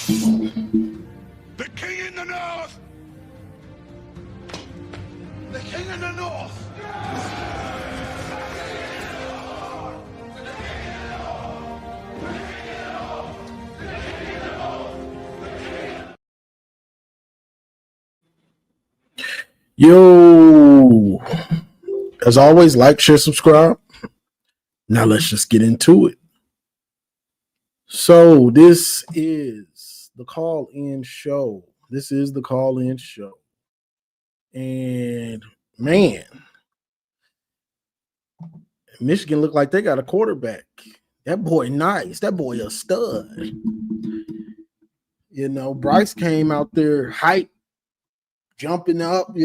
The king in the north! The king in the north! Yo, as always, like, share, subscribe. Now let's just get into it. So this is the call-in show. And man, Michigan look like they got a quarterback. That boy nice. That boy a stud. You know, Bryce came out there hype, jumping up,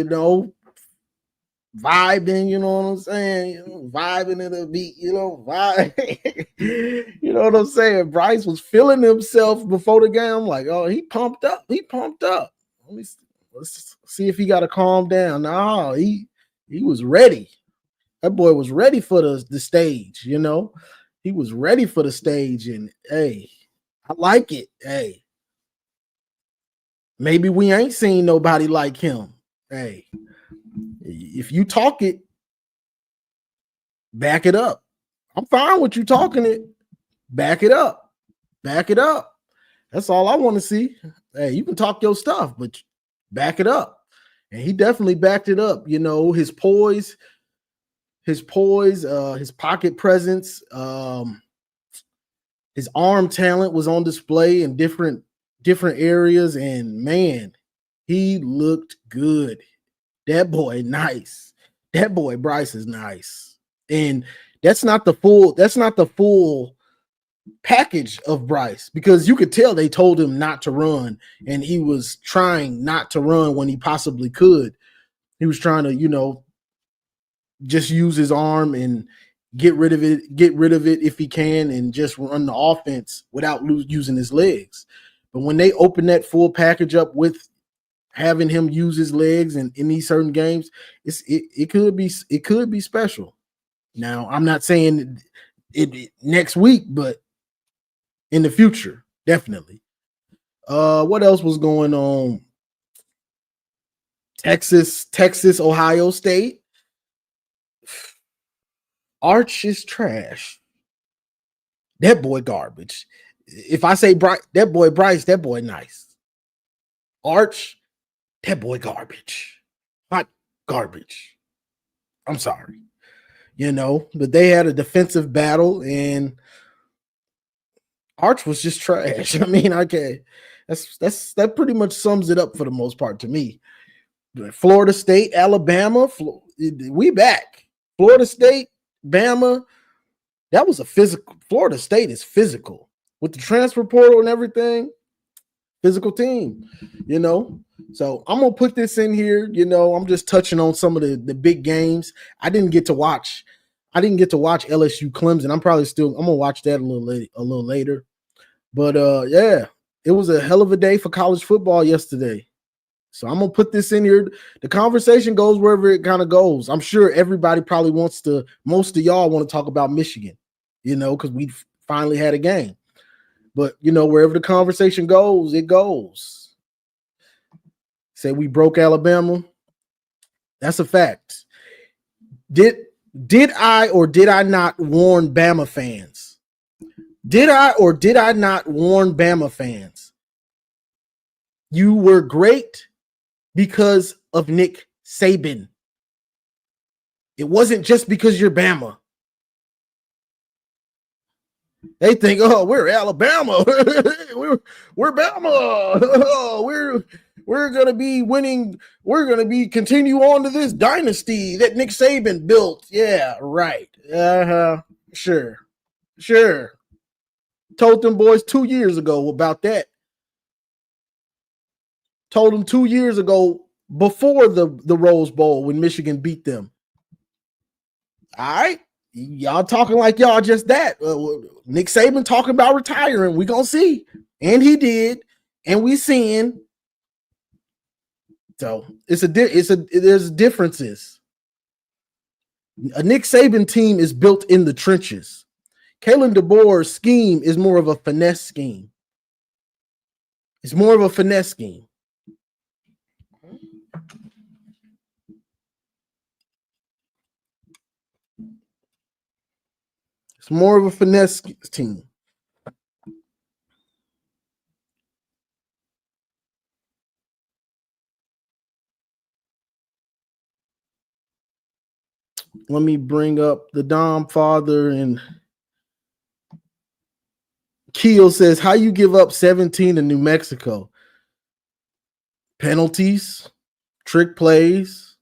vibing, you know what I'm saying? Vibing in the beat, vibe. You know what I'm saying? Bryce was feeling himself before the game. I'm like, oh, he pumped up. Let's see if he got to calm down. No, he was ready. That boy was ready for the stage, He was ready for the stage, and hey, I like it. Hey, maybe we ain't seen nobody like him. Hey, if you talk it, back it up. I'm fine with you talking it. Back it up. That's all I want to see. Hey, you can talk your stuff, but back it up. And he definitely backed it up. His poise, his pocket presence, his arm talent was on display in different areas. And man, he looked good. That boy nice. That boy Bryce is nice. And that's not the full package of Bryce, because you could tell they told him not to run, and he was trying not to run when he possibly could. He was trying to, just use his arm and get rid of it if he can, and just run the offense without using his legs. But when they open that full package up with having him use his legs in these certain games, it could be special. Now, I'm not saying it next week, but in the future, definitely. What else was going on? Texas, Ohio State. Arch is trash. That boy garbage. If I say that boy Bryce, that boy nice. Arch, that boy garbage. Hot garbage. I'm sorry. But they had a defensive battle, and Arch was just trash. I mean, okay, that pretty much sums it up for the most part to me. Florida State, Alabama, we back. Florida State, Bama, that was a physical. Florida State is physical with the transfer portal and everything. Physical team, So I'm gonna put this in here. I'm just touching on some of the big games. I didn't get to watch LSU Clemson. I'm gonna watch that a little later. But yeah, it was a hell of a day for college football yesterday. So I'm gonna put this in here. The conversation goes wherever it kind of goes. I'm sure everybody probably most of y'all want to talk about Michigan, because we finally had a game. But wherever the conversation goes, it goes. Say we broke Alabama. That's a fact. Did I or did I not warn Bama fans? Did I or did I not warn Bama fans? You were great because of Nick Saban. It wasn't just because you're Bama. They think, oh, we're Alabama. we're Bama. Oh, we're gonna be winning. We're gonna be continue on to this dynasty that Nick Saban built. Yeah, right. Sure. Told them boys 2 years ago about that. Told them 2 years ago before the Rose Bowl when Michigan beat them. All right. Y'all talking like y'all just that. Nick Saban talking about retiring. We gonna see. And he did. And we seeing. So there's differences. A Nick Saban team is built in the trenches. Kalen DeBoer's scheme is more of a finesse scheme. It's more of a finesse scheme. It's more of a finesse team. Let me bring up the Dom father, and Keel says, how you give up 17 to New Mexico? Penalties, trick plays,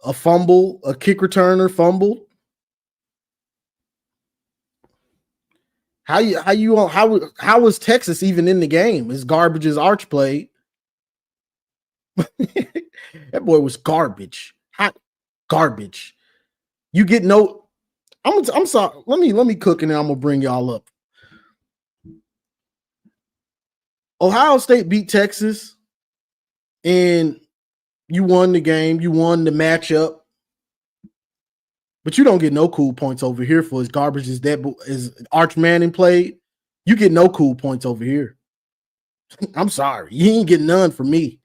a fumble, a kick returner fumbled. How was Texas even in the game? Is garbage as Arch played? That boy was garbage. Hot garbage. You get no. I'm sorry. Let me cook, and then I'm gonna bring y'all up. Ohio State beat Texas, and you won the game. You won the matchup, but you don't get no cool points over here for as garbage as that as Arch Manning played. You get no cool points over here. I'm sorry, you ain't getting none from me.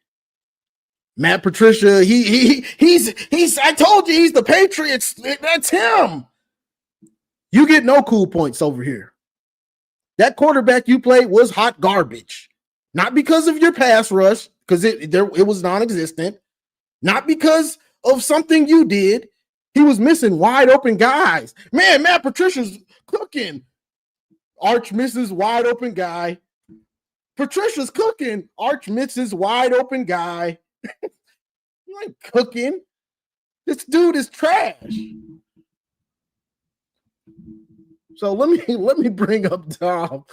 Matt Patricia, he's. I told you he's the Patriots. That's him. You get no cool points over here. That quarterback you played was hot garbage, not because of your pass rush, because it was non-existent, not because of something you did. He was missing wide open guys. Man, Matt Patricia's cooking. Arch misses wide open guy. Patricia's cooking. Arch misses wide open guy. You ain't cooking. This dude is trash. So let me bring up Tom.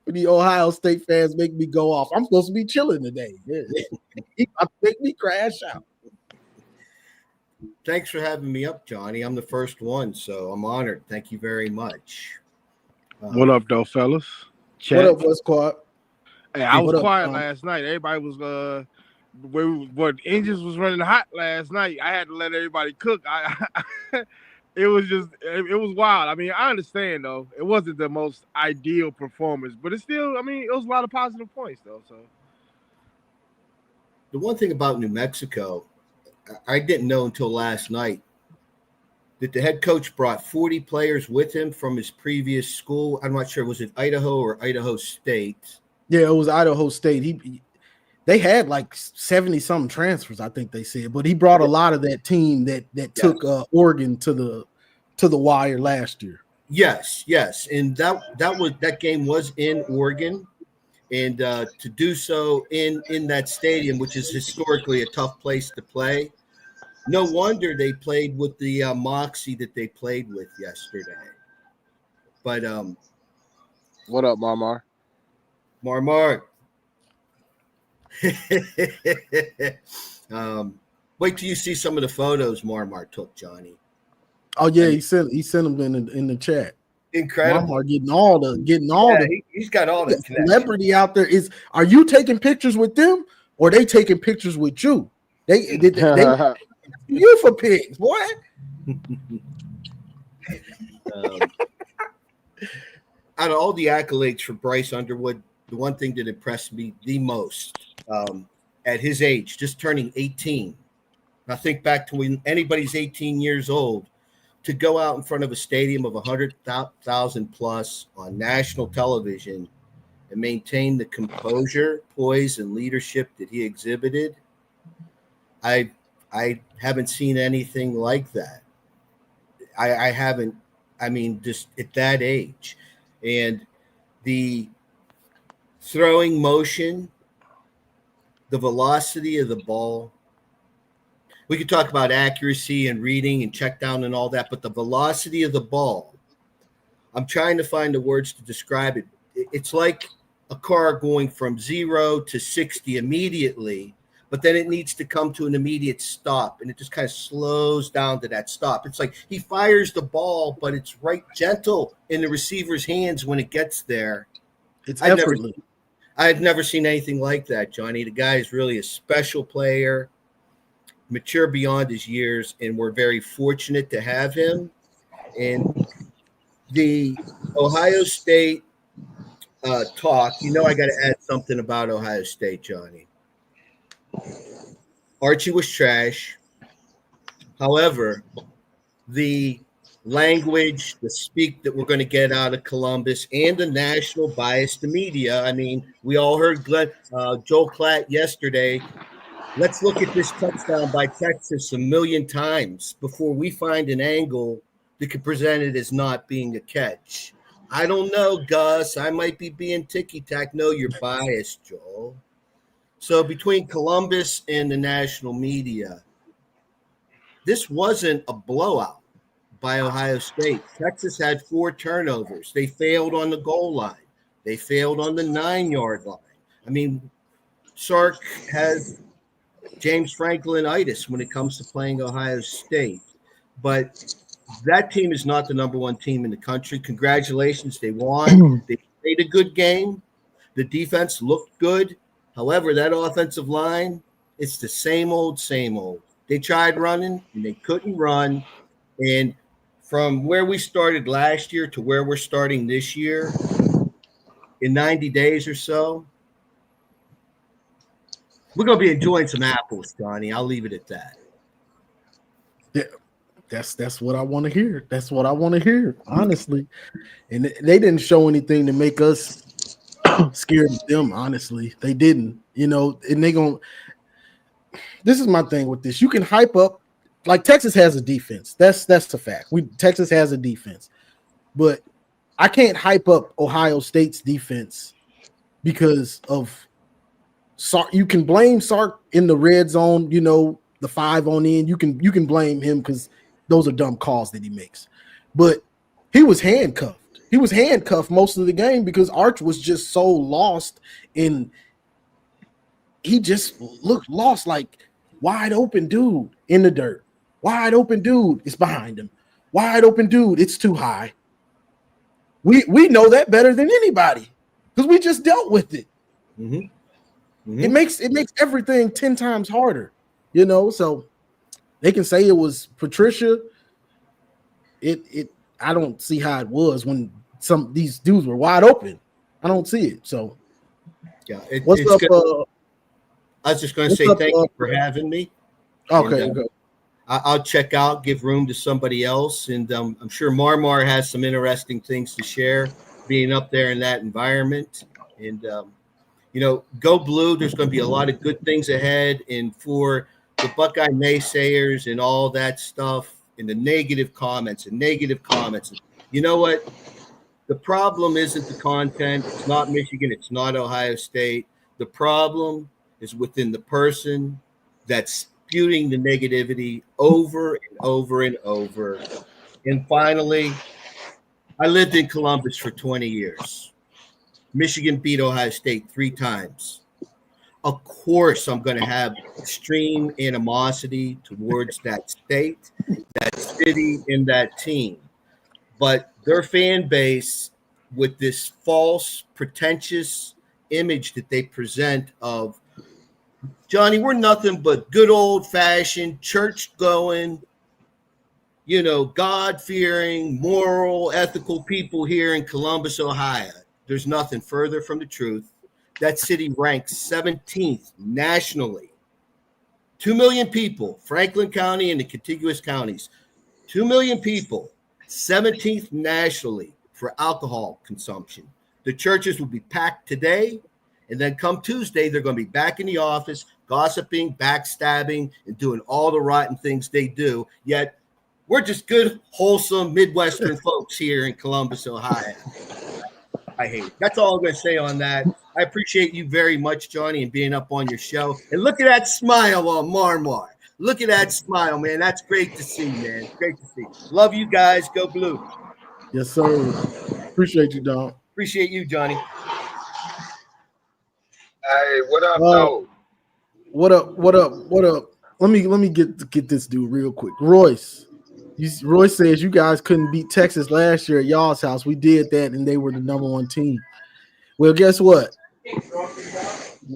The Ohio State fans make me go off. I'm supposed to be chilling today. Make me crash out. Thanks for having me up, Johnny. I'm the first one, so I'm honored. Thank you very much. What up, though, fellas? Chat. What up, what's quiet? Hey, I was quiet last night. Everybody was what engines was running hot last night. I had to let everybody cook. It was wild. I mean, I understand though. It wasn't the most ideal performance, but it's still, I mean, it was a lot of positive points though. So the one thing about New Mexico, I didn't know until last night that the head coach brought 40 players with him from his previous school. I'm not sure, was it Idaho or Idaho State? Yeah, it was Idaho State. They had like 70-something transfers, I think they said, but he brought a lot of that team that took Oregon to the wire last year. Yes, and that game was in Oregon, and to do so in that stadium, which is historically a tough place to play. No wonder they played with the moxie that they played with yesterday. But what up, Marmar? Marmar. Wait till you see some of the photos Marmar took, Johnny. Oh yeah, he sent them in the chat. Incredible. Marmar getting all the he's got all the celebrity out there. Are you taking pictures with them or they taking pictures with you? They you for pigs, boy. Out of all the accolades for Bryce Underwood, the one thing that impressed me the most at his age, just turning 18. Now think back to when anybody's 18 years old, to go out in front of a stadium of 100,000 plus on national television and maintain the composure, poise, and leadership that he exhibited. I haven't seen anything like that. I haven't. I mean, just at that age, and the throwing motion, the velocity of the ball. We could talk about accuracy and reading and check down and all that, but the velocity of the ball, I'm trying to find the words to describe it. It's like a car going from 0 to 60 immediately, but then it needs to come to an immediate stop, and it just kind of slows down to that stop. It's like he fires the ball, but it's right gentle in the receiver's hands when it gets there. It's effortless. I've never seen anything like that, Johnny. The guy is really a special player, mature beyond his years, and we're very fortunate to have him. And the Ohio State talk, you know I got to add something about Ohio State, Johnny. Archie was trash. However, the language, the speak that we're going to get out of Columbus, and the national bias, the media. I mean, we all heard Joel Klatt yesterday. Let's look at this touchdown by Texas a million times before we find an angle that could present it as not being a catch. I don't know, Gus. I might be being ticky-tack. No, you're biased, Joel. So between Columbus and the national media, this wasn't a blowout by Ohio State. Texas had 4 turnovers. They failed on the goal line. They failed on the 9-yard line. I mean, Sark has James Franklin-itis when it comes to playing Ohio State. But that team is not the number 1 team in the country. Congratulations. They won. They played a good game. The defense looked good. However, that offensive line, it's the same old, same old. They tried running, and they couldn't run. And from where we started last year to where we're starting this year, in 90 days or so, we're going to be enjoying some apples, Johnny. I'll leave it at that. Yeah, that's what I want to hear. That's what I want to hear, honestly. And they didn't show anything to make us scared of them, honestly. They didn't, and this is my thing with this. You can hype up, like Texas has a defense. That's a fact. Texas has a defense. But I can't hype up Ohio State's defense because of Sark. You can blame Sark in the red zone, the 5 on in. You can blame him because those are dumb calls that he makes. But he was handcuffed. He was handcuffed most of the game because Arch was just so lost in. He just looked lost, like wide open dude in the dirt. Wide open dude is behind him. Wide open dude, it's too high. We know that better than anybody because we just dealt with it. Mm-hmm. Mm-hmm. It makes everything 10 times harder, So they can say it was Patricia. I don't see how it was when these dudes were wide open. I don't see it. So yeah, what's up? I was just going to say thank you for having me. Okay, and, I'll check out, give room to somebody else, and I'm sure Marmar has some interesting things to share, being up there in that environment. And go blue. There's going to be a lot of good things ahead, and for the Buckeye naysayers and all that stuff, and the negative comments. You know what? The problem isn't the content. It's not Michigan. It's not Ohio State. The problem is within the person that's spewing the negativity over and over and over. And finally, I lived in Columbus for 20 years. Michigan beat Ohio State 3 times. Of course, I'm going to have extreme animosity towards that state, that city, and that team. But their fan base, with this false, pretentious image that they present of, Johnny, we're nothing but good old-fashioned, church-going, God-fearing, moral, ethical people here in Columbus, Ohio. There's nothing further from the truth. That city ranks 17th nationally. 2 million people, Franklin County and the contiguous counties. 2 million people, 17th nationally for alcohol consumption. The churches will be packed today, and then come Tuesday, they're going to be back in the office, gossiping, backstabbing, and doing all the rotten things they do. Yet, we're just good, wholesome Midwestern folks here in Columbus, Ohio. I hate it. That's all I'm going to say on that. I appreciate you very much, Johnny, and being up on your show. And look at that smile on Marmar. Look at that smile, man. That's great to see, man. Great to see. Love you guys. Go blue. Yes, sir. Appreciate you, Don. Appreciate you, Johnny. Hey, what up, though? What up? Let me get this dude real quick. Royce says you guys couldn't beat Texas last year at y'all's house. We did that, and they were the number 1 team. Well, guess what?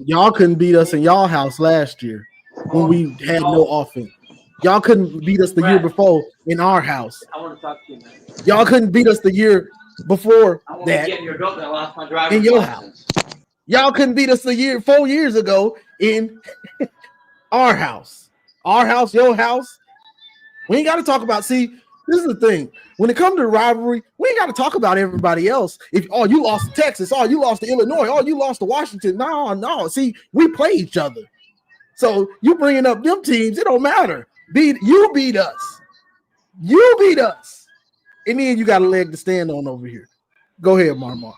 Y'all couldn't beat us in y'all house last year when we had no offense. Y'all couldn't beat us the year before in our house. I want to talk to you, man. Y'all couldn't beat us the year before that in your house. Y'all couldn't beat us 4 years ago in our house. Our house, your house. We ain't got to talk about, see, this is the thing. When it comes to rivalry, we ain't got to talk about everybody else. If you lost to Texas, you lost to Illinois, you lost to Washington. No. See, we play each other. So you bringing up them teams, it don't matter. You beat us. You beat us. And then you got a leg to stand on over here. Go ahead, Marmar.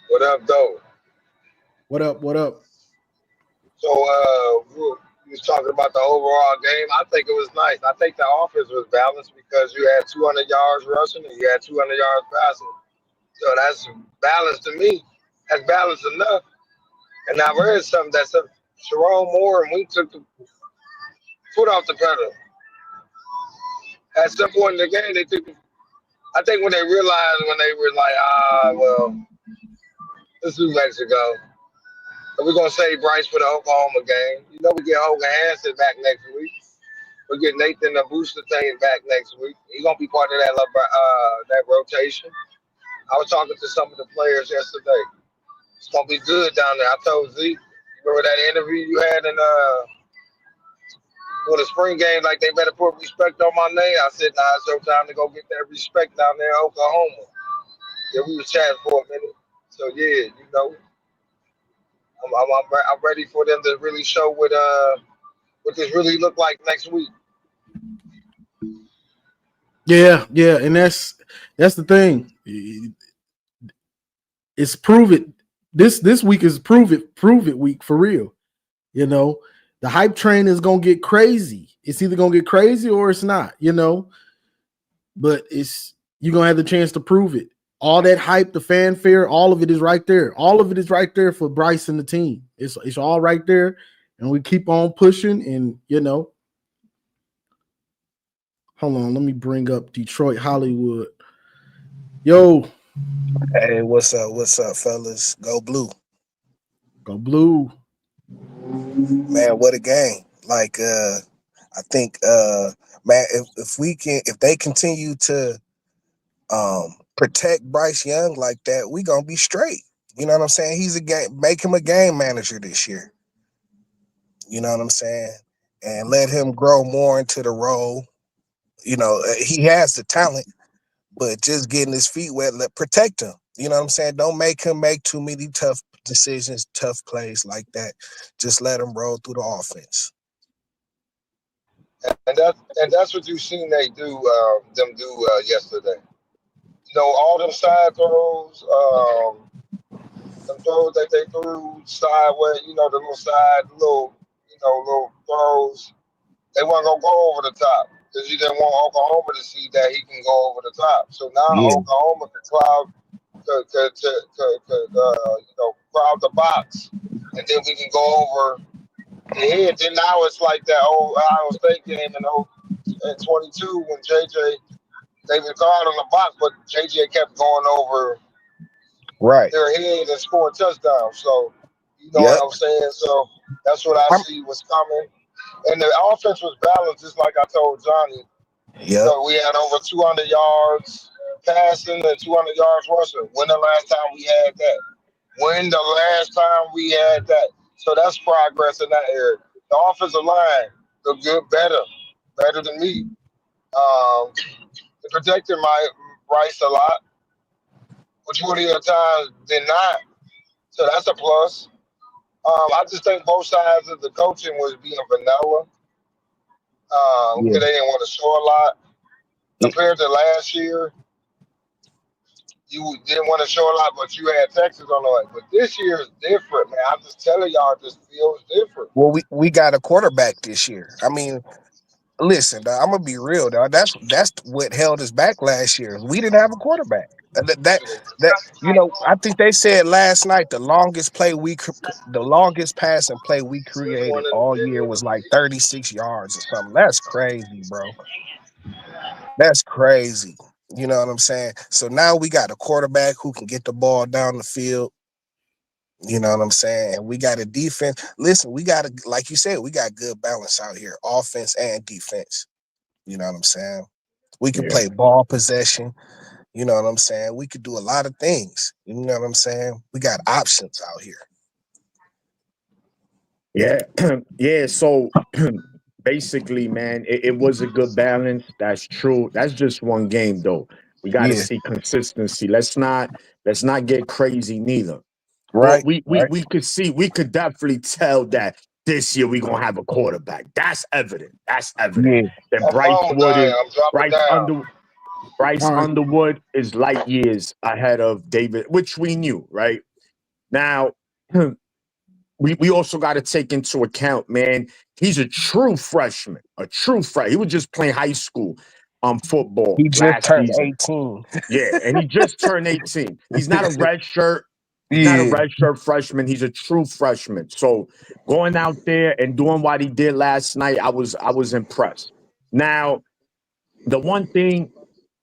What up, though? What up? So, we was talking about the overall game. I think it was nice. I think the offense was balanced because you had 200 yards rushing and you had 200 yards passing. So that's balanced to me. That's balanced enough. And I read something that said Jerome Moore and we took the foot off the pedal. At some point in the game, they took. I think when they realized, when they were like, well, this is Mexico. And we're gonna save Bryce for the Oklahoma game. You know, we get Hogan Hansen back next week. We get Nathan the Booster thing back next week. He's gonna be part of that rotation. I was talking to some of the players yesterday. It's gonna be good down there. I told Zeke, remember that interview you had in for the spring game, like they better put respect on my name. I said, nah, it's your time to go get that respect down there in Oklahoma. Yeah, we was chatting for a minute. So yeah, you know, I'm ready for them to really show what this really look like next week. Yeah, and that's the thing. It's prove it. This week is prove it week for real. You know, the hype train is gonna get crazy. It's either gonna get crazy or it's not, you know. But you're gonna have the chance to prove it. All that hype, the fanfare, all of it is right there. All of it is right there for Bryce and the team. It's all right there, and we keep on pushing. And you know, hold on, let me bring up Detroit Hollywood. Yo, hey, what's up, fellas? Go blue, go blue, man! What a game! Like, I think, man, if they continue to protect Bryce Young like that, we gonna be straight. You know what I'm saying? Make him a game manager this year. You know what I'm saying? And let him grow more into the role. You know, he has the talent, but just getting his feet wet, protect him. You know what I'm saying? Don't make him make too many tough decisions, tough plays like that. Just let him roll through the offense. And that's what you seen them do yesterday. You know, all them side throws, them throws that they threw sideways, you know, the little throws, they weren't gonna go over the top because you didn't want Oklahoma to see that he can go over the top. So now Yeah. Oklahoma crowd the box, and then we can go over the head. Then now it's like that old Ohio State game in 22 when they were guard on the box, but JJ kept going over Right. their head and scoring touchdowns. So you know Yep. what I'm saying. So that's what I see was coming. And the offense was balanced, just like I told Johnny. Yep. So we had over 200 yards passing and 200 yards rushing. When the last time we had that? So that's progress in that area. The offensive line looked good, better than me. They protected my Bryce a lot, majority of the time did not. So that's a plus. I just think both sides of the coaching was being vanilla. Yeah. Because they didn't want to show a lot. Compared to last year, you didn't want to show a lot, but you had Texas on the way. But this year is different, man. I'm just telling y'all, it just feels different. Well, we got a quarterback this year. I mean, listen, dog, I'm gonna be real, dog. That's what held us back last year. We didn't have a quarterback. That you know, I think they said last night the longest pass and play we created all year was like 36 yards or something. That's crazy, bro. That's crazy. You know what I'm saying? So now we got a quarterback who can get the ball down the field. You know what I'm saying? And we got a defense. Listen, like you said, we got good balance out here, offense and defense. You know what I'm saying? We can play ball possession. You know what I'm saying? We could do a lot of things. You know what I'm saying? We got options out here. Yeah, yeah. So basically, man, it was a good balance. That's true. That's just one game, though. We got to Yeah, see consistency. Let's not get crazy neither. But right, right. we could definitely tell that this year we're gonna have a quarterback. That's evident. That's evident Yeah, that My phone dying. I'm dropping down. Bryce All right. Underwood is light years ahead of David, which we knew, right? Now, we also got to take into account, man, he's a true freshman, a true freshman. He was just playing high school football he just last turned season. 18. Yeah, and he just turned 18. He's not a red shirt. He's not a Yeah, red shirt freshman. He's a true freshman. So going out there and doing what he did last night, I was impressed. Now, the one thing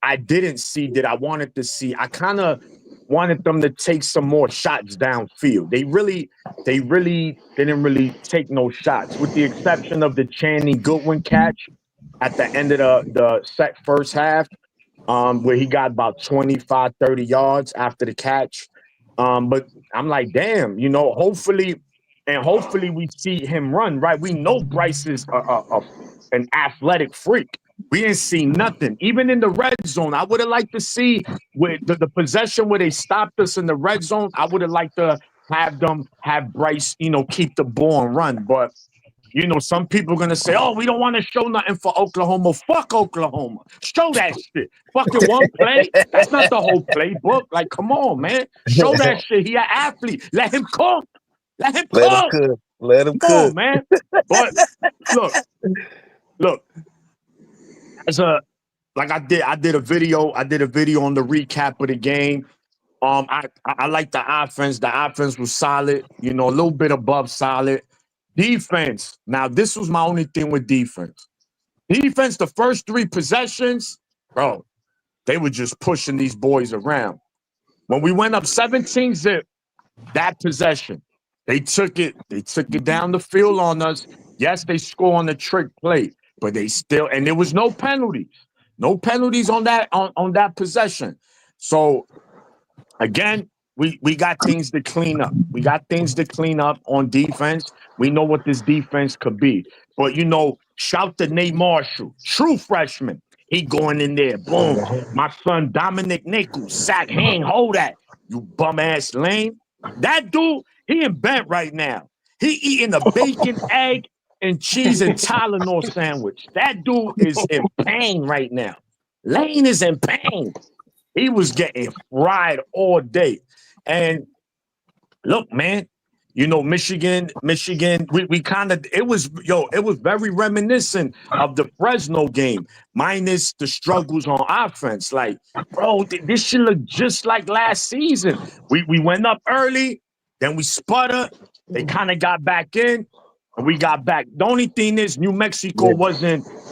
I didn't see that I wanted to see, I kind of wanted them to take some more shots downfield. They really didn't really take no shots, with the exception of the Channing Goodwin catch at the end of the first half, where he got about 25, 30 yards after the catch. But I'm like, damn, hopefully we see him run, right? We know Bryce is an athletic freak. We didn't see nothing. Even in the red zone, I would have liked to see with the possession where they stopped us in the red zone. I would have liked to have Bryce, keep the ball and run. But some people are gonna say, "Oh, we don't want to show nothing for Oklahoma." Fuck Oklahoma. Show that shit. Fucking one play. That's not the whole playbook. Like, come on, man. Show that shit. He an athlete. Let him cook. Let him let him cook. cook. Let him Come on, cook. man. But look. As a like I did a video. I did a video on the recap of the game. I like the offense. The offense was solid. A little bit above solid. Defense. Now, this was my only thing with defense. Defense, the first three possessions, bro, they were just pushing these boys around. When we went up 17-zip, that possession, they took it down the field on us. Yes, they score on the trick play, but they still, and there was no penalties. No penalties on that possession. So again, we got things to clean up. We got things to clean up on defense. We know what this defense could be. But, shout to Nate Marshall, true freshman. He going in there. Boom. My son, Dominic Nichols, sack, hang, hold that. You bum-ass lame. That dude, he in bed right now. He eating a bacon, egg, and cheese and Tylenol sandwich. That dude is in pain right now. Lane is in pain. He was getting fried all day. And look, man, Michigan, we kind of, it was very reminiscent of the Fresno game, minus the struggles on offense. Like, bro, this should look just like last season. We went up early, then we sputtered. They kind of got back in, and we got back. The only thing is New Mexico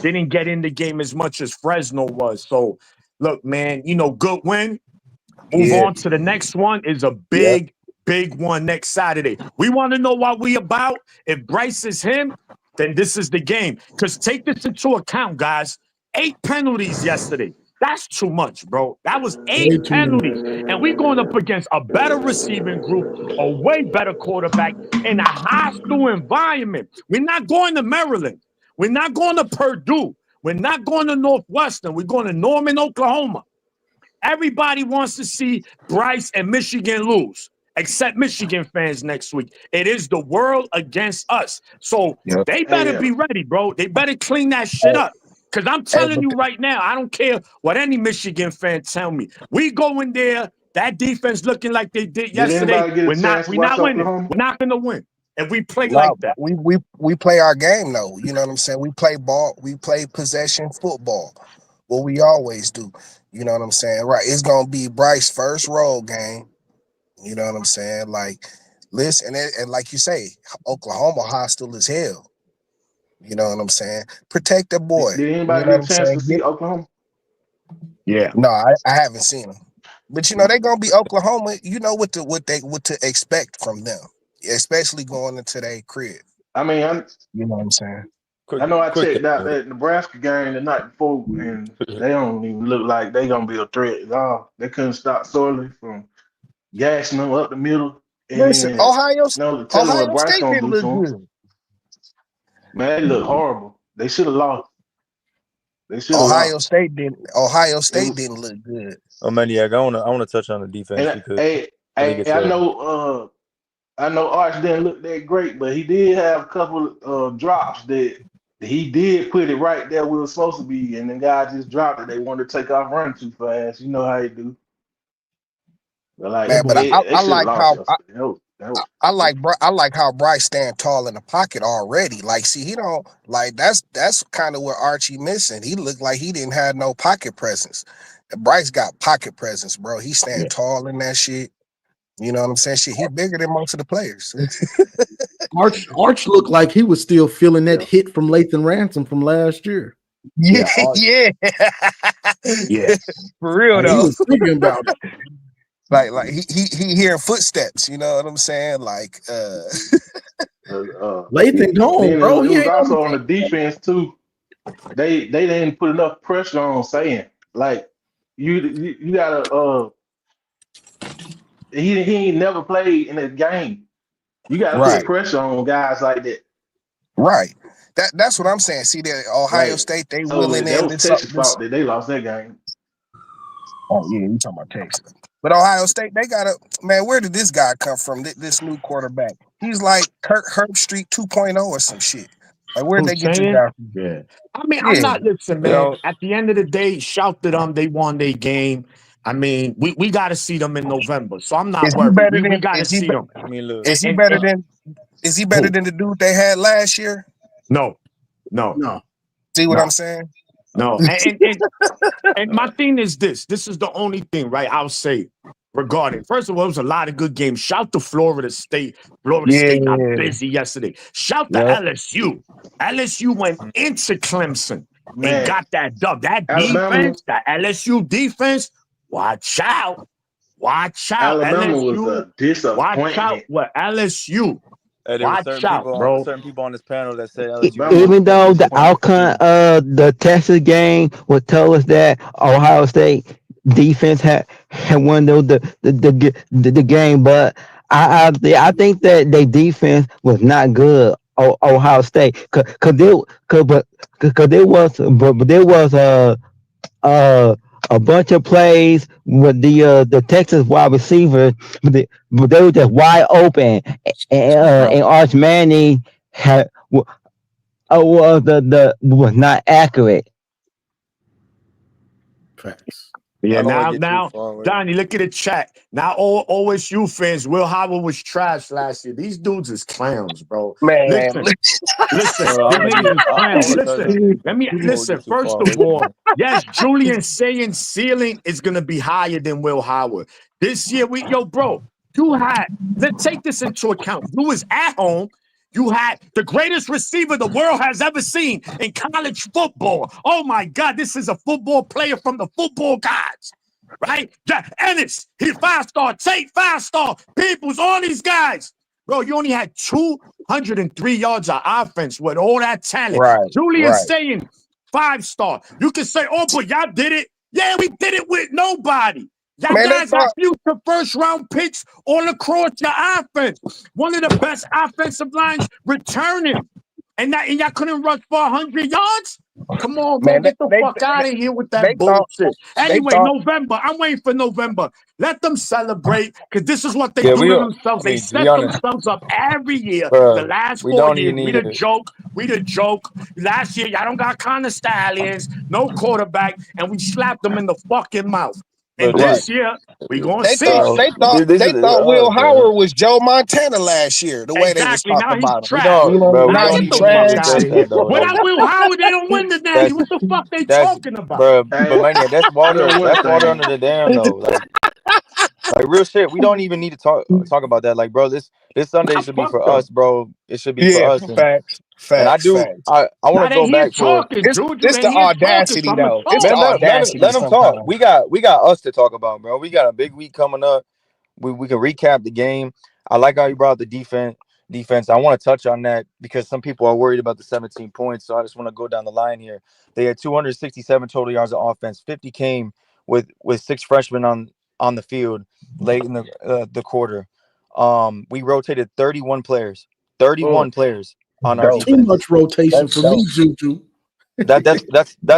didn't get in the game as much as Fresno was. So, look, man, good win. Move Yeah, on to the next one is a yeah. big one next Saturday. We want to know what we about. If Bryce is him, then this is the game. Because take this into account, guys. 8 penalties yesterday. That's too much, bro. That was 8 Way too many. penalties. And we're going up against a better receiving group, a way better quarterback in a hostile environment. We're not going to Maryland. We're not going to Purdue. We're not going to Northwestern. We're going to Norman, Oklahoma. Everybody wants to see Bryce and Michigan lose, except Michigan fans next week. It is the world against us. So Yep. they better be ready, bro. They better clean that shit up. Because I'm telling you right now, I don't care what any Michigan fan tell me. We go in there, that defense looking like they did yesterday. Anybody get a chance to We're watch not winning. Oklahoma? We're not going to win. If we play No, like that. we play our game though. You know what I'm saying? We play ball. We play possession football. What we always do. You know what I'm saying? Right. It's gonna be Bryce's first road game. You know what I'm saying? Like, listen, and like you say, Oklahoma hostile as hell. You know what I'm saying? Protect the boy. Did You anybody know what get I'm a chance saying? to see Oklahoma? Yeah. No, I haven't seen them. But they're gonna be Oklahoma. You know what to expect from them, especially going into their crib. I mean, You know what I'm saying? I know I checked out that Nebraska game the night before, and they don't even look like they gonna be a threat at all. They couldn't stop Sorley from gassing them up the middle, and Listen, then Ohio telling what Bryce State gonna didn't do look to him. good. Man, they look horrible. They should have lost. They should have Ohio lost. State didn't look good. Oh, Maniac, I want to touch on the defense And because I know Arch didn't look that great, but he did have a couple drops that he did put it right there where it was supposed to be, and the guy just dropped it. They wanted to take off running too fast. You know how they do. But I like how I I like how Bryce stand tall in the pocket already. Like, see, he don't like that's kind of what Archie missing. He looked like he didn't have no pocket presence. Bryce got pocket presence, bro. He stand tall in that shit. You know what I'm saying? Shit, he bigger than most of the players. Arch looked like he was still feeling that hit from Lathan Ransom from last year. Yeah. For real like though. He was thinking about it. Like he hearing footsteps, you know what I'm saying? Like Lathan gone, bro. He was also on the defense too. They didn't put enough pressure on saying like you gotta he ain't never played in a game. You gotta put pressure on guys like that. Right. That's what I'm saying. See, that Ohio State, they willing that in was Texas' fault that they lost that game. Oh yeah, you talking about Texas. But Ohio State, they got where did this guy come from? This new quarterback. He's like Kirk Herbstreit 2.0 or some shit. Like, where'd they get this guy from? Yeah. I mean, I'm not listening, man. At the end of the day, shout to them. They won their game. I mean, we got to see them in November. So I'm not worried. We got to see them. I mean, look. Is he better than the dude they had last year? No. See what I'm saying? No. And my thing is this. This is the only thing, right? I'll say regarding. First of all, it was a lot of good games. Shout to Florida State. Florida State got busy yesterday. Shout to LSU. LSU went into Clemson and got that dub. That Alabama, defense, that LSU defense, watch out. Watch out. Alabama LSU, was a disappointment. watch out with LSU. There were certain people on this panel that said LSU. Even though the outcome of the Texas game would tell us that Ohio State defense had won the game, but I think that their defense was not good. Ohio State, cause there was a bunch of plays with the Texas wide receiver, but they were just wide open, and Arch Manning was not accurate. Facts. Yeah, now, Donnie, look at the chat. Now, all OSU fans, Will Howard was trash last year. These dudes is clowns, bro. Man, listen. Listen. First of all, yes, Julian saying ceiling is gonna be higher than Will Howard this year. Let's take this into account. You was at home. You had the greatest receiver the world has ever seen in college football. Oh, my God, this is a football player from the football gods, right? Ennis, he 5-star, Tate 5-star, Peoples, all these guys. Bro, you only had 203 yards of offense with all that talent. Julian's saying 5-star. You can say, oh, but y'all did it. Yeah, we did it with nobody. Y'all guys have future first-round picks all across your offense. One of the best offensive lines returning. And y'all couldn't rush for 100 yards? Come on, man. Get the fuck out of here with that bullshit. Anyway, November. I'm waiting for November. Let them celebrate, because this is what they do to themselves. They set themselves up every year. The last 4 years, we the joke. Last year, y'all don't got kind of stallions, no quarterback, and we slapped them in the fucking mouth. And this year, we gonna see. They thought Will Howard was Joe Montana last year. The way they was talking about him. Now he's trash. Without Will Howard, they don't win the Natty. What the fuck they talking about? Bro, but man, that's water under the dam, though. Like real shit. We don't even need to talk about that. Like, bro, this Sunday should be for us, bro. It should be for us. Facts. And I want to go back to this the audacity though. Let them talk. We got us to talk about, bro. We got a big week coming up. We can recap the game. I like how you brought the defense. defense. I want to touch on that because some people are worried about the 17 points. So I just want to go down the line here. They had 267 total yards of offense. 50 came with 6 freshmen on the field late in the quarter. We rotated 31 players. 31 players on our That's too defense. much rotation for me, Juju. That's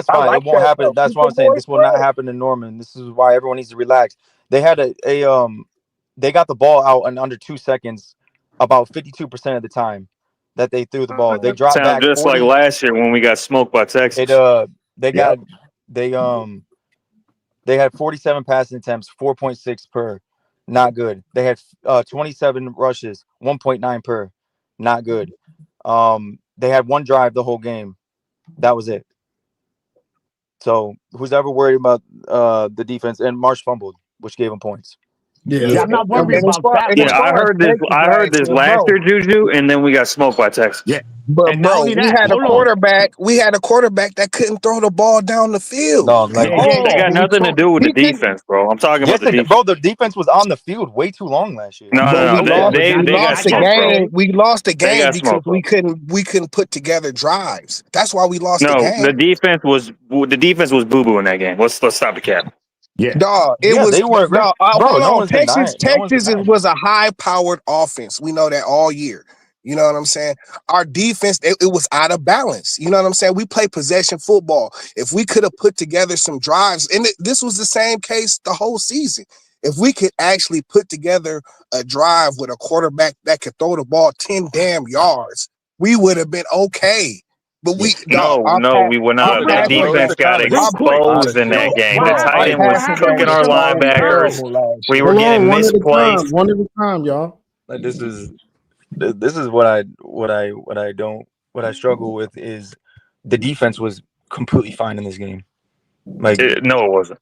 I fine. like It won't that happen. though. That's Keep why the I'm saying boys this will not fresh. happen to Norman. This is why everyone needs to relax. They had they got the ball out in under 2 seconds about 52% of the time that they threw the ball. They dropped Sounds back just like 40. last year when we got smoked by Texas. They got they had 47 passing attempts, 4.6 per. Not good. They had 27 rushes, 1.9 per. Not good. They had 1 drive the whole game. That was it. So who's ever worried about the defense? And Marsh fumbled, which gave him points. Yeah. I'm not worried And about that as Yeah, part. I far as heard this. Texas I heard this year, last bro. year, Juju, and then we got smoked by Texas. Yeah. But And not bro, only we that, had a hold on. quarterback. We had a quarterback that couldn't throw the ball down the field Dog, at like They all. got nothing to do with the He couldn't. defense, bro. I'm talking about yes, the defense. bro. The defense was on the field way too long last year. No, But no, we no. lost. But We that, They got lost I the get smoked, bro. game. that. We lost the They game got because smoked, bro. we couldn't put together drives. That's why we lost the No, game. the defense was boo boo in that game. Let's stop the cap. Yeah. Dog, it Yeah, was they weren't great, dog. bro. Hold No on, one's denying. No one's Texas denying was a high-powered offense. We know that all year. You know what I'm saying? Our defense, it was out of balance. You know what I'm saying? We play possession football. If we could have put together some drives, and this was the same case the whole season. If we could actually put together a drive with a quarterback that could throw the ball 10 damn yards, we would have been okay. But No, we were it. not. That Nah, bro, it's defense a got Real combination quick. of a lot exposed of in shit. that Yo, game. what The happened? tight our end What was passing happened game cooking with our was Jamal linebackers. Williams? terrible last We year. were Hold getting on, misplaced. one at a time, y'all. Like this is what I struggle with is the defense was completely fine in this game. Like, No, it wasn't.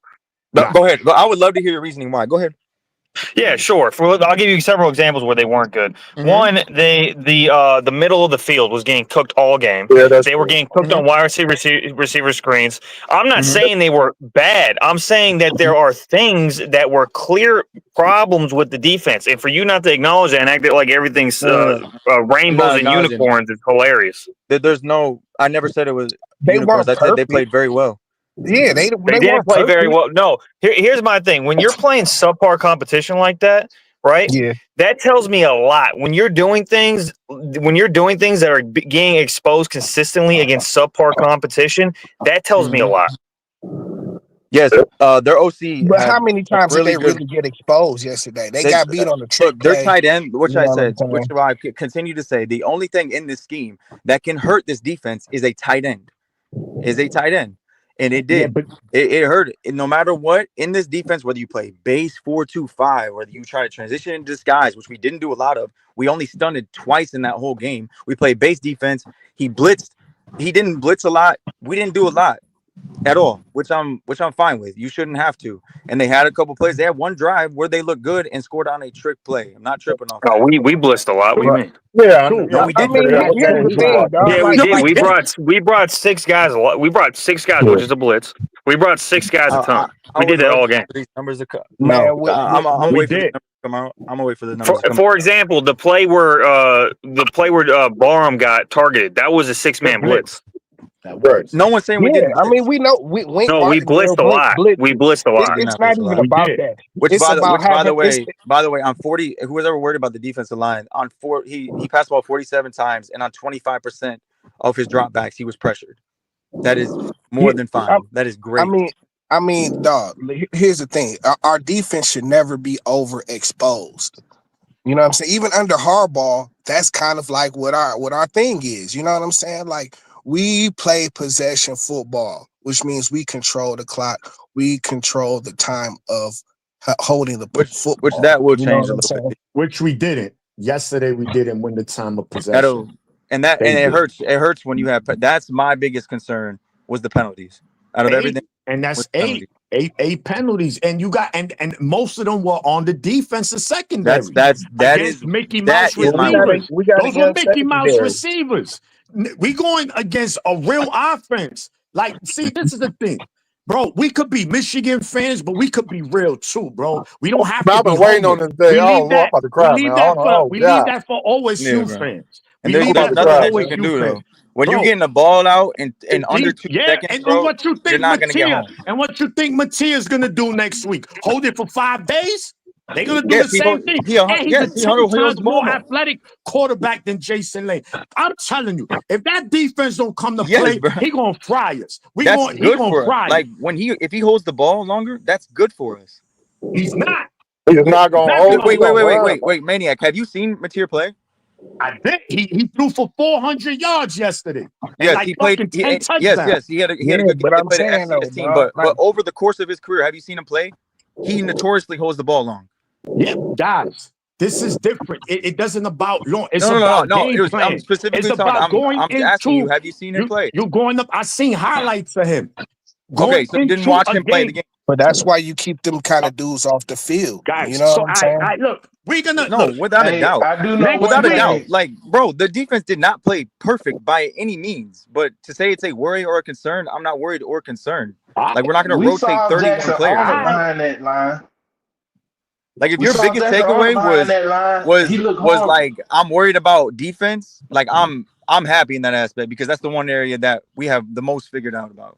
Nah. go ahead. I would love to hear your reasoning why. Go ahead. Yeah, sure. I'll give you several examples where they weren't good. Mhm. One, the middle of the field was getting cooked all game. Yeah, that's They were true. getting cooked on wide receiver screens. I'm not Mhm. saying they were bad. I'm saying that there are things that were clear problems with the defense, and for you not to acknowledge that and act like everything's No. I'm rainbows not and acknowledging it. unicorns is hilarious. There's no. I never said it was They unicorns. weren't I said they perfect. played very well. Yeah, they They didn't weren't play very perfect. well. No, here's my thing. When you're playing subpar competition like that, right? Yeah. That tells me a lot. When you're doing things that are getting exposed consistently against subpar competition, that tells me a Mhm. lot. Yes, their OC But had how many a times did really they good. really get exposed yesterday? They They got beat on the trick look, their play. tight end, which You I know what I'm said, which saying? I continue to say, the only thing in this scheme that can hurt this defense is a tight end. And it Yeah, did. but It hurt. And no matter what in this defense, whether you play base 4-2-5, whether you try to transition in disguise, which we didn't do a lot of, we only stunted twice in that whole game. We played base defense. He blitzed. He didn't blitz a lot. We didn't do a lot at all, which I'm fine with. You shouldn't have to. And they had a couple plays. They had one drive where they looked good and scored on a trick play. I'm not tripping off Oh, that. we blitzed a lot. What do you But mean? yeah, cool. No, we I didn't. mean, That was here's one the thing, drive. dog. Yeah, we Like, No, did. we didn't. We brought 6 guys. We brought 6 guys, which is a blitz. We brought 6 guys a I, ton. I We would did that love all game. for these numbers to come. man, No, I'm gonna We wait for the did. numbers to come out. I'm gonna wait for the numbers to come For example, the play where Barham got targeted, that was a 6-man blitz. That was. No one's saying we yeah, didn't I mean, blitz. we know Wink No, we Martindale blitzed a lot. We blitzes. blitzed a We lot. did It's not not blitz a even lot. We about did. that. It's about By having the it's way, on 40, who was ever worried about the defensive line on 4, he passed the ball 47 times, and on 25% of his dropbacks, he was pressured. That is more yeah, than I, fine. That is I great. mean, dog. Here's the thing: our defense should never be overexposed. You know what I'm saying? Even under Harbaugh, that's kind of like what our thing is. You know what I'm saying? Like we play possession football, which means we control the clock, we control the time of holding the Which football. that will You know change what a I'm little saying? bit. Which we didn't. Yesterday we didn't win the time of That'll possession. and They it did. hurts. It hurts when you have. That's my biggest concern was the penalties. Out of 8, everything, and was that's the penalties. eight penalties, and you got and most of them were on the defensive secondary That against is Mickey that Mouse is Well, my worry. receivers. we got a Those were young Mickey Mouse secondary. receivers. We going against a real offense. Like, see, this is the thing. Bro, we could be Michigan fans, but we could be real too, bro. We don't have I've to be been waiting on homer. this day. We Oh leave Lord, I'm that. about to We cry, man. leave that for. Oh We leave God. that for Yeah, OSU bro. fans. And We there's leave about there's to that for nothing cry, that you man. can OSU do fans, though. When you bro. getting the ball out in under 2 Yeah, seconds, and bro, what you you're think not gonna get Mattia home. and what you think Mattia's gonna do next week? Hold it for 5 days? They're gonna do the Yes, same thing. he And he's a 10 holds times the ball more more. athletic quarterback than Jason Lane. I'm telling you, if that defense don't come to Yes, play, bro. he gonna fry us. He That's good gonna for us. fry us. Like if he holds the ball longer, that's good for us. He's not. He's not gonna Not hold. gonna He Wait, gonna hold. run. Maniac. Have you seen Mateer play? I think he threw for 400 yards yesterday and Yes, like he played. fucking 10 Yes, touchdowns. he had a Yeah, good game. but They I'm played an saying though, FCS team, dog, but over the course of his career, have you seen him play? He notoriously holds the ball long. Yeah, guys, this is different. It doesn't about long. It's No. about game I'm plan. specifically It's talking. about going I'm asking you. into Have you seen him play? you going up. I seen highlights of him Okay, going so you didn't into watch a him play the game. game. but that's why you keep them kind of dudes off the field. You Guys, know so what I'm saying? I look, we're gonna No, look without a Hey, doubt. I do know next one Without a week. doubt. thing. Like, bro, the defense did not play perfect by any means. But to say it's a worry or a concern, I'm not worried or concerned. Like, we're not going to We rotate saw 31 Jackson players, Arnold bro. behind that line. Like, if We your saw biggest Jackson Arnold takeaway behind that line. He looked was horrible. like I'm worried about defense, like I'm happy in that aspect because that's the one area that we have the most figured out about.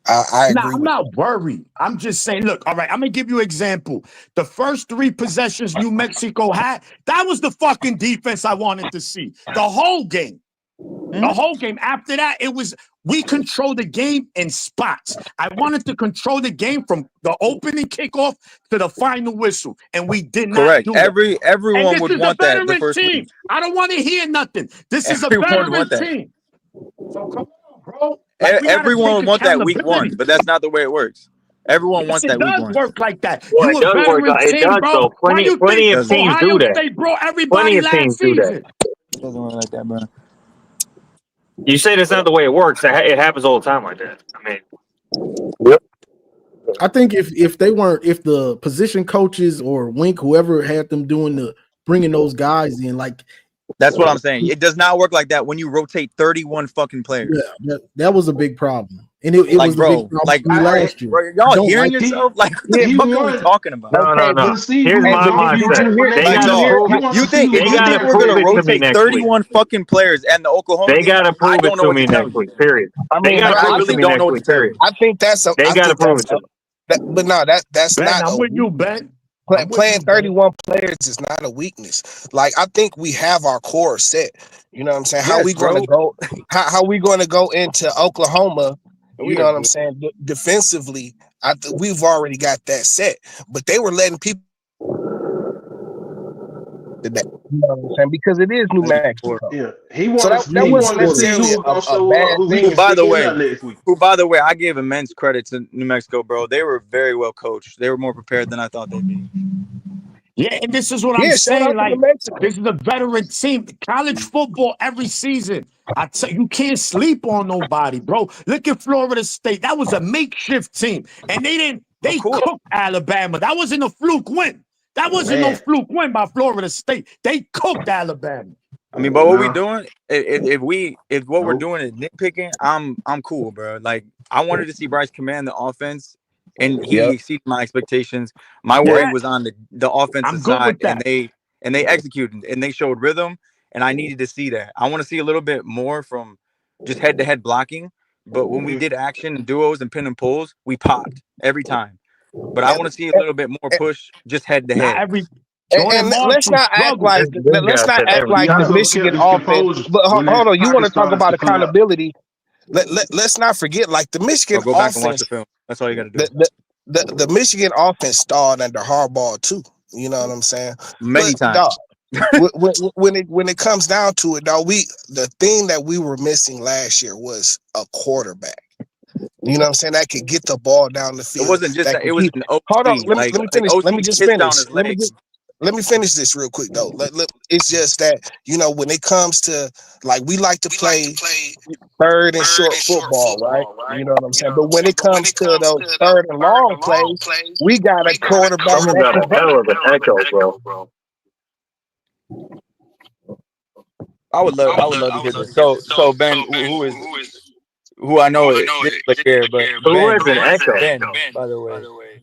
I No, agree I'm with not worried. I'm just saying, look, all right, I'm gonna give you an example. The first 3 possessions New Mexico had, that was the fucking defense I wanted to see. The whole game. The whole game. After that, it was we controlled the game in spots. I wanted to control the game from the opening kickoff to the final whistle, and we did not Correct. do that. And Everyone this would is a want that the veteran first team. week. I don't want to hear nothing. This is a Everyone would veteran want that. team. So come on, bro. Like we gotta Everyone take would want that week 1, accountability. but that's not the way it works. Everyone Yes, wants it that week does 1. work like that. Well, You it a does work. veteran It team, does bro. though. Why you Plenty think of teams do Ohio that. State brought Plenty everybody of last teams do that. season? It doesn't work like that, bro. You say that's not the way it works. It happens all the time like that. I mean, I think if the position coaches or Wink, whoever had them doing the bringing those guys in, like That's what I'm saying. It does not work like that when you rotate 31 fucking players. yeah, that was a big problem, and it Like, was a big bro, problem like, for me last year. bro, y'all Don't hearing like yourself? Like, what the He fuck are we won. talking about? no. To see Here's who my was gonna be mindset. when They next gotta year. prove He it. wants to see who They If gonna you be gotta think next we're prove gonna year. it to me rotate next week. 31 fucking players and the Oklahoma They game, gotta I prove it don't know to what me to tell next you. week. Period. I They mean, gotta Like, I prove it to really me don't next know what to week. tell Period. you. I think that's They gotta prove it to me. but no, that's Ben, not I'm a with you, weakness. Ben. I'm with Playing you, Ben. 31 players is not a weakness. Like I think we have our core set. You know what I'm saying? How Yes, we going to bro. go? How we going to go into Oklahoma? You We know are what I'm good. saying? Defensively, we've already got that set. But they were letting people today. You know what I'm saying? Because it is New Mexico. Yeah, he So wanted that wasn't to see necessarily who was gonna a show up, bad who he Who, can thing. by stick the in there way, next week. I give immense credit to New Mexico, bro. They were very well coached. They were more prepared than I thought they'd be. Yeah, and this is what I'm Yeah, shout saying. out to New Like, Mexico. this is a veteran team. College football every season. I tell you, you can't sleep on nobody, bro. Look at Florida State. That was a makeshift team, and they Of course. cooked Alabama. That wasn't a fluke win. That wasn't no Man. fluke win by Florida State. They cooked Alabama. I mean, but what we No. doing? If what we're doing is nitpicking, I'm cool, bro. Like, I wanted to see Bryce command the offense, and he Yep. exceeded my expectations. My worry was on the offensive I'm good side, with that. and they executed and they showed rhythm, and I needed to see that. I want to see a little bit more from just head-to-head blocking. But when we did action and duos and pin and pulls, we popped every time. But I want to see a little bit more push just head-to-head. Not every And Jordan let's Marshall not act struggled. like This let's guy not said act like He the everything. also kept Michigan his offense. composure But when hold on, you want to pocket talk started about to collapse. accountability? Let's not forget, like the Michigan Or go back and watch offense, the film. That's all you got to do. the Michigan offense stalled under Harbaugh too. You know what I'm saying? Many But times. dog, when it comes down to it, dog, the thing that we were missing last year was a quarterback. You know what I'm saying? That could get the ball down the field. It wasn't just that. It was an OC. Hold on, let Like me finish. OC Let me just hits finish. down his legs. Let me finish this real quick though. It's just that, you know, when it comes to, like, we like to play third and short football, right? You know what I'm saying? But when it comes to those third and long plays, we got a quarterback Someone that got a can hell of an echo, bro. I would love to hear this. So Ben, who who I know didn't look here, but Who Ben, is an echo? by the way.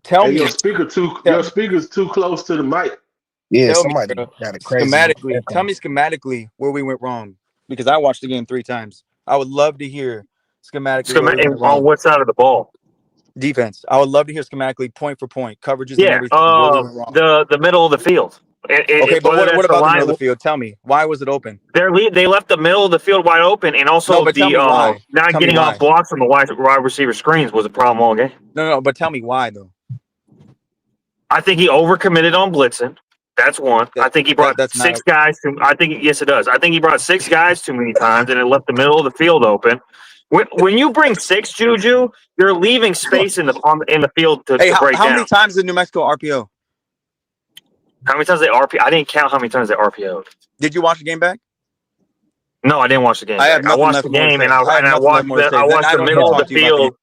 Tell Hey, me, your speaker's too close to the mic. Yeah, tell me, somebody bro, got a crazy schematically. echo. Tell me schematically where we went wrong, because I watched the game 3 times. I would love to hear schematically where we went On wrong. what side of the ball? Defense. I would love to hear schematically, point for point, coverages and Yeah, everything, where we went wrong. the middle of the field. Okay, but Whether what that's the about the line, middle of the field? Tell me, why was it open? they left the middle of the field wide open, and No, also but tell the me why. not Tell me getting off why. blocks from the wide receiver screens was a problem all game. No, but tell me why though. I think he overcommitted on blitzing. That's one. I think he brought That's six guys. I think yes, it does. I think he brought 6 guys too many times, and it left the middle of the field open. When you bring 6, Juju, you're leaving space in the field to break down. How many times did New Mexico RPO? How many times they RPO? I didn't count how many times they RPO'd. Did you watch the game back? No, I didn't watch the game. I have I watched the game, and I watched the middle of the field.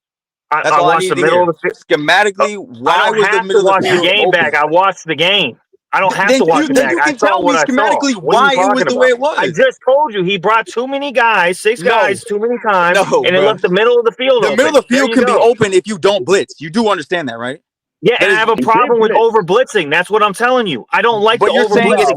I watched the middle of the field. Schematically, why was the middle of the field open? I don't have to watch the game back. I watched the game. I don't have to watch it back. You can tell me schematically why it was the way it was. I just told you he brought too many guys, 6 guys, too many times, and it left the middle of the field open. The middle of the field can be open if you don't blitz. You do understand that, right? Yeah, and I have a problem with over blitzing. That's what I'm telling you. I don't like the over blitzing.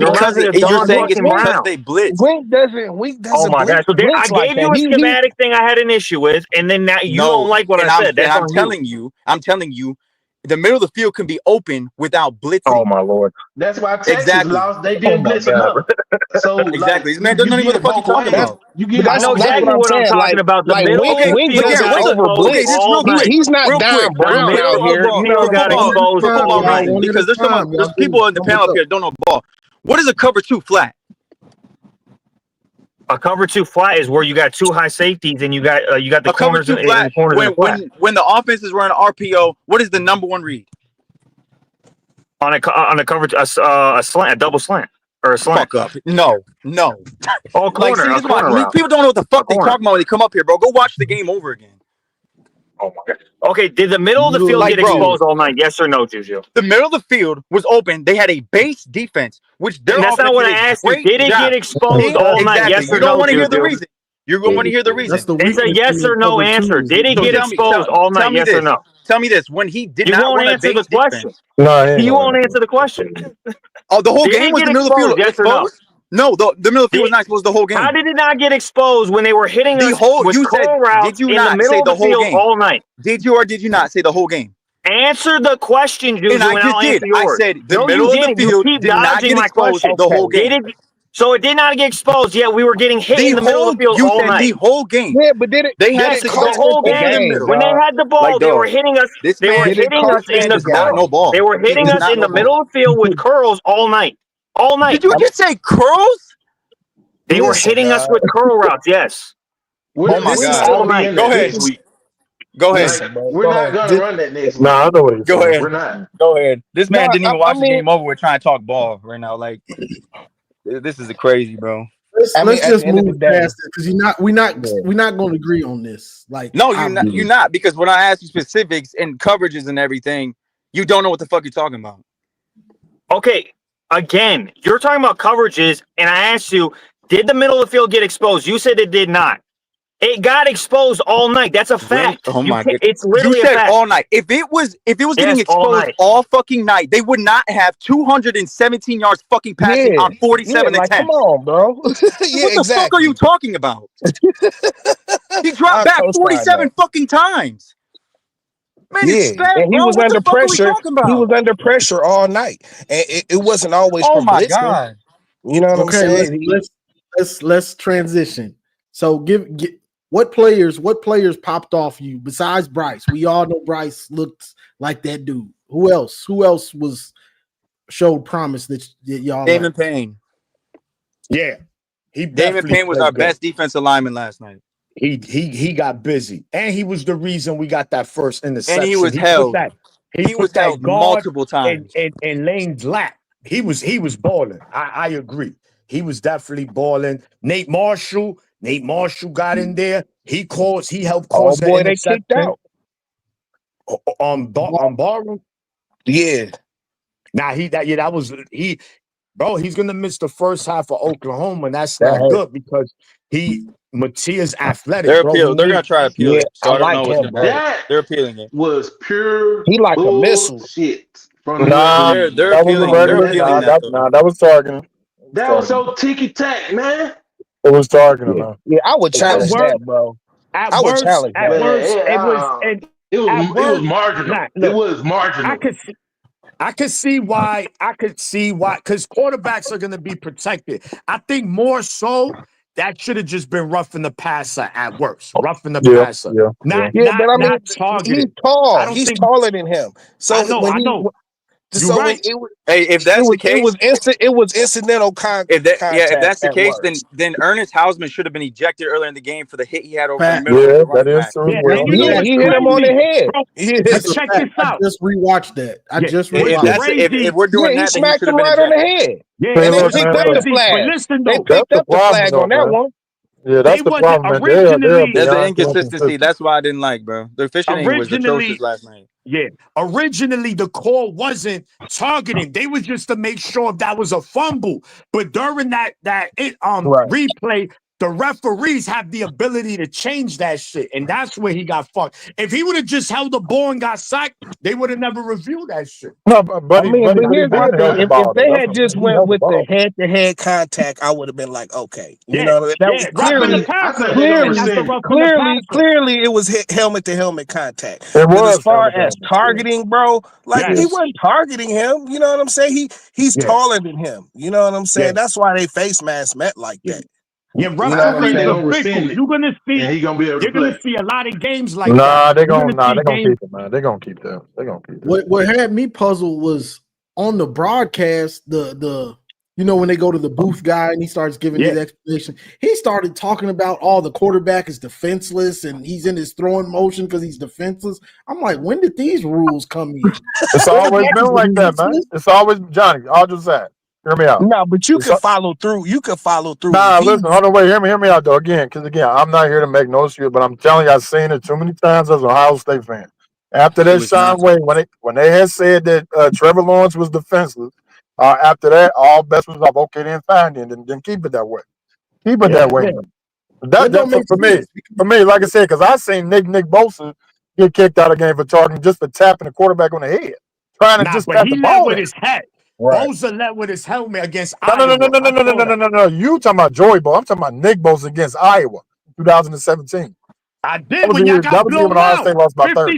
You're saying it's because they blitz. Wink doesn't Oh my gosh! So I gave you a schematic thing I had an issue with, and then now you don't like what I said. I'm telling you, the middle of the field can be open without blitzing. Oh my lord! That's why Texas lost. They didn't blitz enough. So exactly, man doesn't know what the fuck you're talking about. I know exactly what I'm talking about. The middle of the field. He's not Don Brown out here. Because there's people in the panel up here that don't know ball. What is a cover 2 flat? A cover 2 flat is where you got 2 high safeties and you got the corners in the corners. When the offense is running RPO, what is the number 1 read? On a cover a slant, a double slant or a slant. Fuck up. No. All corner. People don't know what the fuck they talking about when they come up here, bro. Go watch the game over again. Oh my god. Okay, did the middle of the field get exposed all night? Yes or no, Juju? The middle of the field was open. They had a base defense, which that's not what I asked you. Did it get exposed all night? Yes or no? You don't want to hear the reason. You're going to want to hear the reason. It's a yes or no answer. Did it get exposed all night? Yes or no? Tell me this. When he did not run answer the question. No, you won't answer the question. Oh, the whole game was the middle of the field exposed? No, the middle of the field was not exposed the whole game. How did it not get exposed when they were hitting us with curl routes in the middle of the field all night? Did you or did you not say the whole game? Answer the question, Juju, and I just did. I said the middle of the field did not get exposed the whole game. So it did not get exposed, yet we were getting hit in the middle of the field all night. The whole game. Yeah, but did it? They had the whole game. When they had the ball, they were hitting us. They were hitting us in the curl. They were hitting us in the middle of the field with curls all night. All night. Did you just say curls? They were hitting us with curl routes. Yes. Oh my god! All night. Go ahead. Go ahead. We're not gonna run that next week. No, I know what you're saying. Go ahead. We're not. Go ahead. This man didn't even watch the game over. We're trying to talk ball right now. Like, this is crazy, bro. Let's just move past it because we're not going to agree on this. Like, no, you're not because when I ask you specifics and coverages and everything, you don't know what the fuck you're talking about. Okay, again, you're talking about coverages, and I asked you, did the middle of the field get exposed? You said it did not. It got exposed all night. That's a fact. Oh my god! It's literally you said all night. If it was getting exposed all fucking night, they would not have 217 yards fucking passing on 47 attempts. Come on, bro. What the fuck are you talking about? He dropped back 47 fucking times. Man, it's fat, and he bro. was What under the fuck pressure. Are we talking about? He was under pressure all night, and it wasn't always. Oh from my blitzing. god! You know what I'm saying? Let's transition. So give what players popped off you besides Bryce? We all know Bryce looked like that dude. Who else showed promise that y'all? Damon Payne. Yeah, Damon Payne was our best defensive lineman last night. He got busy, and he was the reason we got that first interception. And he was held. He was held multiple times. And Lane's lap. He was balling. I agree. He was definitely balling. Nate Marshall got in there. He helped cause the interception. They kicked out. On Barroom. Yeah. Nah, bro, he's gonna miss the first half of Oklahoma, and that's not good because he Matia's athletic, They're bro. appeal. They're gonna try to appeal Yeah, it. I So I don't like know what's him, gonna bro. happen. That They're appealing it. was pure He like a missile. bullshit from the Nah, referee. They're that was a appealing. They're regular. appealing Nah, that that though. nah, that was targeting. That was so ticky tack, man. It was targeting, Yeah. man. Yeah, I would At challenge worst, that, bro. at I would worst, challenge at that. Man, worst, it was, and at it was worst, marginal. nah, It look, was marginal. I could see why, because quarterbacks are going to be protected. I think more so that should have just been roughing the passer at worst, roughing the Yeah, passer, yeah, yeah. Yeah, but I mean, not he's targeted. I tall. don't He's think. taller than him. So I know. You're so right. Hey, if that's the case, it was incidental if contact that's the at case, worst. then Ernest Hausman should have been ejected earlier in the game for the hit he had over the Fact. middle of Yeah, the that running is back. true as Yeah, well. and you know Yeah, what's he hit him on the crazy, head. bro? Yeah, That's a Check fact. this I out. just rewatched that. I Yeah, just what's rewatched it. crazy? If we're doing he that, then he smacked should have him been right on the ejected. head. Yeah, Say, And they look, what's picked man, up the crazy? But flag. listen They though, that's picked the up the problem, flag though, on that man. one. Yeah, they that's the wasn't problem, man. They're originally. There's the beyond inconsistency. inconsistent. That's why I didn't like, bro. The officiating was atrocious Originally, last night. yeah, originally the call wasn't targeting. They was just to make sure if that was a fumble. But during that Right. replay, the referees have the ability to change that shit, and that's where he got fucked. If he would have just held the ball and got sacked, they would have never reviewed that shit. No, I buddy, mean, but here's had my to help thing. the If ball, though. they That's had what just he went held the with the ball. head-to-head contact, I would have been like, okay. You Yeah, know, that was yeah, roughing the clearly I passer. think they're gonna Yeah, that's rescind the it. roughing the passer. clearly it was helmet-to-helmet contact. It But as was far helmet to as helmet. targeting, bro, like he Yes, wasn't targeting him. You know what I'm saying? He's yeah, taller than him. You know what I'm yeah, saying? That's why they face mask met like yeah. that. Yeah, You know I what I'm think referees they're are saying? gonna fickle. rescind it, and he's gonna be able to You're gonna play. see a lot of games like that. Nah, they're You're gonna see gonna games. keep it, man. They're gonna keep that. They're gonna keep it. What had me puzzled was on the broadcast, the when they go to the booth guy and he starts giving Yeah, his explanation, he started talking about the quarterback is defenseless and he's in his throwing motion because he's defenseless. I'm like, when did these rules come in? It's always Quarterbacks been is like that, man. defenseless? It's always Johnny. I'll just say, hear me out. No, but you It's, could follow through. You could follow through. nah, If listen, hold on, wait, hear me out though. Because again, I'm not here to make no excuse, but I'm telling you, I've seen it too many times as an Ohio State fan. After It that was Sean not. Wayne, when they had said that Trevor Lawrence was defenseless, after that, all bets was off. Okay, then fine, then keep it that way. Keep it yeah, that way. yeah. That That don't make for me, sense. like I said, because I seen Nick Bosa get kicked out of the game for targeting just for tapping the quarterback on the head, trying to Nah, just but tap he the led ball with in. his head. Right. Bosa led with his helmet against No, no, no, no, Iowa. no, no, I no, no, saw no, that. no, no. You talking about Joey Bo? I'm talking about Nick Bosa against Iowa, 2017. I That did was when the y'all year. That got was the year when blown Ohio out. State lost by 30.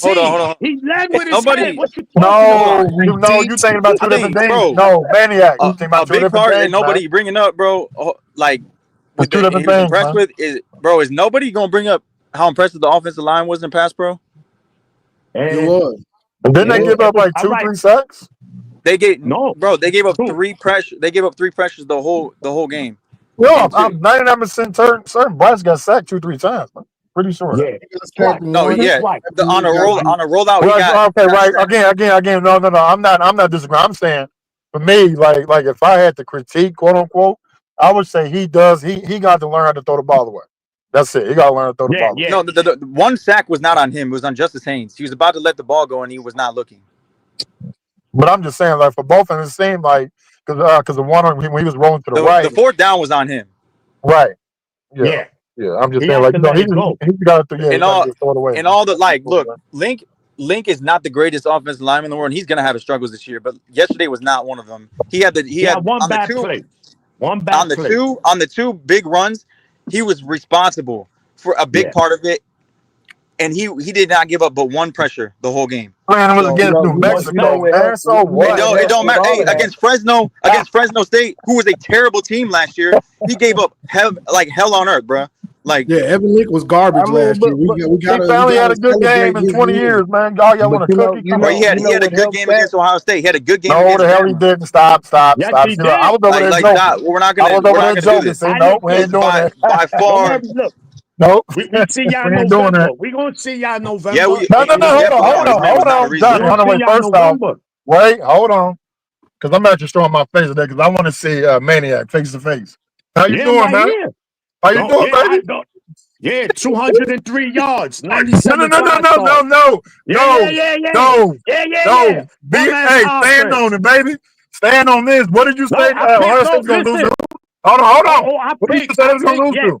Hold on. 55-17. He led with his head. Nobody. What you talking Hold about? on. no, You thinking about I two different think, things? bro, No, maniac. You thinking a about two big different part that things, man. nobody bringing up, bro. Like It's with two and different he was things, impressed man. with is nobody gonna bring up how impressive the offensive line was in pass pro? It And was. And then It they was. give up like all 2, right. 3 sacks. They No, they gave up two. three pressure. They gave up three pressures the whole game. No, And I'm 99% certain Bryce got sacked 2, 3 times, man. Pretty sure of that. Yeah, He got twice. sacked no, once. yeah, Twice. on a rollout, Right, okay, he got right. sacked. Again. No. I'm not disagreeing. I'm saying for me, like if I had to critique, quote unquote, I would say he got to learn how to throw the ball away. That's it. He got to learn how to throw the Yeah, ball away. yeah. No, the one sack was not on him. It was on Justice Haynes. He was about to let the ball go and he was not looking. But I'm just saying, like for both of them, it seemed like because the one when he was rolling to the The right, fourth down was on him. right? Yeah, Yeah. yeah. I'm just He saying, had like to let it go. he got to he And got to all just throw it away, and man. all the look, Link is not the greatest offensive lineman in the world. And he's gonna have his struggles this year, but yesterday was not one of them. He had one on the bad two play. One bad play. on the two big runs, he was responsible for a big Yeah. part of it, and he did not give up but one pressure the whole game. Man, it was So against New Mexico, man. So what? It don't matter. Hey, against Fresno State, who was a terrible team last year, he gave up hell on earth, bro. Like, Yeah, Evan Lick was garbage last year. We He gotta finally had a good celebrate game in his 20 win. years, man. Y'all want a cookie? Come he on. had a good game against Ohio State. He had a good game No, against the hell he Bama. didn't. Stop. Yes, he See, look, I did. was over there joking. Stop. We're not I was gonna over there do joking. this. See, no, we ain't doing By that. Don't far, worry. Look, Nope. we see y'all in We ain't doing November. that. We're going to see y'all in November. yeah, we No. yeah, but Hold his name was not a on, reason. Johnny. We're Hold going to on. see Wait. y'all in First off, November. wait. Hold on, because I'm actually showing my face today because I want to see Maniac face to face. How you Yeah, doing, right man? here. How you doing, baby? Yeah, 203 yards, 97 No. Bum-ass Hey, stand offense. on it, baby. Stand on this. What did you No, say? I picked. Ohio No, State's gonna lose listen. to? Hold on. I What did you picked. say they was gonna lose Yeah. to?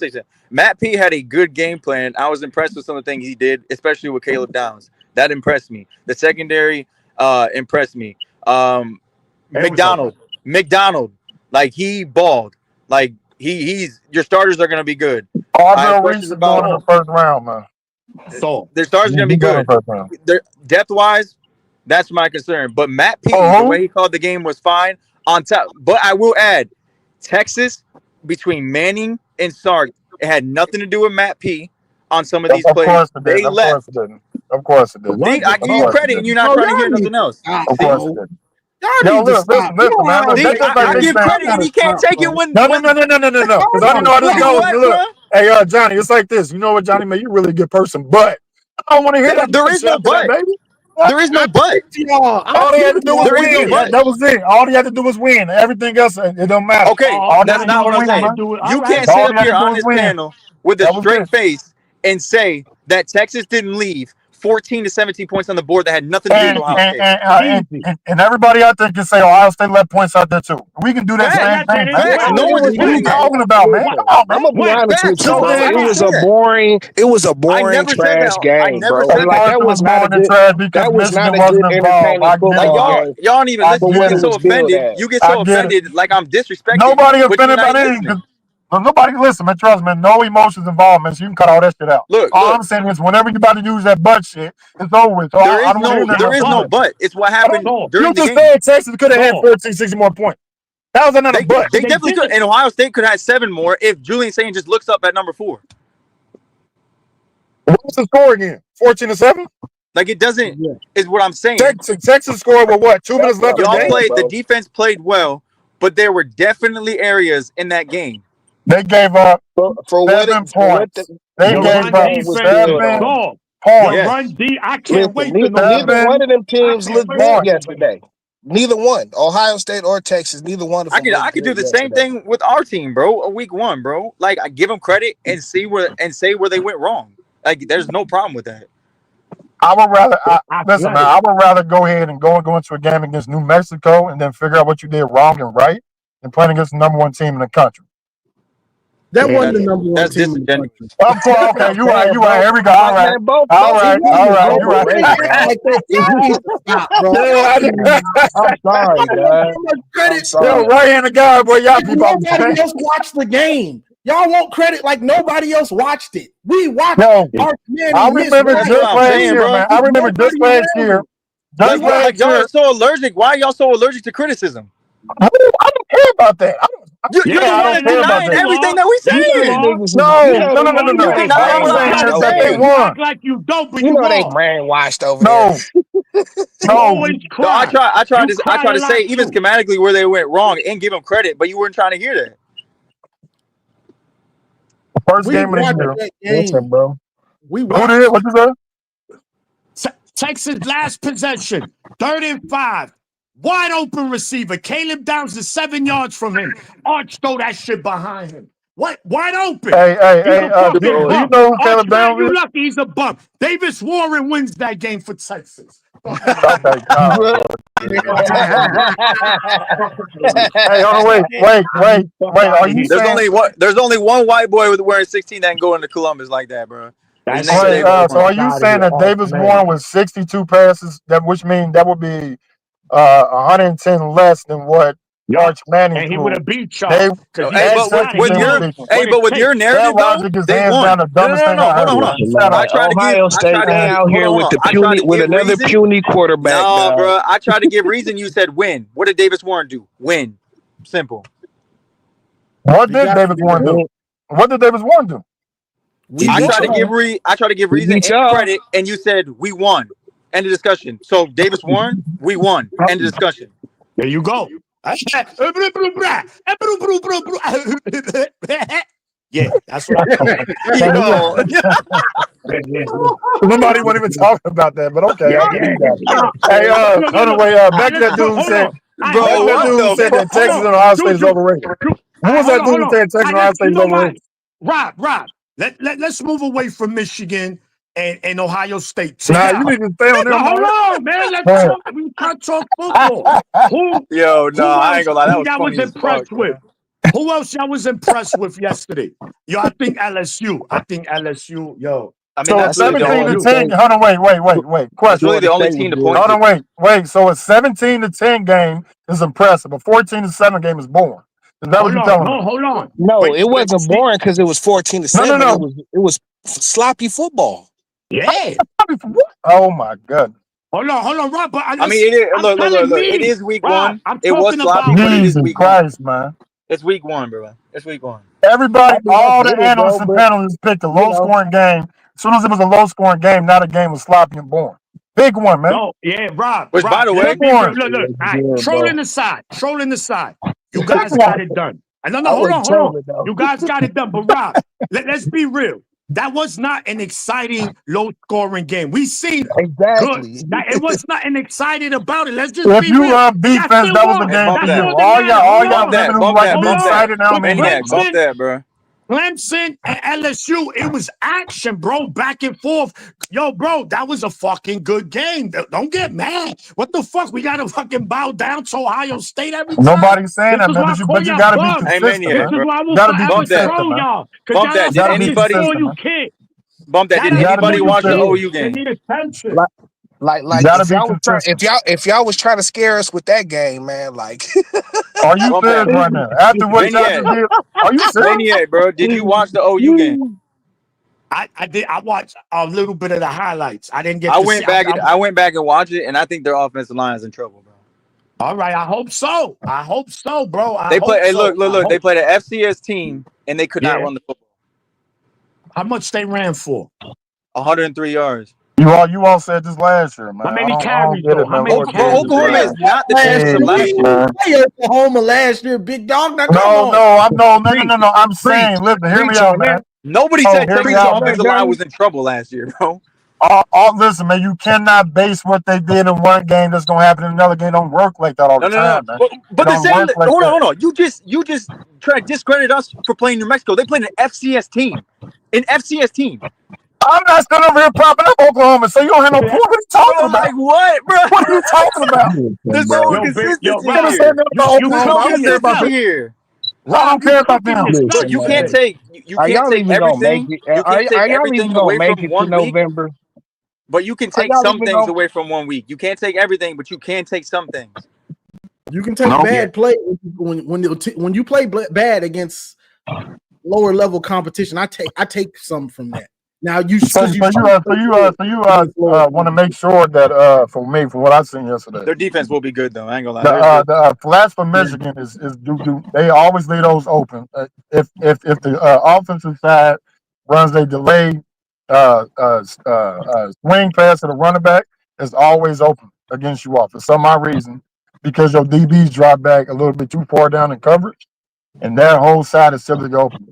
say something. Matt P had a good game plan. I was impressed with some of the things he did, especially with Caleb Downs. That impressed me. The secondary impressed me. McDonald, like he balled. Like he's your starters are gonna be good. I have Arvell Reese questions is going in about the first round, man. So their starters are gonna be He going in good. the first round. Their depth wise, that's my concern. But Matt P, Oh, the who? way he called the game was fine on top. But I will add, Texas between Manning and Sark, it had nothing to do with Matt P on some of these Of plays. course it They didn't. Of course left. it didn't. Of course it didn't. what? See, I Of give you course it credit, and didn't. you're not Oh, trying to hear y'all need nothing else. to stop, Of course it bro. didn't. Y'all need to stop. listen, man. Look, that's just like I me give saying. credit and he can't take it when. No. Because I didn't know how this goes. Look, hey, Johnny, it's like this. You know what, Johnny, man? You're really a good person, but I don't want to hear that. There is no but, baby. There is no but. All they had to do was win. That was it. All they had to do was win. Everything else, it don't matter. Okay, that's not what I'm saying. You can't sit up here on this panel with a straight face and say that Texas didn't leave 14 to 17 points on the board that had nothing to do with Ohio State. And everybody out there can say Ohio State left points out there too. We can do that same thing. No one's what are you talking about, man? Come on, man. I'm gonna be honest with you, bro. It was a boring trash game, bro. Like that was not a good entertaining football game. Y'all don't even listen. You get so offended. You get so offended like I'm disrespecting. Nobody offended by anything. Nobody listen, man. Trust me, no emotions involved, man. So you can cut all that shit out. All I'm saying is, whenever you about to use that butt shit, it's over with. So there is no but. It's what happened during the game. You just said Texas could have had 14, 16 more points. That was another but. They definitely could. And Ohio State could have had 7 more if Julian Saint just looks up at number 4. What's the score again? 14-7. Like it doesn't is what I'm saying. Texas scored with what? 2 minutes left. Y'all played. The defense played well, but there were definitely areas in that game. They gave up for 7 points. They gave up 7 points. Run D. I can't wait to know. Neither one of them teams looked good yesterday. Neither one, Ohio State or Texas. Neither one of them. I could do the same thing with our team, bro. Week 1, bro. Like I give them credit and say where they went wrong. Like there's no problem with that. I would rather listen, man. I would rather go ahead and go into a game against New Mexico and then figure out what you did wrong and right than playing against the number 1 team in the country. That wasn't the number 1 team in the country. Okay, you right. Here we go. All right. You're right. I'm sorry, guys. Yo, right-handed guy, boy. Y'all people. Nobody else watched the game. Y'all want credit like nobody else watched it. We watched I remember just last year, man. I remember just last year. Like y'all are so allergic. Why are y'all so allergic to criticism? I don't care about that. You're denying everything that we say. No. They won. Like you don't, but you know they brainwashed over there. No. I tried to say even schematically where they went wrong and give them credit, but you weren't trying to hear that. First game of the year. Listen, bro. Who did it? What you say? Texas last possession, 3rd and 5. Wide open receiver. Caleb Downs is 7 yards from him. Arch throw that shit behind him. What? Wide open. Hey, do you know who Caleb Downs is? You lucky he's a bum. Davis Warren wins that game for Texas. Okay. Hey, wait. Are you there's only one white boy with wearing 16 that can go into Columbus like that, bro. So are you saying that Davis Warren was 62 passes? Which means that would be 110 less than what Arch Manning and he would have beat y'all. But with your narrative, though, they won. No, hold on. Ohio State out here with another puny quarterback. No, bro. I tried to give reason. You said win. What did Davis Warren do? Win. Simple. What did Davis Warren do? I tried to give reason and credit, and you said we won. End of discussion. So Davis Warren, we won. End of discussion. There you go. Yeah, that's what I call it. Nobody won't even talk about that, but okay. Hey, anyway, back to that dude said, that Texas and Ohio State is overrated. Who was that dude who said Texas and Ohio State is overrated? Rob, let's move away from Michigan and Ohio State. Nah, you need to stay on them. Hold on, man. Let's talk. We can't talk football. I ain't gonna lie. That was funny as impressed with. Who else y'all was impressed with yesterday? I think LSU. Yo. I mean, so 17-10. Hold on, wait. Question. Really the only team to point. Hold on, wait. So a 17-10 game is impressive. A 14-7 game is boring. Is that what you're telling me? No, hold on. No, it wasn't boring because it was 14-7. No. It was sloppy football. Yeah. Oh my God. Hold on, Rob. But I mean, look. It is week 1. It was sloppy, but it is week 1. Man. It's week 1, bro. It's week 1. Everybody, all the analysts and panelists picked a low-scoring game. As soon as it was a low-scoring game, now the game was sloppy and boring. Pick one, man. No, yeah, Rob. Which, by the way, Let's be Pick real. one. Look. All right, Yeah, trolling aside. You Pick guys one. got it done. No, I hold wasn't on. trolling though. You guys got it done. But Rob, let's be real. That was not an exciting, low-scoring game. We seen good. Exactly. It was nothing excited about it. Let's just If be you real. love But defense, that still that was the won. hey, game bump for That that. you. still All didn't matter. y'all Bump that. women who Bump like that. to be Bump that. excited, that don't But mean nothing, bro. Bump that, bro. Clemson and LSU, it was action, bro, back and forth. Yo, bro, that was a fucking good game. Don't get mad. What the fuck? We gotta fucking bow down to Ohio State every time. Nobody's saying This that, is man. why I call But you y'all gotta be bugs. Hey, consistent, This Maniac, man. is bro. why I will You gotta be forever Bump that. consistent, troll man. y'all. Because Bump y'all that. don't You Did gotta be fucking anybody spoil consistent, you man. kids. bump that? Y'all Did You don't gotta be anybody spoil you watch the consistent. kids. OU They game? need attention. Like, like, You like gotta if be y'all was trying, consistent. if y'all was trying to scare us with that game, man, like Are you Bump serious that. right now? After what y'all Maniac. just did, are you serious? Maniac, bro. Did you watch the OU game? I did. I watched a little bit of the highlights. I didn't get I to see. went back. I went back and watched it, and I think their offensive line is in trouble, bro. All right. I hope so. bro. I They play. hope Hey, so. look. They played an FCS team, and they could not Yeah. run the football. How much they ran for? 103 yards. You all said this last year, man. How I many don't carries, get though? it, How man. many What Bro, carries? Oklahoma is not the team Last from year, we last didn't year. play Oklahoma last year, big dog. Now come No, on. no. I'm saying, listen, hear me preach out, on man. that. Nobody Oh, said hear me Texas out, On man. that offensive line was journey. in trouble last year, bro. Listen, man, you cannot base what they did in one game that's gonna happen in another game. Don't work like that all the No. time, man. But It the don't same. work like Hold that. on. You just try to discredit us for playing New Mexico. They played an FCS team. An FCS team. I'm not sitting over here propping up Oklahoma, so you don't have no point. What are you talking Bro, about? like what, bro? What are you talking about? There's no Bro. consistency I'm gonna Rob, say here. nothing about you There's no Oklahoma. I don't care cooking this about consistency them. up. here. I Rob, don't you care about cooking them. this Look, up Listen, you man. can't today. take Are y'all even gonna make everything. it? You can't take Are y'all everything even gonna away make from it to 1 week, November? but you can Are take y'all some even things gonna? away from 1 week. You can't take everything, but you can take some things. You can take No. Yeah. bad play when you play bad against lower level competition. I take some from that. Now you So because you want to make sure that for me, from what I seen yesterday, Their defense will be good though. I ain't gonna lie. the flats for Michigan is do they always leave those open. If the offensive side runs a delay swing pass to the running back, it's always open against you off for some odd reason because your DBs drop back a little bit too far down in coverage, and their whole side is simply open.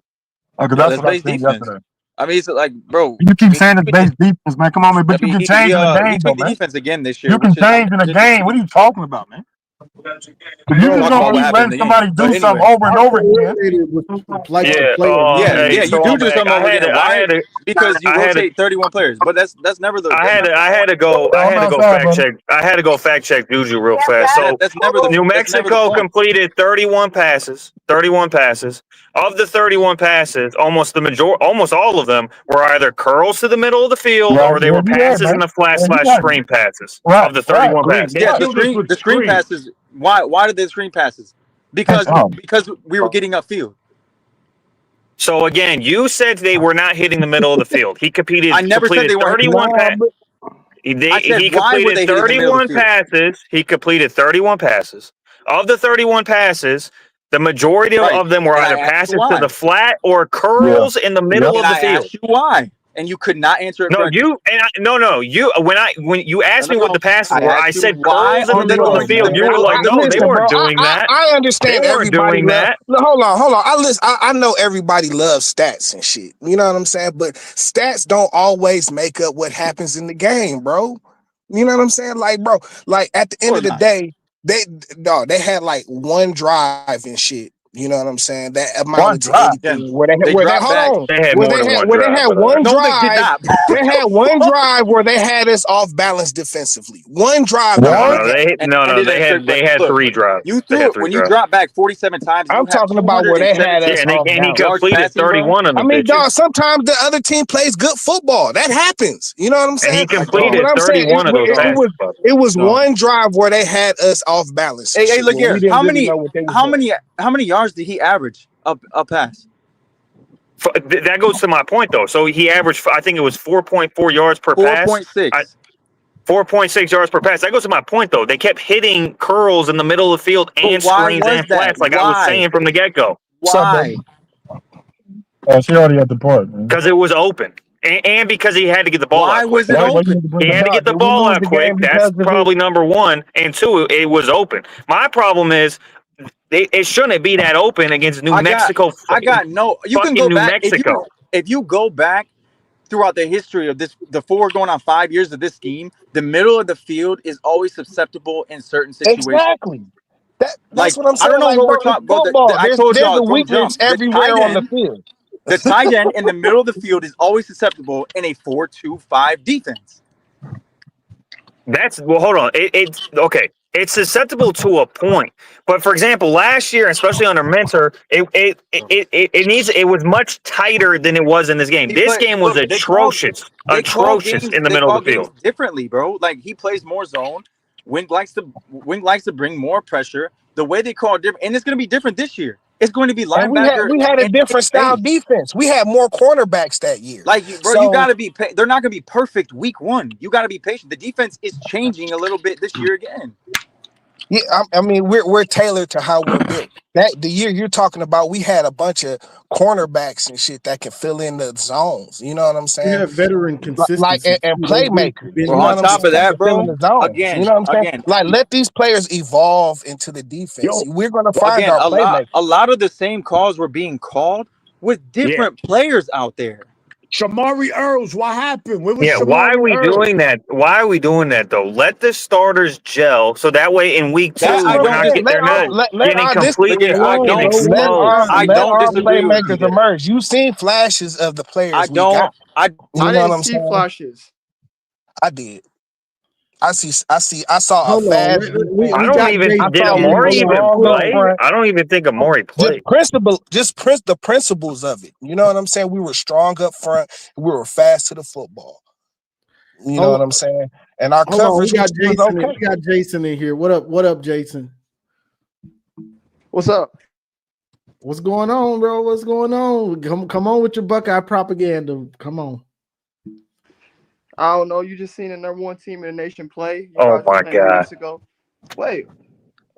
Because Yeah, that's that's what I base seen defense. yesterday. I mean, it's like, bro. You I keep mean, saying it's base defense, man. Come on, man. But you can change in the he game, though, tweaked the man. defense again this year, You can which is I'm change in the interested to game. What are see. you talking about, man? If you We'll just talk gonna about what keep happened in letting the game. somebody But do something anyway, over and our over again, coordinator likes to Yeah. play a yeah, game. you do do Throwback. something over again. And why? Because you I had to. rotate 31 players. But that's never the I had point. to go. yo, I I'm had to go outside, fact brother. check. I had to go fact check Juju real fast. So That's never the New that's never the Mexico point. completed 31 passes. 31 passes. Of the 31 passes, almost all of them were either curls to the middle of the field Right, or they yeah, were you right, passes in man. the flat Yeah, you / right. screen passes. Right, Of the right. 31 Screen. passes. They Yeah, killed us with the screen screen. passes. Why did they screen passes? Because Oh, we were getting upfield. So again, you said they were not hitting the middle of the field. He I never said completed they weren't. 31 Nah, passes. but I said He why were completed they hitting the middle of the 31 field? passes. He completed 31 passes. Of the 31 passes, the majority Right. of them were And I either asked you passes to why. the flat or yeah. curls in the Yep. middle And of the I field. asked you why. And you could not answer it No, correctly. you when you asked me what the passes I were, I asked you said why curls in the are they middle of the going field. the You were middle of like, the no, they listen, field? weren't bro. doing that. I They understand weren't everybody doing love. that. Look, hold on. I know everybody loves stats and shit. You know what I'm saying? But stats don't always make up what happens in the game, bro. You know what I'm saying? Like, bro, like at the Of end course of the not. day, they had like one drive and shit. You know what I'm saying? That One amounted to drive. Again, anything. they Where they dropped hold back. on, They had more than one where they drive, had but one No, they did drive. not. They had one drive where they had us off balance defensively. One drive no, during the What? no, game. And they straight play. had Look, 3 drives. you They threw had it 3 when you drives. drop back 47 times and you I'm have talking about where they had 217 us Yeah, off and he balance. yards completed passing, bro. 31 of I them mean, bitches. dog, sometimes the other team plays good football. That happens. You know what I'm And he saying? I But don't. what completed I'm saying, 31 of those Don't. passes. it was Don't. one drive where they had us off balance and Hey, shit look when we here. didn't really know what they was doing. How many yards did he average up pass? That goes to my point, though. So he averaged, I think it was 4.4 yards per pass. 4.6. 4.6 yards per pass. That goes to my point, though. They kept hitting curls in the middle of the field But and why screens was and that? flats, like I was Why? saying from the get-go. What's up, bro? Why? Oh, she already at the part, man. Because it was open. And because he had to get the ball Why out was quick. it open? bring He it had to up. get the Did we ball lose out the quick. game That's because of probably number one. And two, it was open. My problem is it shouldn't be that open against New I got Mexico. I got no. You can Fucking go New back Mexico. if you go back throughout the history of the 5 years of this scheme. The middle of the field is always susceptible in certain situations. exactly? That's Like what I'm I don't saying. know Like, what bro, we're it's talking. Bro, football. I There's told there's y'all a don't weakness jump. everywhere on the field. The tight end in the middle of the field is always susceptible in a 4-2-5 defense. Hold on. It's okay. It's susceptible to a point, but for example, last year, especially under Mentor, it was much tighter than it was in this game. This game was Look, atrocious, atrocious in the they middle call of the games field. differently, bro. Like he plays more zone. Wink likes to bring more pressure. The way they call it different, and it's going to be different this year. It's going to be And linebacker we had a and different style base. defense. We had more cornerbacks that year. Like, bro, you got So to be. They're not going to be perfect week one. You got to be patient. The defense is changing a little bit this year again. yeah, I mean, we're tailored to how we're built. That the year you're talking about, we had a bunch of cornerbacks and shit that can fill in the zones. You know what I'm You saying? have veteran Like consistency. and too. Those dudes playmakers. have been You Well, know there on what I'm top saying? of That that, can fill in bro, the zones. You know what I'm saying? Like, let these players evolve into the defense. Yo, We're gonna find again, our playmakers. a lot of the same calls were being called with yeah. different players out there. Shamari Earls, what happened? Where was Yeah, why are Shamari we Earls? doing that? Why are we doing that though? Let the starters gel, so that way in week That's two what I'm saying. they're not This getting fucking Again, let exposed. I our don't disagree with you playmakers there. emerge. You've seen flashes of the I players we don't. got. I You I know what didn't I'm see saying? flashes. I did. I saw a Hold on. fast defense. I We don't got even I did Jason saw here. we were Amari Hold even on. strong Hold up play? on. front. I don't even think Amari played. The principles of it. You know what I'm saying? We were strong up front. We were fast to the football. You know Hold, what I'm saying? And our hold on. We coverage got was Jason. okay. We got Jason in here. What up? What up, Jason? What's up? What's going on, bro? What's going on? Come on with your Buckeye propaganda. Come on. I don't know. You just seen the number one team in the nation play. You Oh guys were my playing 2 god! weeks ago. Wait,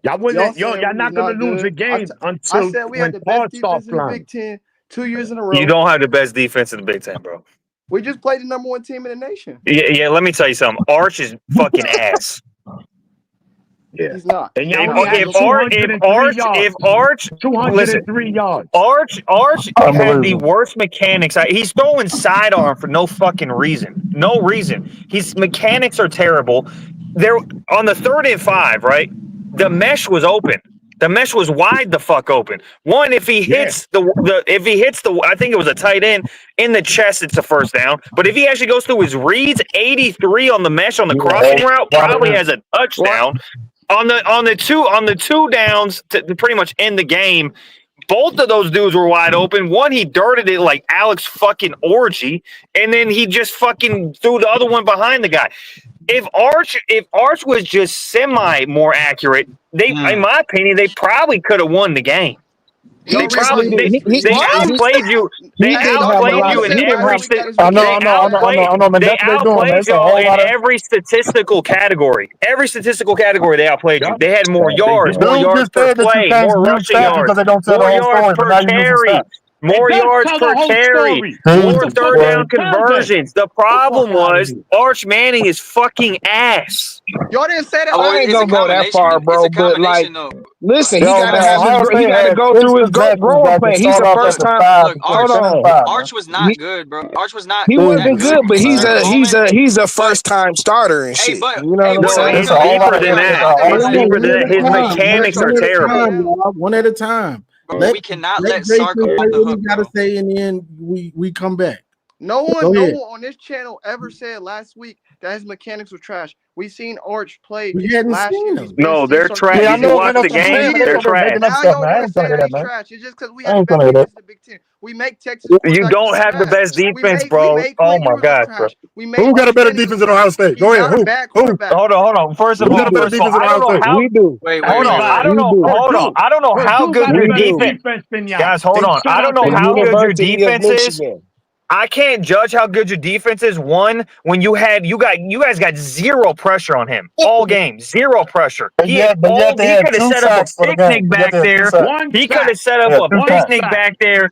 Y'all y'all not gonna not lose a good. game I until said we had when the best cards start defense in the flying. Big Ten 2 years in a You row. don't have the best defense in the Big Ten, bro. We just played the number one team in the nation. Yeah. Let me tell you something. Arch is fucking ass. Yeah. He's not. And He's y'all not. only had 203 yards. If Arch, listen, 203 yards. Arch has the Unbelievable. worst mechanics. He's throwing sidearm for no fucking reason. No reason. His mechanics are terrible. There on the 3rd and 5, right? The mesh was open. The mesh was wide the fuck open. One, if he hits the I think it was a tight end in the chest, it's a first down. But if he actually goes through his reads, 83 on the mesh on the crossing route, probably has a touchdown. On the two downs to pretty much end the game, both of those dudes were wide open. One, he dirted it like Alex fucking Orgy, and then he just fucking threw the other one behind the guy. If Arch was just semi more accurate, in my opinion, they probably could have won the game. They outplayed you. They outplayed you in every. I know, man. They That's what they're doing, man. outplayed It's a y'all whole in lot of every statistical category. Every statistical category, they outplayed you. Yep. They had more They yards, did. more dude yards just per said that you play, can't more use rushing stats yards, because they don't tell the more whole yards story, but per now you're using carry. stats. More It does yards tell per the whole carry, story. more What the third fuck down it tells us? conversions. The problem Fuck outta was here. Arch Manning is fucking ass. Y'all didn't say that I last ain't week. gonna go that far, bro. But like, listen, he Yo, gotta man, have Ohio he State gotta had go through his instant growing that can plan. He's start a off at first the time. 5 Hold to 10 and on. 5, man. He's a first time starter and shit. You know what I'm No, saying? it's It's a whole lot deeper of than it's that. a whole It's lot deeper One than at that. a His time. mechanics are One at a terrible. time, y'all. One at a time. Let Jason say what he got to say, and then we come back. No Go one ahead. on this channel ever said last week that his mechanics were trash. We seen Arch play We hadn't last year. seen He's him. been No, they're starting trash. Yeah, I Did you know, man. watch That's the what I'm saying, game? man. They They're start trash. making up Now stuff, y'all man. I want to ain't say trying to hear that that, he's man. trash. It's just because we I had the ain't trying best to hear that. defense in the Big Ten. We make Texas You quarterbacks don't look have the trash. best defense, We bro. made Oh Quinn my Ewers look god, bro. trash. We made Who got a Arch better Manning defense look than Ohio trash. State? He's Go ahead. not a Who? bad Who? quarterback. Hold on. First of Who got a all, better defense than I don't Ohio know State? how. We do. Hold on. I don't know. Hold on. I don't know how Purdue got good a your better defense. defense than y'all. Guys, hold They on. shut I don't out know their The how good quarterback. your University of defense is. Michigan. I can't judge how good your defense is. One, when you guys got zero pressure on him all game, zero pressure. But yet they He had could have 2 set up a sacks for the game. picnic But yet back they had 2 there. sacks. One He could sack. have set up Yeah, a 2 One sacks. picnic sack. back there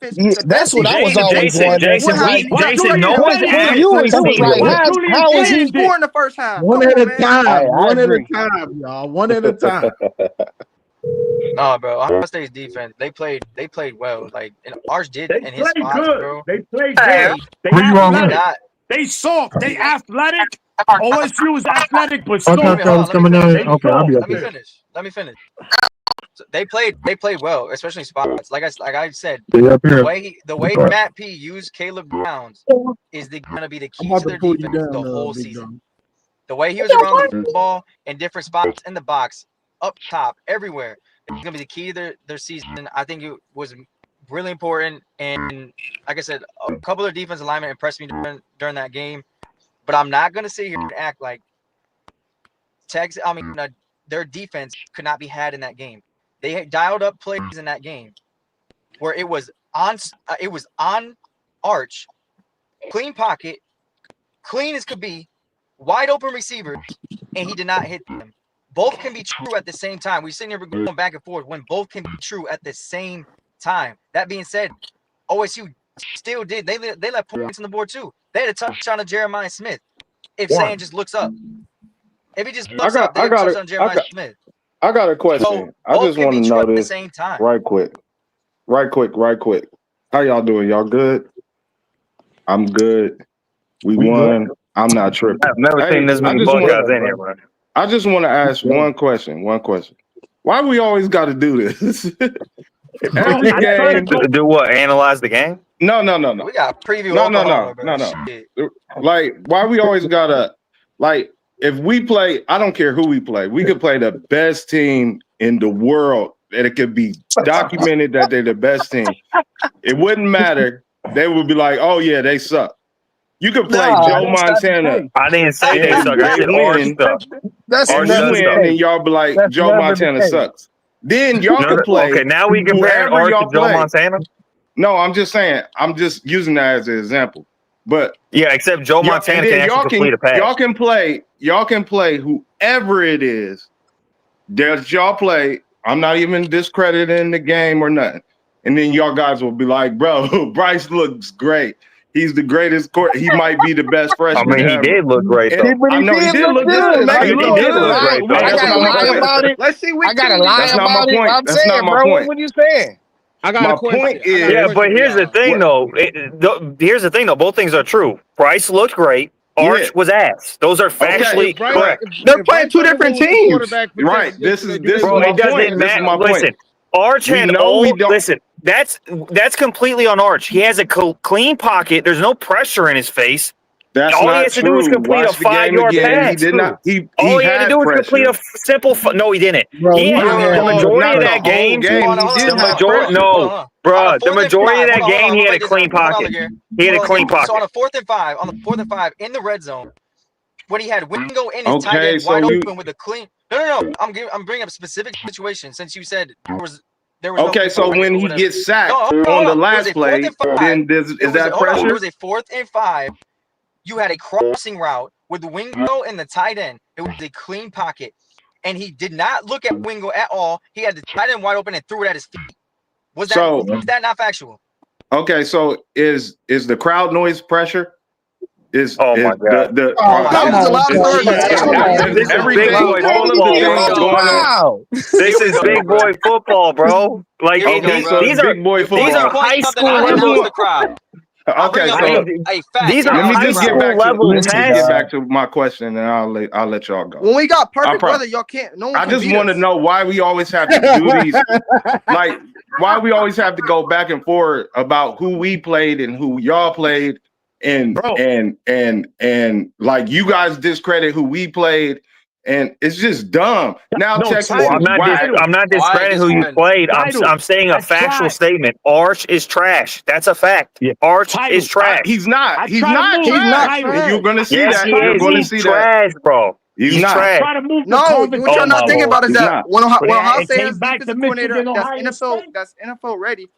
defense, Yeah, the that's best what I defense was in the always country. wondering. What Because happened? Jason, no for one's asked. you, it was like, Julian how is They he? didn't score in the first half. One Come at on, a man. time. I One at a agree. time, y'all. One at a time. No, bro. Ohio State's defense, they played well. Like, and ours did They in his play spots, good. bro. They play Hey, good. He They Where you on did with? athletic. not. They soft. They athletic. OSU is athletic but I thought Wait, soft. that hold was on. Let me coming finish. out. They Okay, I'll be soft. up Let me there. finish. Let me finish. So they played well, especially in spots. Like I said, Be up here. the way Matt P used Caleb Downs is gonna be the I'm key about to to their pull you defense down, the whole Big season. Dom. The way he was around the football in different spots in the box, up top, everywhere, it's gonna be the key to their season. I think it was really important, and like I said, a couple of defensive linemen impressed me during that game. But I'm not gonna sit here and act like their defense could not be had in that game. They had dialed up plays in that game where it was on arch, clean pocket, clean as could be, wide open receivers, and he did not hit them. both can be true at the same time. We're sitting here going back and forth when both can be true at the same time. That being said, OSU still did. They left points on the board too. They had a touchdown to Jeremiah Smith. If Sam just looks up, if he just looks up, they have a touchdown to Jeremiah Smith. I got a question. So I just want to know at the this same time. right quick. How y'all doing? Y'all good? I'm good. We won. Good. I'm not tripping. I've never seen this many Buckeyes in here, man. I just want to ask one question. Why we always got to do this? Every game. Do what? Analyze the game? No. We got preview. No. Like, why we always gotta, like, if we play, I don't care who we play. We could play the best team in the world, and it could be documented that they're the best team. It wouldn't matter. They would be like, "Oh yeah, they suck." You could play Joe Montana. I didn't say they suck. I said Orange suck. And we win, and y'all be like, "Joe Montana sucks." Then y'all can play. Okay, now we compare Orange to Joe Montana. No, I'm just saying. I'm just using that as an example. But yeah, except Joe Montana can actually complete a pass. Y'all can play whoever it is that y'all play. I'm not even discrediting the game or nothing. And then y'all guys will be like, "Bro, Bryce looks great. He's the greatest. He might be the best freshman." I mean, he did look great. Though. I know he did look good. He did look great. I gotta lie about it. Let's see. I gotta lie about it. I'm saying, bro, what you saying? I got a question. Yeah, but here's the thing, though. Here's the thing, though. Both things are true. Bryce looked great. Arch was ass. Those are factually correct. They're playing two different teams. Right. This is bro, my it doesn't point. matter. This is my Listen, point. Arch had listen. That's completely on Arch. He has a clean pocket. There's no pressure in his face. That's all not he has to true. do is complete Watch a 5-yard pass. He did not. All he had to do was complete a simple. No, he didn't. Bro, he had the majority of that game. Bro, the majority of that game, he had a clean pocket. He had a clean pocket. So on the 4th and 5, in the red zone, when he had Wingo in his tight end wide open with a clean. No. I'm bringing up a specific situation since you said there was. Okay, so when he gets sacked on the last play, then is that pressure? It was a 4th and 5. You had a crossing route with Wingo and the tight end. It was a clean pocket, and he did not look at Wingo at all. He had the tight end wide open and threw it at his feet. Was that not factual? Okay, so is the crowd noise pressure? My God! This is big boy football, bro. Like these are high school level. Okay, so these are let me just get back to my question, and I'll let y'all go. When we got perfect weather, y'all can't. No one. I just want to know why we always have to do these. Like, why we always have to go back and forth about who we played and who y'all played, and like you guys discredit who we played. And it's just dumb. Now, Texas. I'm not discrediting who you played. I'm saying a factual statement. Arch is trash. That's a fact. Yeah. Arch is trash. He's not. He's not trash. You're gonna see that. You're gonna see trash, bro. He's not. Trash. No, what you're not thinking about is that when Ohio State has defensive coordinator that's NFL ready.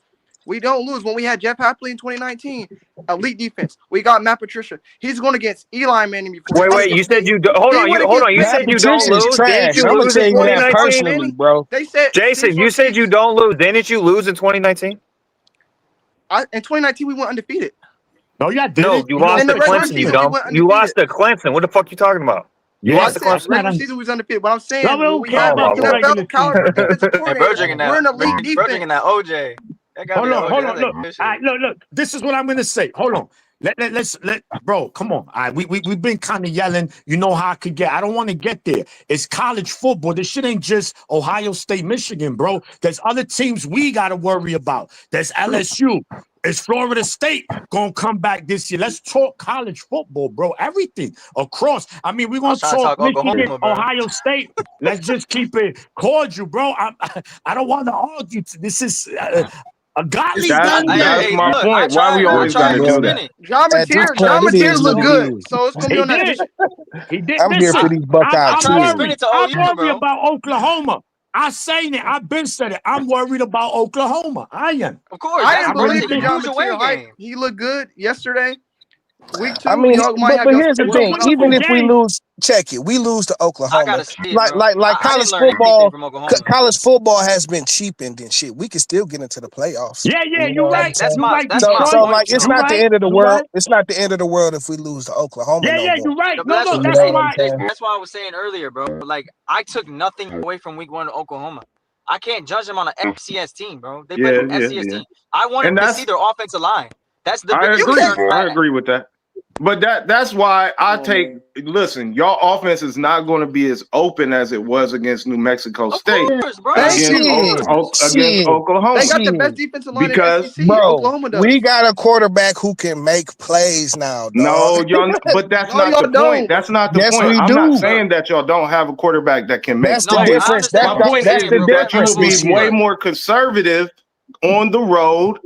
We don't lose. When we had Jeff Hapley in 2019, elite defense. We got Matt Patricia. He's going against Eli Manning before. Wait. You said you hold on. You said you don't lose. Didn't you lose in 2019? Bro. They said Jason, you said you don't lose. Didn't you lose in 2019? In 2019, we went undefeated. No, you didn't. No, you lost to Clemson. You dumb. You lost to Clemson. What the fuck you talking about? You lost to Clemson. Regular season was undefeated. But I'm saying we have NFL caliber defensive coordinator. We're an elite defense. Bro, drinking that OJ. Hold on. Look. This is what I'm gonna say. Hold on. Let's bro, come on. We've been kind of yelling. You know how I could get. I don't want to get there. It's college football. This shit ain't just Ohio State, Michigan, bro. There's other teams we gotta worry about. There's LSU. Is Florida State gonna come back this year? Let's talk college football, bro. Everything across. I mean, we're gonna talk Michigan, Ohio State. Let's just keep it cordial, bro. I don't want to argue. This is a godly. That's my point. Why we always gotta do that? John Mateers look good, so it's gonna be on that position. He did. I'm here for these Buckeyes too. I'm worried about Oklahoma. I saying it. I've been said it. I'm worried about Oklahoma. I am. Of course. I didn't believe in John Mateer. He looked good yesterday. Week 2, I mean, y'all might have but y'all here's the some thing: wins. even if we lose, check it. We lose to I Oklahoma. gotta see it, bro. Like I college didn't learn anything football. from Oklahoma. College football has been cheapened and shit. We can still get into the playoffs. Yeah, You know you're what I'm right. That's saying? my So point, like, it's though. not the end of the world. It's not the end of the world if we lose to Oklahoma no more. You're right. No, but No, that's no, what, You that's know hey, what I'm why. saying? that's what I was saying earlier, bro. Like I took nothing away from week 1 to Oklahoma. I can't judge them on an FCS team, bro. They played an FCS team. I wanted And to see their offensive line. That's the I biggest agree. concern. I agree with that. But that's why I take listen, your offense is not going to be as open as it was against New Mexico State. Course, bro. Thank Against you. against Oklahoma. They got the best defensive line in Because SEC. Bro, Oklahoma does. we got a quarterback who can make plays now, dog. no, y'all but that's No, not y'all the point. don't. That's not the Yes, point. we I'm not do. saying that y'all don't have a quarterback that can make That's the plays. difference. My point That's is the that you difference will be this way year. more conservative on the road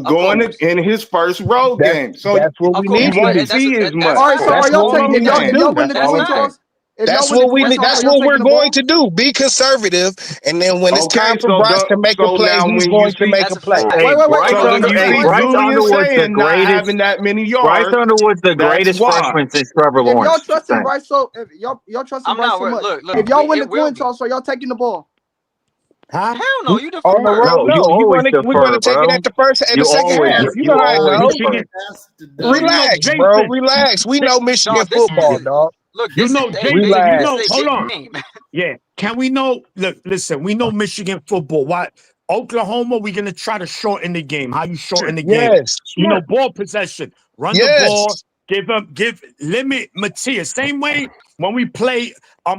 going in his first road game. So That's what we you need to won't do. see as much. All right, so That's are y'all what taking we if need y'all to if do. y'all win the That's all coin I'm saying. toss? If That's y'all win the what we coin need. toss, That's are y'all what we're taking the ball? going to do. Be conservative, and then when it's Okay, time for so Bryce to make a play, now he's when you going to see make a play. Hey, Bryce, so when you see Bryce Julian Underwood's the saying not greatest. having that many Bryce yards, Underwood's the that's greatest why. freshman since Trevor If y'all Lawrence. Just trusting saying. Bryce so if y'all trusting I'm Bryce not so worried. much, Look, if y'all win the it will coin be. toss, are y'all taking the ball? Huh? Hell no, you On the defer. road, No, you no. always We're gonna defer, take it bro. at the first and You the second always half. You you know how it always goes. defer. You know, Relax, bro. Jason. Relax. We know Michigan Dog, this football, is dog. look. You This is know, hey, Jason. You this Relax. know. is a Hold big on. game. Yeah. Can we know? Look, listen. We know Michigan football. Why? Oklahoma, we're gonna try to shorten the game. How you shorten the game? Yes. You know, ball possession. Run the Yes. ball. Limit Matias. Same way when we play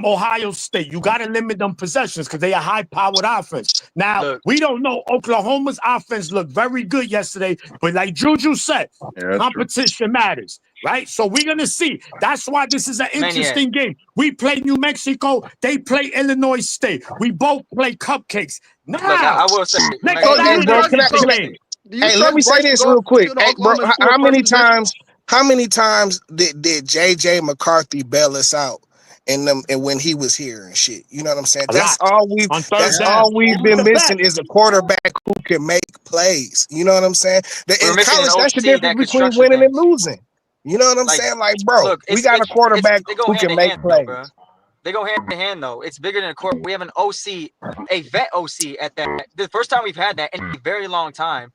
Ohio State, you gotta limit them possessions because they are high-powered offense. Now we don't know. Oklahoma's offense looked very good yesterday, but like Juju said, competition matters, right? So we're gonna see. That's why this is an interesting game. We play New Mexico, they play Illinois State. We both play cupcakes. Now, Look, I will say, let's Oh, start hey, an bro. interesting game. Do you Hey, let trust me say Bryce to this go real up the quick. field to Hey, bro, Oklahoma and score how first possession? many times did JJ McCarthy bail us out in them and when he was here and shit? You know what I'm saying? A That's lot. all On third down. all we've He was been the missing best. is a quarterback who can make plays. You know what I'm saying? We're In missing an college, that's the OC difference that could between structure winning and things. losing. You know what I'm Like, saying? Like, bro, look, we got a quarterback they go who hand can in make hand though, plays. bro. They go hand in hand though. It's bigger than a court. We have an OC, a vet OC at that. The first time we've had that in a very long time,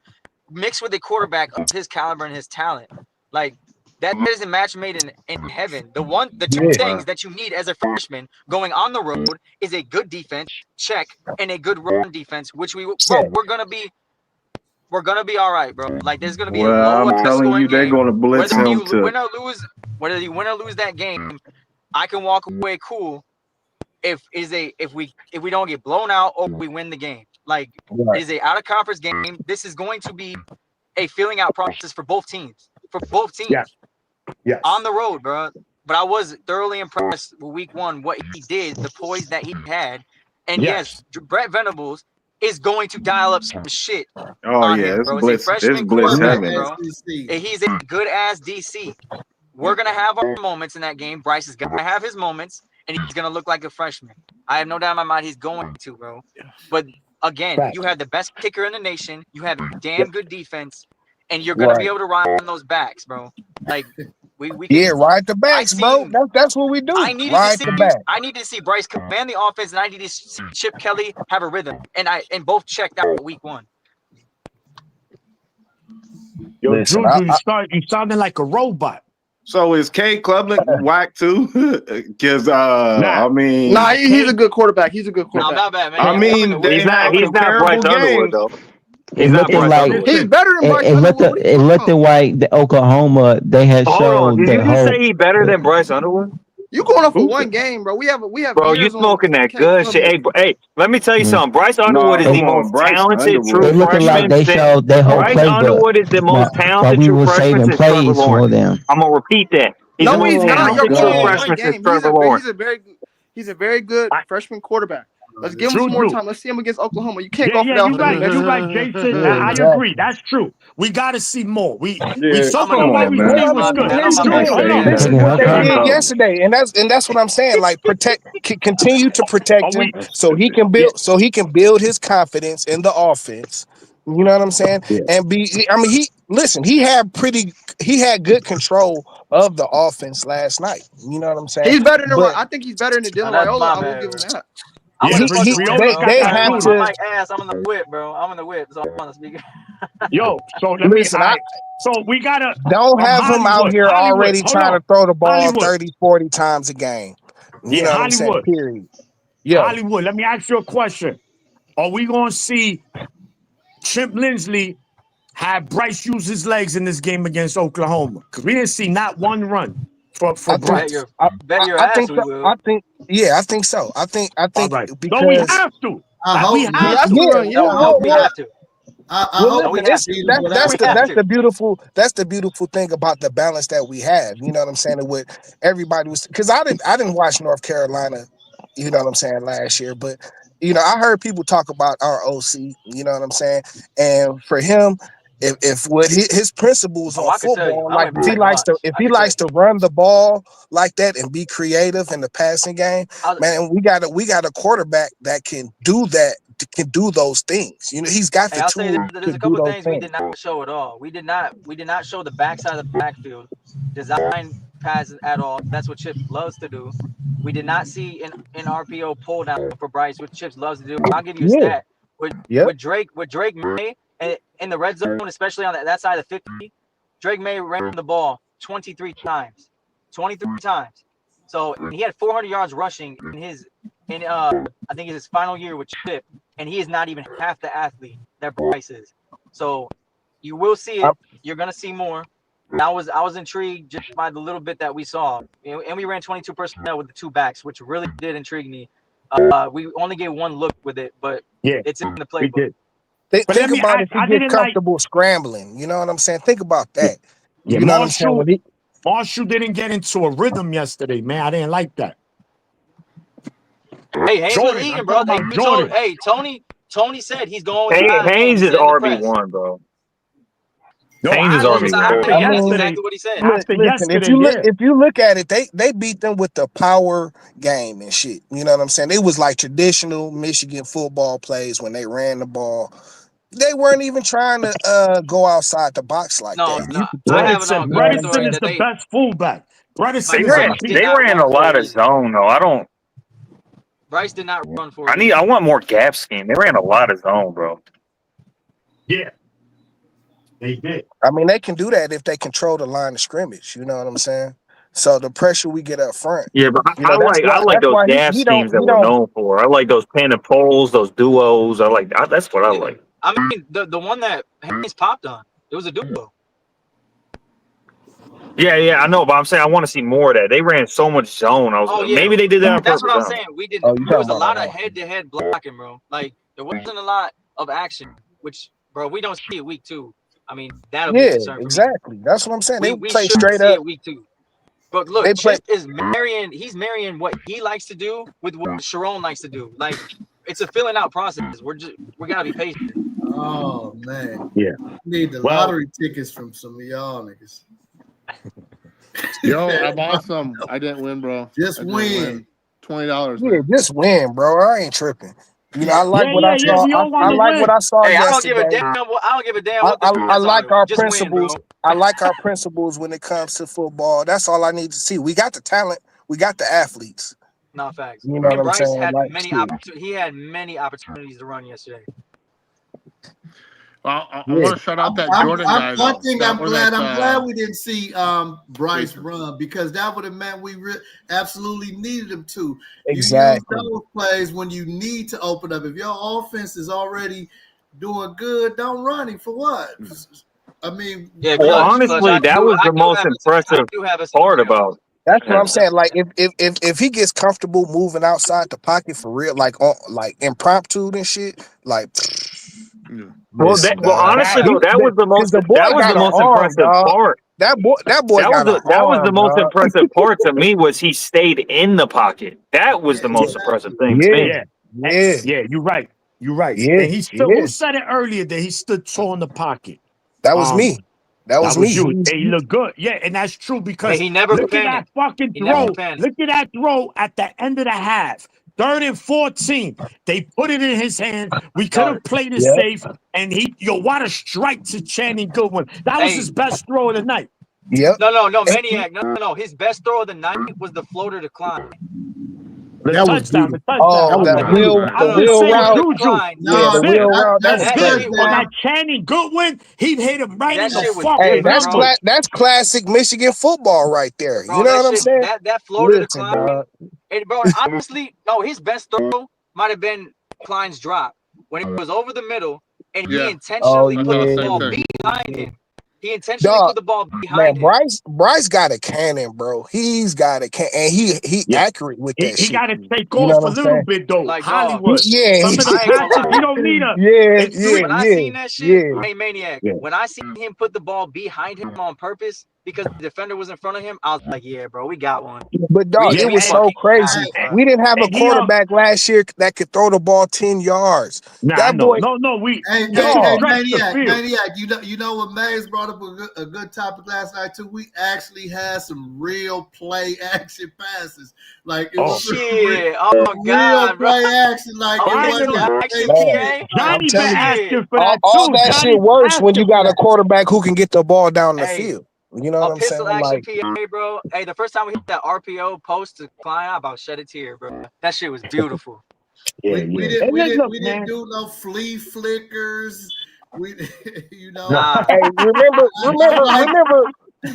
mixed with a quarterback of his caliber and his talent. Like that is a match made in heaven. The two things that you need as a freshman going on the road is a good defense, check, and a good run defense, which we're gonna be all right, bro. Like there's gonna be a Well, low I'm telling scoring you, they're game. going to blitz Whether him you to. win or lose that game, I can walk away cool if we don't get blown out or we win the game. Like it is a out of conference game. This is going to be a filling out process for both teams. Yes. Yes. On the road, bro. But I was thoroughly impressed with week 1, what he did, the poise that he had. And yes, Brett Venables is going to dial up some shit Oh on yeah, him, it's bro. It's a blitz. It's freshman blitz quarterback, heaven. bro. And he's a good ass DC. We're gonna have our moments in that game. Bryce is gonna have his moments, and he's gonna look like a freshman. I have no doubt in my mind he's going to, bro. But again, you have the best kicker in the nation. You have a damn good defense, and you're gonna be able to ride on those backs, bro. Like we can. Yeah, ride the backs, bro. That's what we do. I needed to see Bryce command the offense, and I needed to see Chip Kelly have a rhythm, and both checked out week 1. Yo, Listen, Juju, you sounding like a robot. So is K Klubnik whack too? Because I mean, he's a good quarterback. He's a good quarterback. Not bad, man. I mean, they have He's not Bryce comparable Underwood games. though. It looking like He's better than Bryce it Underwood. What are you talking looking like the Oklahoma they had Hold on, showed did the you just whole. say he better than Bryce Underwood? You going off for one game, bro? We have Bro, you years on smoking that K good shit. Klubnik. Hey, let me tell you something. Bryce No, Underwood is the come on, most Bryce talented true They Underwood. looking like freshman. they showed their whole Bryce playbook Underwood is the most while talented we true were freshman saving since Trevor plays for Lawrence. them. I'm gonna repeat that. He's the No, most he's not. You're talented going true off one freshman since game. Trevor Lawrence. He's a very good freshman quarterback. Let's give him some more Juju. time. Let's see him against Oklahoma. You can't go off Yeah, that you're right. measure. You're right, Jason. Yeah, I exactly. agree. That's true. We got to see more. We Yeah, so come far what on, we man. see Well, I was mean, good. here's the Can't thing. say This that. is what they Taking did up. yesterday, and that's what I'm saying. Like continue to protect him so he can build his confidence in the offense. You know what I'm saying? Yeah. And he had good control of the offense last night. You know what I'm saying? He's better than But I think he's better than Dylan that's Raiola. my I will bad, give him bro. that. I'm Yeah, in the fucking whip, Raiola bro. got they that have My duty. to mic ass. I'm in the whip, bro. I'm in the whip, so I'm on the speaker. Yo, so let me. listen. So we gotta Don't have him out Hollywood. here Hollywood. already Hold trying on. to throw the ball Hollywood. 30, 40 times a game. You Yeah, know what I'm saying? Hollywood. Period. Yo, Hollywood. Let me ask you a question. Are we gonna see Chip Lindsley have Bryce use his legs in this game against Oklahoma? Because we didn't see not one run for I think Bryce. Bet your I ass think we so. will. I think I think so. I think All right. So we because have to. I Like, we hope He have not. has to. to run. No, Yeah. no, we well, have to. I well, hope No, we listen, have it's to. Steelers, but I We have to. that's the beautiful thing about the balance that we have. You know what I'm saying? With everybody was because I didn't watch North Carolina. You know what I'm saying last year, but I heard people talk about our OC. You know what I'm saying? And for him, if what his principles Oh, on I can tell you. football, I like went back and watched. if I he can tell likes you. to run the ball like that and be creative in the passing game, I, man, we got a quarterback that can do that. Can do those things. He's got Hey, the I'll tell you, tools there's to a do couple those things we things. did not show at all. We did not show the backside of the backfield, design passes at all. That's what Chip loves to do. We did not see an RPO pull down for Bryce, which Chip loves to do. I'll give you a Yeah. stat Yep. with Drake May and in the red zone, especially on that side of the 50. Drake May ran the ball 23 times, 23 times. So he had 400 yards rushing in I think his final year with Chip, and he is not even half the athlete that Bryce is. So you will see it. You're gonna see more. I was intrigued just by the little bit that we saw, and we ran 22 personnel with the two backs, which really did intrigue me. We only gave one look with it, but Yeah, it's in the we playbook. did. But Think about if he I gets didn't like. comfortable scrambling. You know what I'm saying? Think about Yeah, that. yeah. You know what I'm saying? Marshall didn't get into a rhythm yesterday, man. I didn't like that. Hey, Haynes was Jordan, I'm eating, talking bro. about Jordan. Hey, Tony said he's going with style Haynes games is and the press. RB1, bro. No, Haynes I is agree with that. RB1. After I Yeah, that's mean, yesterday, exactly what he said. after listen, yesterday, yeah. if you look at it, they beat them with the power game and shit. You know what I'm saying? It was like traditional Michigan football plays when they ran the ball. They weren't even trying to go outside the box like No, that. no, You could I tell. have it on Bredesen, You know good what I'm authority Bredesen saying? is that the best fullback. Bredesen is Bryce did They not ran a run lot for a of reason. zone though. Bryce did not run for a reason. I want more gap scheme. They ran a lot of zone, bro. Yeah, they did. I mean, they can do that if they control the line of scrimmage. You know what I'm saying? So the pressure we get up front, Yeah, but that's I like that's those why gap schemes that we're known for. I like those pin and poles, those duos. That's what I like. I mean, the one that Haynes popped on, it was a duo. Yeah, I know, but I'm saying I want to see more of that. They ran so much zone. Maybe they did that on That's purpose. what I'm saying. We did. Oh, you There was talking a about lot of head-to-head blocking, bro. Like there wasn't a lot of action, which, bro, we don't see it week 2. I mean, that'll be a Yeah, concern for me. exactly. That's what I'm saying. They We play should straight see up. it week 2. But look, They play. Chip is marrying. He's marrying what he likes to do with what Sharon likes to do. Like it's a filling out process. We gotta be patient. Oh man, Yeah. Need the lottery tickets from some of y'all niggas. Yo, I bought some. I didn't win, bro. Just win. $20. Yeah, Man. just win, bro. I ain't tripping. I like what I saw. We all want I to like win. what I saw Hey, yesterday. I don't give a damn what the I stats like are. our Just principles. win, bro. I like our principles when it comes to football. That's all I need to see. We got the talent. We got the athletes. No facts. You know what And I'm Bryce saying? had Like, he had many opportunities to run yesterday. Well, I want to shout out that Jordan guy. One thing I'm glad we we didn't see Bryce run because that would have meant we absolutely needed him to. Exactly. You use those plays when you need to open up. If your offense is already doing good, don't run him for what? I mean, Yeah, well, honestly, that was the most impressive part about. That's what I'm saying. Like if he gets comfortable moving outside the pocket for real, like impromptu and shit, like. Well, honestly, though, that was the most impressive part. That boy that was the most impressive part to me was he stayed in the pocket. That was the most impressive thing to me. Yeah, you're right. You're right. Yeah, and he still who said it earlier that he stood tall in the pocket. That was me. That was me. You. And he looked good. Yeah, and that's true because he never look panicked. at that fucking throw. Look at that throw at the end of the half. 3rd and 14. They put it in his hand. We could have played it safe. And what a strike to Channing Goodwin. That was his best throw of the night. Yep. No, Maniac. No. His best throw of the night was the floater to Klein. The touchdown. Oh, the wheel route. Klein. Yeah, the wheel route. That was crazy. On that Channing Goodwin, he hit him right in the fucking Hey, that's classic Michigan football right there. Bro, you know what I'm saying? That floater to Klein. And bro, honestly, no, his best throw might have been Klein's drop when it was over the middle, and he intentionally put the ball behind him. He intentionally put the ball behind him. Bryce got a cannon, bro. He's got a cannon, and he accurate with that shit. He got to take off a little bit though. Like Hollywood. Yeah, some of the passes, you don't need a. When I seen that shit, hey Maniac, when I seen him put the ball behind him on purpose because the defender was in front of him, I was like, yeah, bro, we got one. But dog, it was so crazy. We didn't have a quarterback last year that could throw the ball 10 yards. That boy, Hey, Maniac, you know what Mays brought up a good topic last night too. We actually had some real play action passes. Like it was shit. real play action. Like it wasn't Johnny been asking for that all too. that shit works when you got a quarterback who can get the ball down the field. You know what I'm saying? Pistol action PA, bro. Hey, the first time we hit that RPO post to Klein, I about shed a tear, bro. That shit was beautiful. We didn't do no flea flickers. Hey,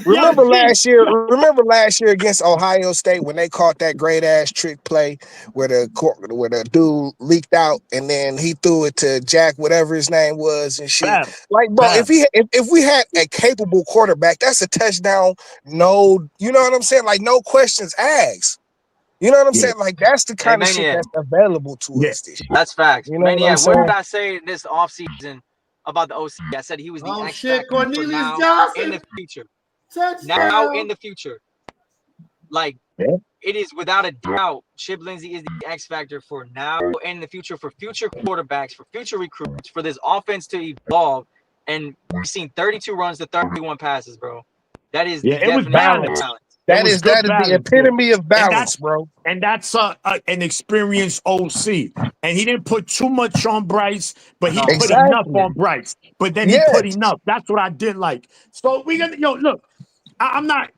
remember last year? Remember last year against Ohio State when they caught that great ass trick play where the dude leaked out and then he threw it to Jack, whatever his name was, and shit. Like, bro, if we had a capable quarterback, that's a touchdown. No, you know what I'm saying? Like, no questions asked. You know what I'm saying? Like, that's the kind of shit that's available to us this year. That's facts. You know Maniac, what did I say this offseason about the OC? I said he was the X factor for now in the future. Now in the future. Like, it is without a doubt, Chip Lindsey is the X factor for now and in the future, for future quarterbacks, for future recruits, for this offense to evolve. And we've seen 32 runs to 31 passes, bro. That is the definition of talent. That is the epitome of balance, bro. And that's an experienced OC. And he didn't put too much on Bryce, but he put enough on Bryce. But then he put enough. That's what I did like. So we gonna look. I'm not.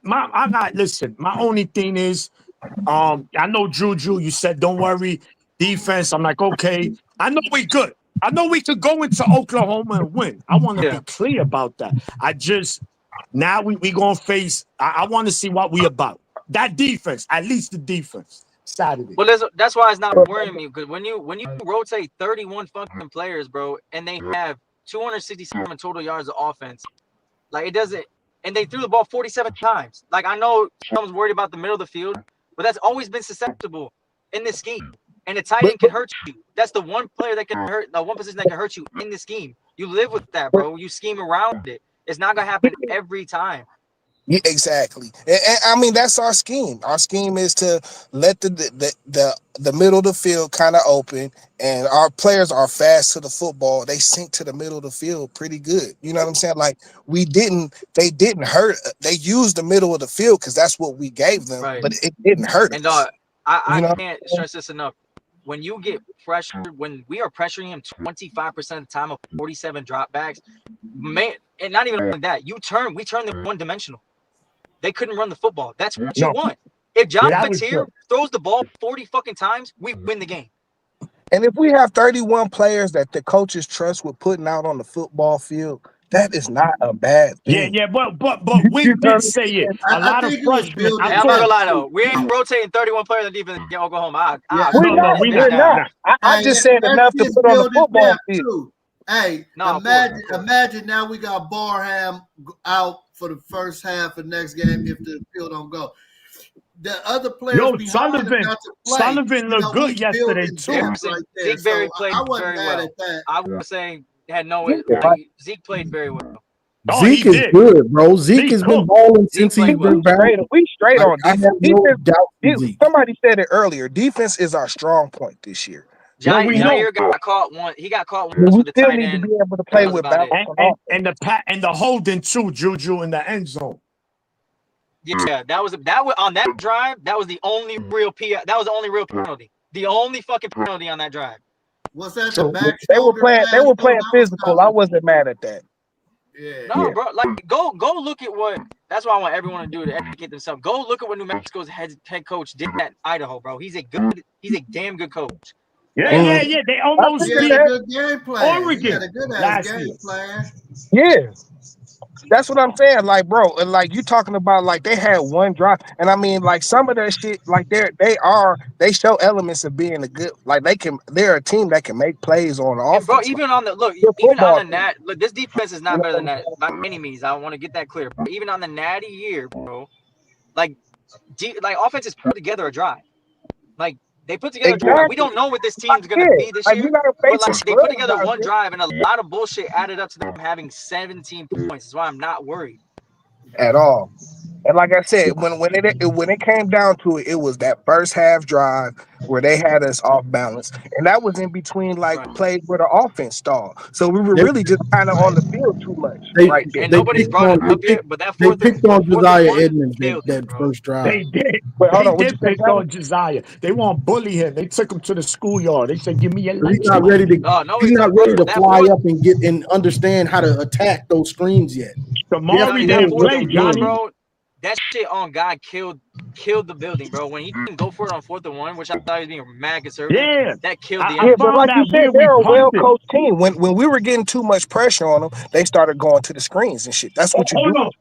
Listen. My only thing is, I know Juju. You said don't worry, defense. I'm like, okay. I know we good. I know we could go into Oklahoma and win. I want to be clear about that. Now we gonna face. I want to see what we about. That defense, at least the defense. Saturday. Well, that's why it's not worrying me, because when you rotate 31 fucking players, bro, and they have 267 total yards of offense, like it doesn't. And they threw the ball 47 times. Like, I know someone's worried about the middle of the field, but that's always been susceptible in this scheme. And the tight end can hurt you. That's the one player that can hurt. The one position that can hurt you in the scheme. You live with that, bro. You scheme around it. It's not gonna happen every time. Yeah, exactly. And I mean, that's our scheme. Our scheme is to let the middle of the field kind of open, and our players are fast to the football. They sink to the middle of the field pretty good. You know what I'm saying? Like, they didn't hurt. They used the middle of the field because that's what we gave them, but it didn't hurt. And I can't stress this enough. When you get pressured, when we are pressuring him 25% of the time of 47 dropbacks, man, and not even like that, we turn them one-dimensional. They couldn't run the football. That's what you want. If John Fatier throws the ball 40 fucking times, we win the game. And if we have 31 players that the coaches trust with putting out on the football field, that is not a bad thing. Yeah, but we did say it. A lot of freshmen. I'm not gonna lie though, we ain't rotating 31 players in defense in Oklahoma. We're not. I just said enough to put on the football field. Hey, imagine now we got Barham out for the first half of next game if the field don't go. The other players behind him got to play. Sullivan looked good yesterday too. Zeke Berry played very well. I was saying Zeke played very well. Zeke is good, bro. Zeke has been balling since he's been back. We straight on defense. Somebody said it earlier. Defense is our strong point this year. Jair got caught one. He got caught once with the tight end. We still need to be able to play with balance. And the holding too, Juju in the end zone. Yeah, that was on that drive. That was the only real that was the only real penalty. The only fucking penalty on that drive. Was that So the back they were shoulder playing. pass? They were though? playing That was physical. kind I of, wasn't mad at that. yeah. No, bro. Like, go look at what. That's what I want everyone to do to educate themselves. Go look at what New Mexico's head coach did at Idaho, bro. He's a damn good coach. Yeah. They I almost He appreciate had a beat that. good game plan. He had Oregon a good ass last game year. plan. Yeah. That's what I'm saying, like, bro, and like you talking about, like they had one drive, and I mean, like some of that shit, like they show elements of being a good, like they're a team that can make plays on And bro, offense, like, even on the good football team. look, this defense is You not know better what than I'm that by any means. I want to get that clear. But even on the natty year, bro, like offenses put together a drive. Like they put together a saying? drive. We Exactly. don't know what this team's Yeah, gonna be this like we year, gotta but face like some they put scrubs together out one there. drive, and a lot of bullshit added up to them having 17 points. That's why I'm not worried. At all. And like I said, when it came down to it, it was that first half drive where they had us off balance, and that was in between like Right. plays where the offense stalled. So we were They really just kind of on the field too much they, right there. And they nobody's picked brought it on up yet, but that they fourth and picked on Josiah one Edmonds killed it, that bro. first drive. They did. Wait, hold They on. What you did say, pick Tyler? on Josiah. They want to bully him. They took him to the schoolyard. They said, "Give me your He's lunch not ready money." to. Oh no, He's he's not not. ready to That fly fourth, up and get and understand how to attack those screens yet. He has Johnny, Damari to that learn didn't fourth what play, and to one, Johnny. do. bro. That shit on God killed the building, bro. When he didn't go for it on 4th and 1, which I thought he was being mad conservative, Yeah, that killed the I Yeah, energy. but found like you that said, where we they're a well punted. coached team. When we were getting too much pressure on them, they started going to the screens and shit. That's Oh, what you hold do. on.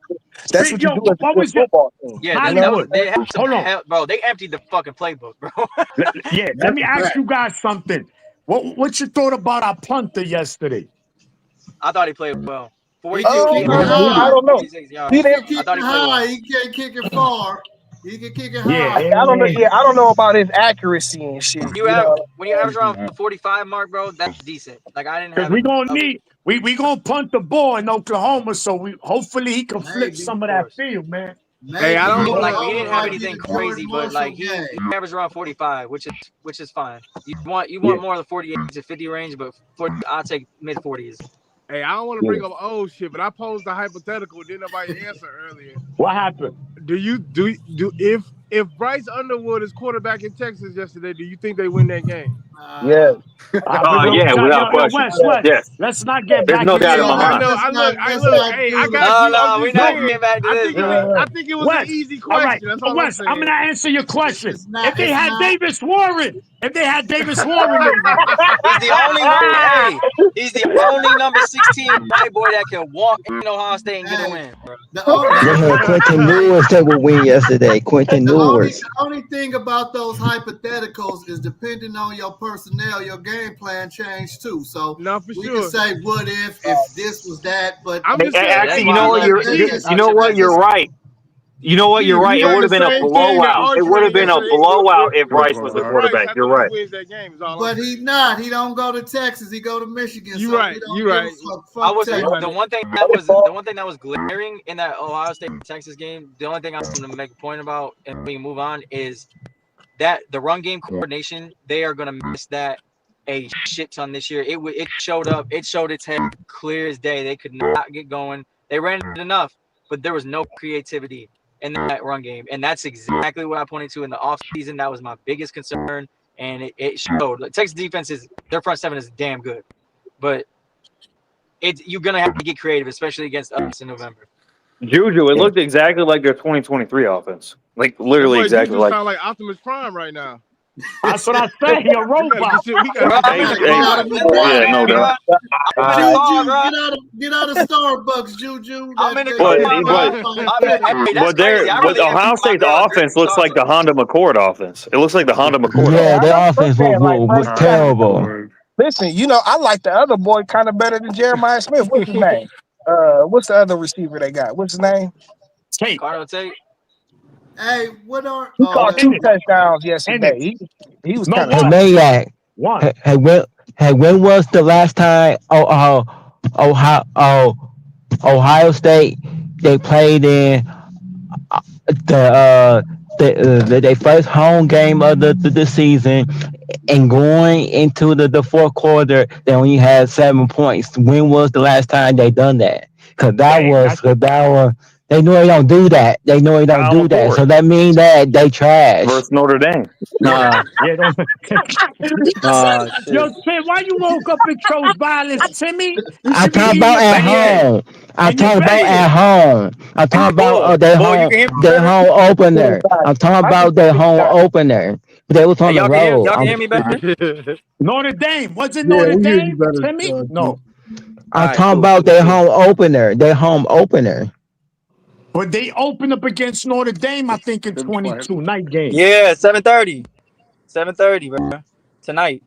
That's what you do as a What good was your football team. Yeah, You know what that was Hollywood? I'm they saying? had some Hold on. hell, bro. They emptied the fucking playbook, bro. Let That's me a ask fact. you guys something. What you thought about our punter yesterday? I thought he played well. He can 42, kick it I high. don't know. 46 He He yards. can didn't. kick I thought it he played well. high. He can't kick it far. He can kick it Yeah, high. I don't know. Yeah, I don't know about his accuracy and shit. When you You have know. when you average around the 45 mark, bro, that's decent. Like I didn't because have it. we gonna need we gonna punt the ball in Oklahoma, so we hopefully he can flip Maybe. some Of of that course. field, man. Hey, I Maybe don't want We Oklahoma didn't have might be anything the Jordan crazy, but Marshall like he game. averaged around 45, which is fine. You want Yeah, more of the 48 to 50 range, but I'll take mid 40s. Hey, I don't want to yeah. bring up old shit, but I posed a hypothetical. Didn't nobody answer earlier. What happened? Do you do if Bryce Underwood is quarterback in Texas yesterday? Do you think they win that game? Yeah. Yeah, without Yo, question. West, Yes, let's not get there's back no doubt into in it, my I man. mind. know. I Let's look. not Hey, I do got that. No, you. I'm we're just not No, getting saying. back to this, bro. I think it was an West. easy All right, question. That's all I'm West. I'm saying. gonna answer your question. It's not. If they It's had not. Davis Warren, they win. He's the only one. Hey, he's the only number 16 white boy that can walk in Ohio State and get a Hey, win, bro. the only They the, had Quentin Lewis that would win yesterday. Quentin the only Lewis. the only thing about those hypotheticals is depending on your personnel, your game plan changed too. So No, for we can sure. say what if this was that, but I'm just saying. That's Actually, Hey, you why know I what? love Keith, You know what? You're right. You know what? You're Keith, right. he It ran would the have been a same thing that blowout. It Archie would have ran been a yesterday blowout if Bryce was the with Bryce. quarterback. I You're think he right. wins that game. Is all I'm but he saying. not. He don't go to Texas. He go to Michigan. You So right. we don't You give right. a fuck. I Fuck was Texas. the one thing that was glaring in that Ohio State Texas game. The only thing I'm going to make a point about, and we can move on, is that the run game coordination. They are going to miss that a shit ton this year. It showed up. It showed its head clear as day. They could not get going. They ran it enough, but there was no creativity in that run game, and that's exactly what I pointed to in the offseason. That was my biggest concern, and it showed. Texas defense their front seven is damn good, but you're gonna have to get creative, especially against us in November. Juju, it looked exactly like their 2023 offense. Like That literally boy exactly Juju like. sound like Optimus Prime right now. That's what I say. He a We gotta robot. get shit. We gotta Bro, get I'm in this the shit Get car. out right. of Listen, Yeah, no bro. doubt. I'm in the car, Juju, bro. get out of Starbucks, Juju. I'm in the But car, bro. Hey, that's crazy. I but really am Ohio about State's to drink offense looks like the Starbucks. Honda McCord offense. It looks like the Honda McCord Yeah, Yeah, offense. I their know what offense I'm saying. Like, bro, was you got terrible. listen. You know, I like the other boy kind of better than Jeremiah Smith. What's his name? What's the other receiver they got? What's his name? Tate. Cardo Tate. Hey, what are? He Oh, caught that, 2 touchdowns yesterday. Ennis. He was No, kind of Hey, one. Maniac. One. When was the last time Ohio State they played in the first home game of the season and going into the fourth quarter they only had 7 points. When was the last time they done that? Because Dang, They know he don't do that. They know he don't Kyle do that. McCord So that means that they trash. versus Notre Dame. Nah, Yeah, don't. nah, Yo, shit. Tim, why you woke up and chose violence, Timmy? You I should be talk eating about your at Yeah. home. I in your talk about bed. at home. I talk about Bull. their You can hear me their better? home opener. I'm talking about their home opener. They was Hey, on the road. y'all can hear me better? Notre Dame. Was it Yeah, Notre we hear you Dame, better. Timmy? No. All I'm right, talking about cool. their home opener. Their home opener. But they opened up against Notre Dame, I think, in Them twins. 22 night game. Yeah, 7:30. 7:30, bro. Tonight.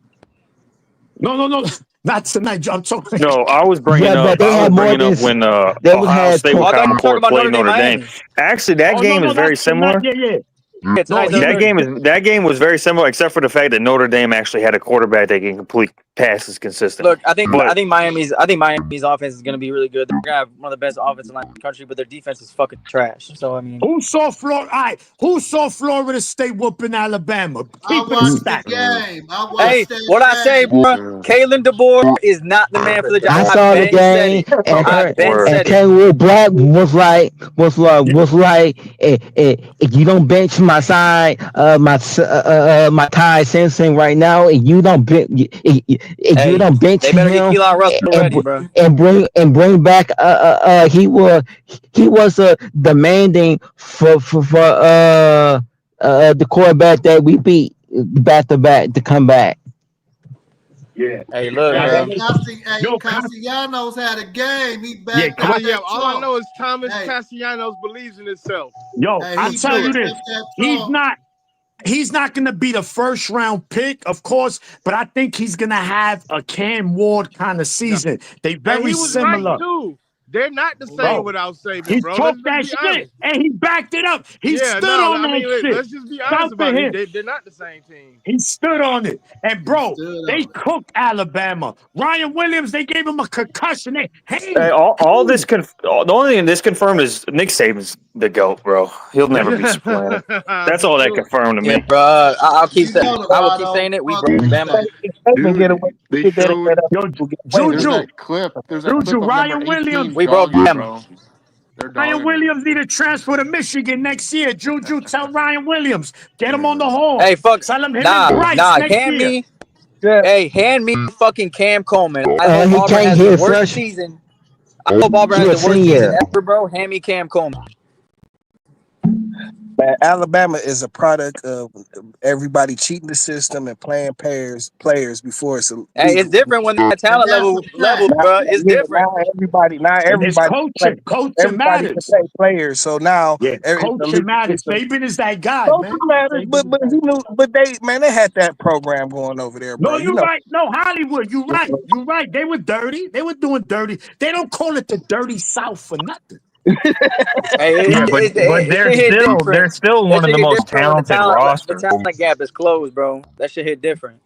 No. Not tonight. I'm talking. No, I was Yeah, bringing up. but they I was had more bringing than up when they would Ohio have State with Oh, I thought Kyle you were talking McCord about played Notre Dame, Notre Dame. Miami. Actually, that game is very That's tonight. similar. Yeah. Yeah, No, tonight's he, That 7:30. game was very similar, except for the fact that Notre Dame actually had a quarterback that can complete passes consistently. Look, I think But Miami's offense is gonna be really good. They're gonna have one of the best offensive line in the country, but their defense is fucking trash. So I mean, who saw Florida? Who saw Florida State whooping Alabama? I Keep it a watched the stack. game. I hey, watched that what I say, game. bro? Kalen DeBoer is not the man for the job. I I saw the been said game, it. I been Word. And said it. Kenwood Black was like, if you don't bench my side, my Ty Simpson right now, if you don't if you Hey, don't bench they better get him Keelan Russell and ready, bro. bring back he was demanding for the quarterback that we beat back to back to come back. Yeah. Hey, look, Now, Hey, bro. yo, Castellanos had a game. He yeah, backed up that All I chalk. know is Thomas Hey, Castellanos believes in himself. yo, hey, I he tell you backed this, up that he's chalk. not. He's not going to be the first round pick, of course, but I think he's going to have a Cam Ward kind of No. season. They And very he was right similar. too. They're not the same Bro, without Saban, he bro. talked Let's that be shit honest. and he backed it up. He Yeah, stood on I that mean, shit. let's just be honest Shout to about it. him. They're not the same team. He stood on it. And He bro, stood they on it. cooked Alabama. Ryan Williams, they gave him a concussion. Hey, all this the only thing this confirmed is Nick Saban's the GOAT, bro. He'll never be supplanted. That's all that Sure. confirmed to Yeah, me. bro. I'll keep You saying. know I will keep Nevada, saying it. We fuck broke Nick Bama. Saban. Dude, they showed yo, there's Juju, that clip. There's that clip of number Ryan 18 Williams. We broke dogging him, Bama. bro. They're Ryan dogging him. Williams need to transfer to Michigan next year. Juju, tell Ryan Williams, get him on the horn. Hey, fuck. Tell him and Nah. Bryce next Hand year. me. Hey, hand me fucking Cam Coleman. I hope He Auburn came has the here worst fresh. season. I hope Auburn He has a the worst season senior. ever, bro. Hand me Cam Coleman. Man, Alabama is a product of everybody cheating the system and playing players before it's Hey, it's legal. different when that And talent that's a level, fact. Now, bro. It's yeah, different. not It's everybody, coaching. Coaching everybody can matters. play players. So now Yeah, it's a coaching legal matters. system. Saban is that guy, Coaching man. matters, Saban is that. but they had that program going over there, No, bro. You you're know, right. No, Hollywood, you're right. You're right. They were dirty. They were doing dirty. They don't call it the dirty South for nothing. Hey, Yeah, but it they're should hit different. still That one of shit the hit most different when talented the rosters. talent gap is closed, bro. That shit hit different.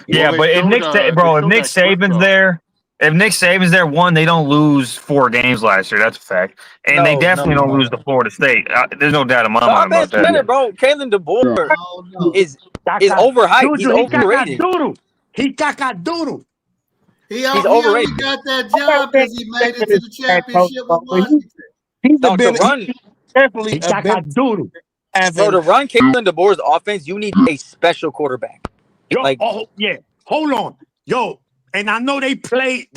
Yeah, Well, but if Nick clip, Saban's though. there, if Nick Saban's there, one, they don't lose 4 games last year. That's a fact, and they No. definitely don't lose to Florida State. There's no doubt in my No, I've mind been about that. saying it, bro. Kalen DeBoer I don't know. is overhyped. He's Juju, he got overrated. doodle. He got doodle. He He's only overrated. got that job because he made it to the championship with Washington. he's No, to run, he's definitely He a got doodle. bro, to having. run Kalen DeBoer's offense, you need a special quarterback. Yo, Like, yeah. Hold on. Yo, and I know they play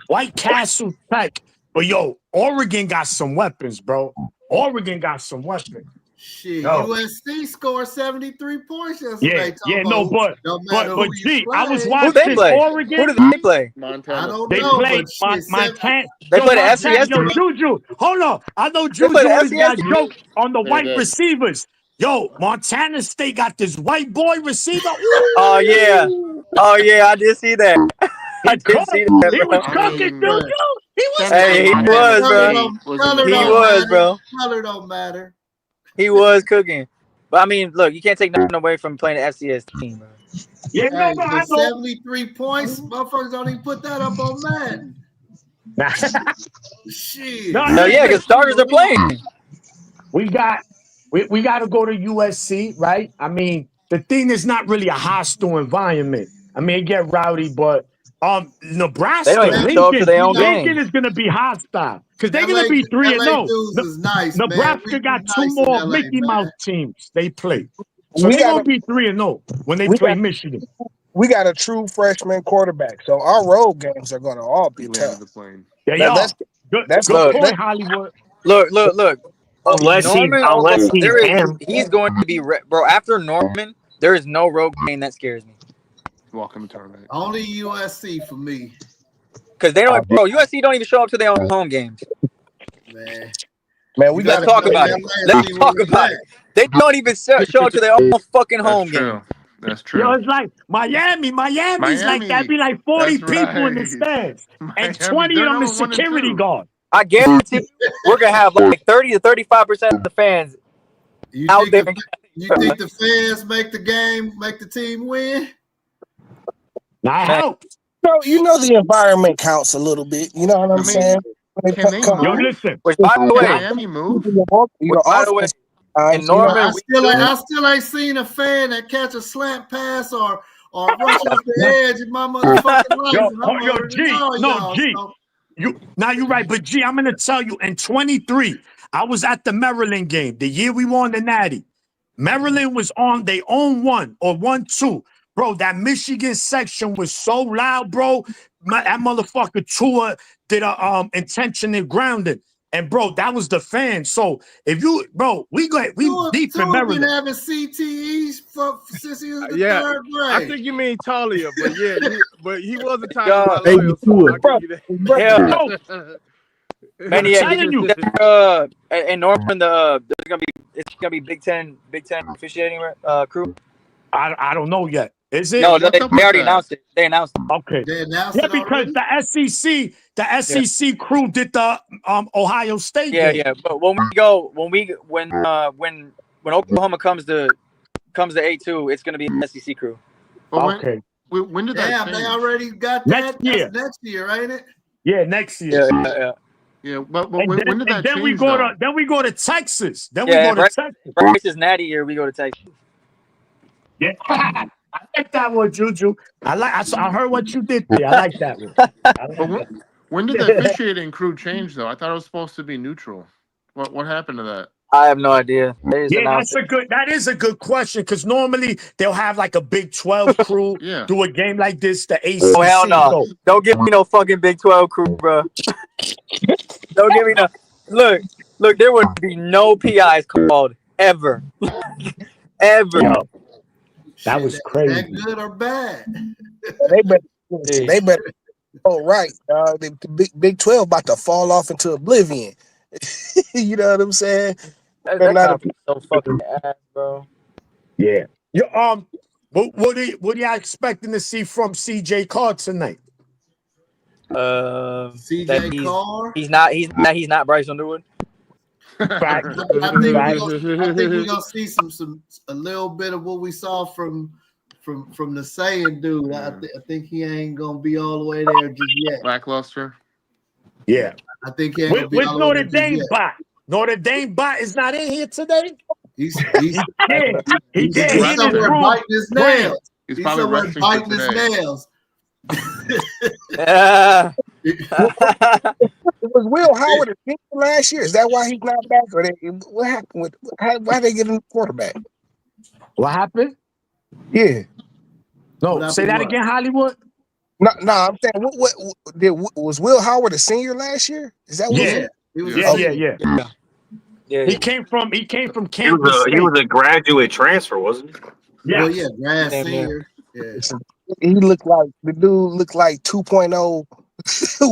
White Castle Tech, but yo, Oregon got some weapons, bro. Oregon got some weapons. Shit, Yo. USC scored 73 points yesterday. But G, I was who watching they play? Oregon. Who do they play? Montana. I don't They know, play but Montana. They play the Montana. FCS Yo, team? Juju. Hold on. I know They Juju play the always FCS got team? joke on the They white did. receivers. Yo, Montana State got this white boy receiver. Oh yeah. Oh yeah, I did see that. I did see that, He was bro. cooking, Juju. He was Hey, he cooking. was, bro. color He don't was, matter. bro. Color don't matter. He was cooking. But I mean, look, you can't take nothing away from playing the FCS team, bro. Yeah, Hey, no, I but know. 73 points, motherfuckers don't even put that up on Madden. Shit. No, yeah, because starters are playing. We got to go to USC, right? I mean, the thing is not really a hostile environment. I mean, it get rowdy, but They don't Nebraska, even show up to their own Lincoln game. is going to be hostile because they're going LA, to be 3-0. LA dudes is nice, man. Nebraska got We 2 nice in more LA, Mickey man. Mouse teams they play, so We they're got going a to be 3-0 when they we play got Michigan. we got a true freshman quarterback, so our road games are going to all be He landed tough. the plane. They That, are. that's Good that's Look, point, Hollywood. look. Unless Norman, he's him. he's going to be bro. After Norman, there is no road game that scares me Welcome to tournament. Only USC for me, because they don't. Bro, USC don't even show up to their own home games. man. man. We Let's got talk about it. Let's talk about it. They don't even show up to their own fucking home game. That's true. Yo, it's like Miami's like that'd be like 40 people in the stands, and 20 of them is security guards. I guarantee we're gonna have like 30 to 35% of the fans out there. You think the fans make the team win? I hope. So you know the environment counts a little bit. You know what I'm saying? Can they move? Yo, listen. Which, by the way, Miami move? by the way, in Norman, I still ain't seen a fan that catch a slant pass or rush off the edge in my motherfucking life. You're right, but G, I'm gonna tell you, in 23, I was at the Maryland game, the year we won the Natty. Maryland was on their own 1-2. Bro, that Michigan section was so loud, bro. That motherfucker Tua did a intentional grounding. And bro, that was the fan. So if you, bro, we deep in Maryland. Been having CTEs since he was in the third grade. I think you mean Talia, but yeah, but he was a time Man, yeah, and Norman, it's gonna be Big Ten officiating crew. I don't know yet. Is it? No, they already announced it. They announced it. Okay. They announced it because already? the SEC crew did the Ohio State game. Yeah. But when Oklahoma comes to A2, it's gonna be the SEC crew. Okay. When did that change? They already got next that. Year. That's next year, ain't it? Yeah, next year. Yeah, but when did that change? Then we go to Texas. Then we go to Texas. Bryce's natty year, we go to Texas. Yeah, I like that one, Juju. I heard what you did there. I like that one. When did the officiating crew change though? I thought it was supposed to be neutral. What happened to that? I have no idea. That is a good question because normally they'll have like a Big 12 crew do a game like this. The ACC. Oh hell no! Don't give me no fucking Big 12 crew, bro. Don't give me no. Look. There would be no PIs called ever, ever. Yo, that was crazy. That good or bad? They better. Oh right, the Big 12 about to fall off into oblivion. You know what I'm saying? That so fucking ass, bro. Yeah. What are y'all expecting to see from CJ Carr tonight? CJ Carr. He's not Bryce Underwood. I think we're gonna see a little bit of what we saw from the saying dude. I think he ain't gonna be all the way there just yet. Lackluster. Yeah. I think he ain't gonna be all the way there just yet. Notre Dame bot is not in here today. He's somewhere biting his nails. He's probably somewhere biting his nails. Was Will Howard a senior last year? Is that why he's not back? Or what happened with why they get him quarterback? What happened? Yeah. No, say that again, Hollywood. No, I'm saying was Will Howard a senior last year? Is that what? Yeah. He came from campus. He was a graduate transfer, wasn't he? Yeah. Well, yeah, grad senior. Yeah. He looked like the dude looked like 2.0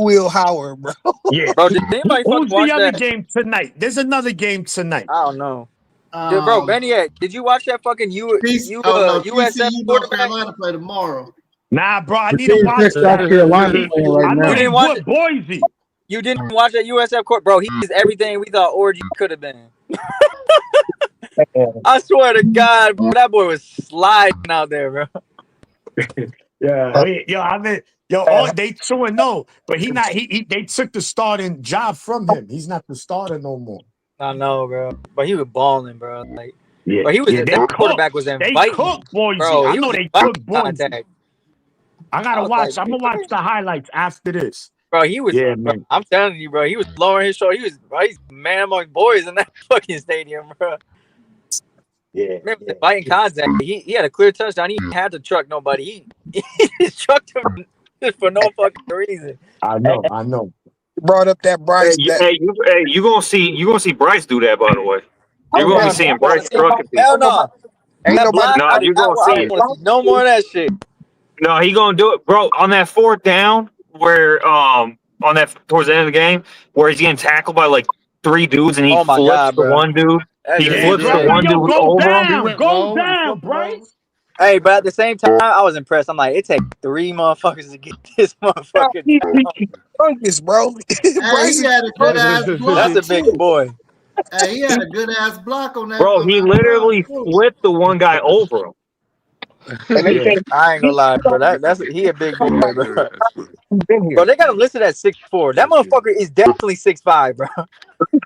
Will Howard, bro. Yeah. Bro, did anybody Who's the other that game tonight? There's another game tonight. I don't know. Dude, bro, Benny, did you watch that fucking USF North Carolina play tomorrow? Nah, bro, I need to watch South Carolina playing right now. You didn't watch it? Boise. You didn't watch that USF court, bro. He is everything we thought Orgy could have been. I swear to God, bro, that boy was sliding out there, bro. They 2-0, but they took the starting job from him. He's not the starter no more. I know, bro, but he was balling, bro. Like, yeah, but he was that quarterback was inviting. They cooked Boise. Bro, I know they cooked Boise. I gotta was watch. like, I'm gonna watch the highlights after this. bro, he was. Yeah, Bro, man. I'm telling you, bro, he was lowering his shoulder. He's man among boys in that fucking stadium, bro. Yeah, Man, fighting contact. He had a clear touchdown. He had to truck nobody. He just trucked him for no fucking reason. I know. Brought up that Bryce. You gonna see Bryce do that, by the way. You're gonna be seeing Bryce trucking people. Hell no. Ain't That nobody. block, No, I you're gonna see it. want to see no more of that shit. No, he gonna do it, bro. On that fourth down, where on that towards the end of the game, where he's getting tackled by like 3 dudes, and he Oh my flips God, the bro. one dude. He Yeah, flips the one dude go over him. down, go down, Bryce. Hey, but at the same time, I was impressed. I'm like, it takes 3 motherfuckers to get this motherfucker down. Fungus, bro. Hey, he had a good ass block. That's a big boy. Hey, he had a good ass block on that. Bro, on he that literally block. flipped the one guy over him. And they think I ain't gonna lie, bro. He a big boy, bro. been here. Bro, they got him listed at 6'4". That motherfucker is definitely 6'5", bro.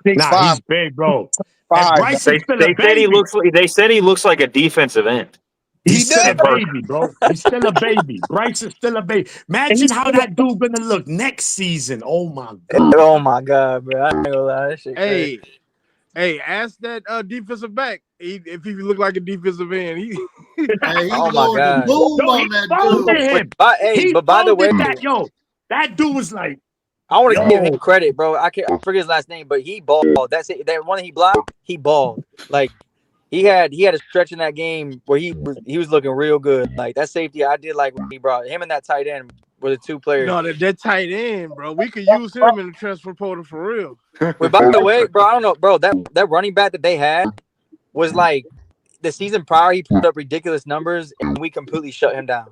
6'5". Nah, he's big, bro. And 5. Bryce is still a They said baby. they said he looks like a defensive end. He's still a does. baby, bro. He's still a baby. Bryce is still a baby. Imagine how that dude gonna look next season. Oh my God. Oh my God, bro. I ain't gonna lie, that shit crazy. Hey, ask that defensive back if he look like a defensive end. Hey, he Oh my going to God. boom Yo, on he that folded dude. him. But by the way, that dude was like, I want to give him credit, bro. I forget his last name, but he balled. That's it. That one that he blocked, he balled. Like he had a stretch in that game where he was looking real good. Like that safety, I did like when he brought him and that tight end were the 2 players. No, that tight end, bro. We could use him in the transfer portal for real. But by the way, bro, I don't know, bro. That running back that they had was like the season prior. He put up ridiculous numbers, and we completely shut him down.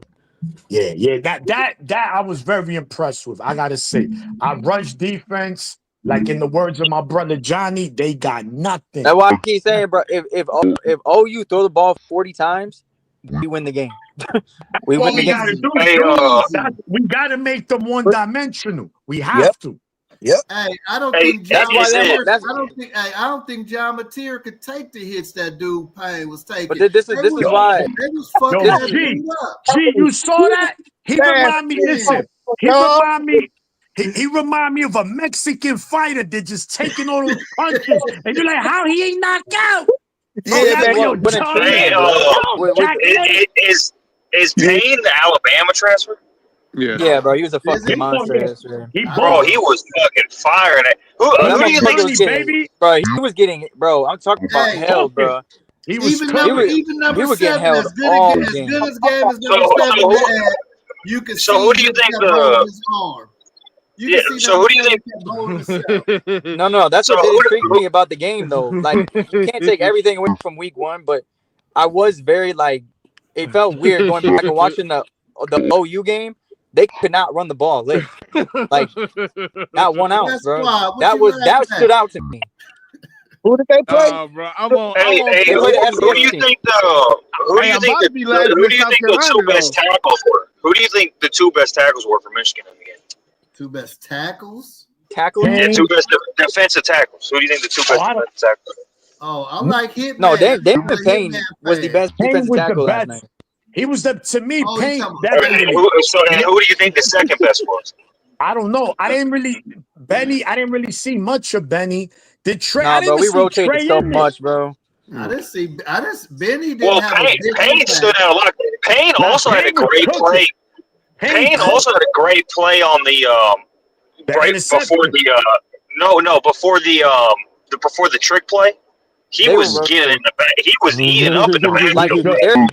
yeah. That I was very impressed with. I gotta say, our rush defense, like in the words of my brother Johnny, they got nothing. That's why I keep saying, bro. If OU throw the ball 40 times, we win the game. we win the game. We gotta make them one-dimensional. We have to. Hey, I don't think John Mateer could take the hits that dude Payne was taking. But this is why they was fucking that dude up. G, you saw that? He remind me. Listen, he remind me of a Mexican fighter that just taking all those punches, and you're like, how he ain't knocked out? Is Payne the Alabama transfer? Yeah, bro, he was a fucking monster yesterday. Bro, he was fucking firing it. Who do you think was getting? Bro, he was getting. Bro, I'm talking about hell, bro. He was number 7 held as good all as game. good as game as number 7 had. You can see who do you think his arm. So who do you think? No, that's what did intrigue me about the game, though. Like, you can't take everything away from week 1, but I was very like, it felt weird going back and watching the OU game. They could not run the ball, like not 1 ounce, bro. That stood out to me. Who did they play? Bro, who do you think the 2 best tackles were? Who do you think the 2 best tackles were for Michigan in the game? 2 best tackles? Yeah, 2 best defensive tackles. Who do you think the 2 best defensive tackles were? Oh, I like Hitman. No, David Payne was the best defensive tackle last night. He was to me, Payne. Who do you think the second best was? I don't know. I didn't really see much of Benny. Bro, we rotated so much, bro. I didn't see. Benny didn't have Payne stood out a lot. Payne also had a great play. Payne also had a great play on the before the trick play. He was getting in the back. He was eating up in the back.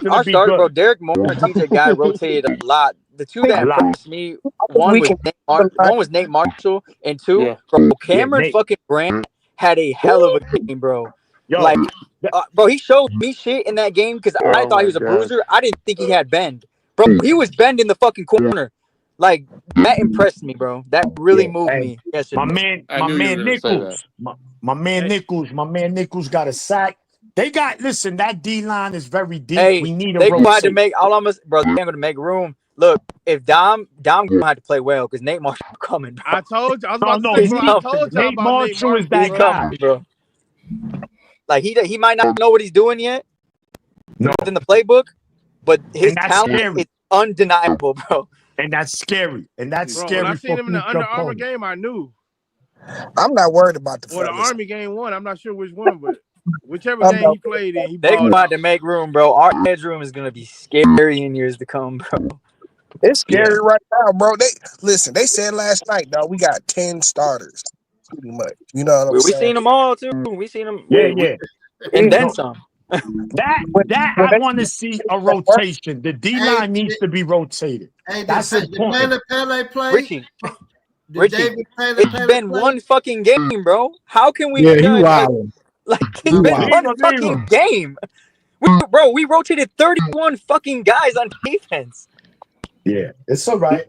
Our starter, bro, Derek Moore and TJ Guy rotated a lot. The 2 that impressed me, one was Nate Marshall, and 2, bro, Cameron fucking Grant had a hell of a game, bro. Bro, he showed me shit in that game because I thought he was a bruiser. I didn't think he had bend. Bro, he was bending the fucking corner. Like, that impressed me, bro. That really moved me yesterday. My man Nichols got a sack. They got, listen, that D-line is very deep. Hey, we need a they rotation. tried to make, bro, they're going to make room. Look, if Dom going to have to play well because Nate Marshall coming, bro. I told you. I was about to say, bro, I told you Nate about Marshall is that guy. Bro. Like, he might not know what he's doing yet. No. In the playbook, but his talent is undeniable, bro. And that's scary. And that's Bro, scary when I seen for him in the future Under Armour opponents. game, I knew. I'm not worried about the Or the fellas. Army game one. I'm not sure which one, but whichever I'm game not he played in, he They balled about out. to make room, bro. Our edge room is gonna be scary in years to come, bro. It's scary right now, bro. They said last night, dog, we got 10 starters. Pretty much. You know what I'm We saying? seen them all too. We seen them. Yeah. And then No, some. that When I want to see a rotation. The D line needs to be rotated. Hey, That's did important. Pele play? Richie, Did David it's been one fucking game, bro. How can we Yeah, he judge wilding. like He it's been wilding. one fucking game? We rotated 31 fucking guys on defense. Yeah, it's all right.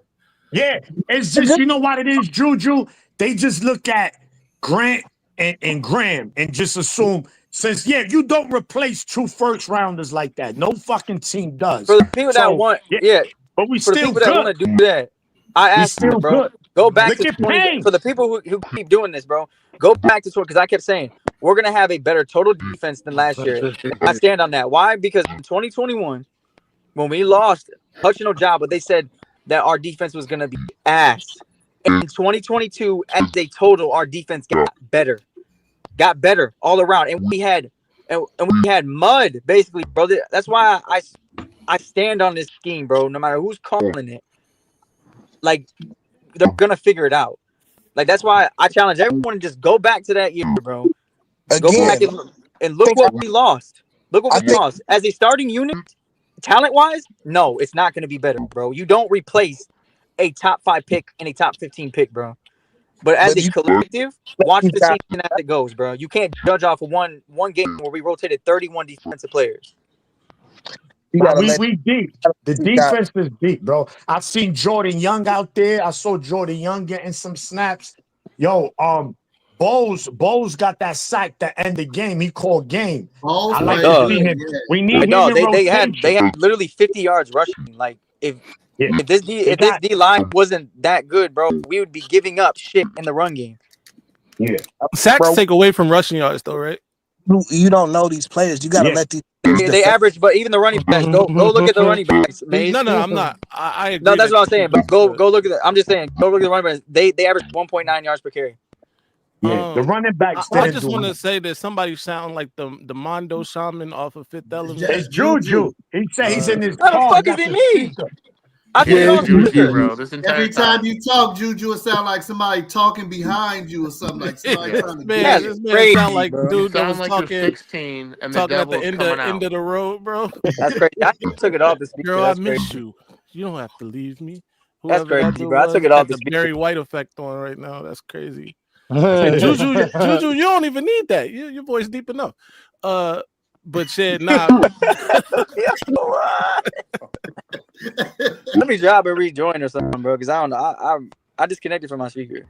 Yeah, it's just, you know what it is, Juju? They just look at Grant and Graham and just assume, since, you don't replace 2 first-rounders like that. No fucking team does. For the people that want, but we for the still people that want to good. do that, I We asked you, still bro. good. Go back Look to at 20. Payne. For the people who keep doing this, bro, go back to 20 because I kept saying we're gonna have a better total defense than last year. I stand on that. Why? Because in 2021, when we lost Hutchin Ojaba, they said that our defense was gonna be ass. And in 2022, as a total, our defense got better all around, and we had mud basically, bro. That's why I stand on this scheme, bro. No matter who's calling it, like they're gonna figure it out. Like that's why I challenge everyone to just go back to that year, bro. Go back and look what we lost. Look what we lost as a starting unit, talent wise. No, it's not gonna be better, bro. You don't replace a top 5 pick and a top 15 pick, bro. But as a collective, watch the season as it goes, bro. You can't judge off of one game where we rotated 31 defensive players. We deep. The defense is deep, bro. I've seen Jordan Young out there. I saw Jordan Young getting some snaps. Yo, Bowles got that sack to end the game. He called game. I like to see him. We need him in rotation. They had literally 50 yards rushing. Like if this D line wasn't that good, bro, we would be giving up shit in the run game. Yeah, sacks take away from rushing yards, though, right? You don't know these players. You got to let these. They average, but even the running backs. Go look at the running backs. Maze. No, I'm not. I agree. No, that's what I'm saying. But go look at that. I'm just saying. Go look at the running backs. They average 1.9 yards per carry. Yeah, the running backs. I just want to say that somebody sound like the Mondo Shaman off of Fifth Element. It's Juju. He said he's in his How car. the fuck is it me? I think it's Juju, bro. Every time you talk, Juju, it sound like somebody talking behind you or something. Like somebody trying to this man sound like dude that was like talking, 16 and the talking at the devil's end of the road, bro. That's crazy. I took it off the speaker. Girl, That's I miss crazy. you. You don't have to leave me. That's Whoever crazy, bro. I took it off the the speaker. Barry White effect on right now. That's crazy. Juju, you don't even need that. Your voice deep enough. But shit, nah. Let me drop and rejoin or something, bro. Because I don't know. I disconnected from my speaker.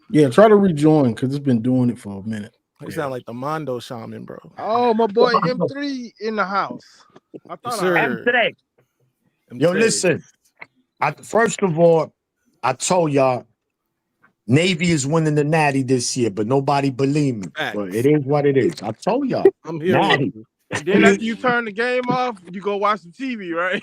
Yeah, try to rejoin because it's been doing it for a minute. You sound like the Mondo Shaman, bro. Oh, my boy M3 in the house. I thought M3. Yo, listen. First of all, I told y'all Navy is winning the Natty this year, but nobody believed me. But it is what it is. I told y'all. I'm here. Natty. And then after you turn the game off, you go watch the TV, right?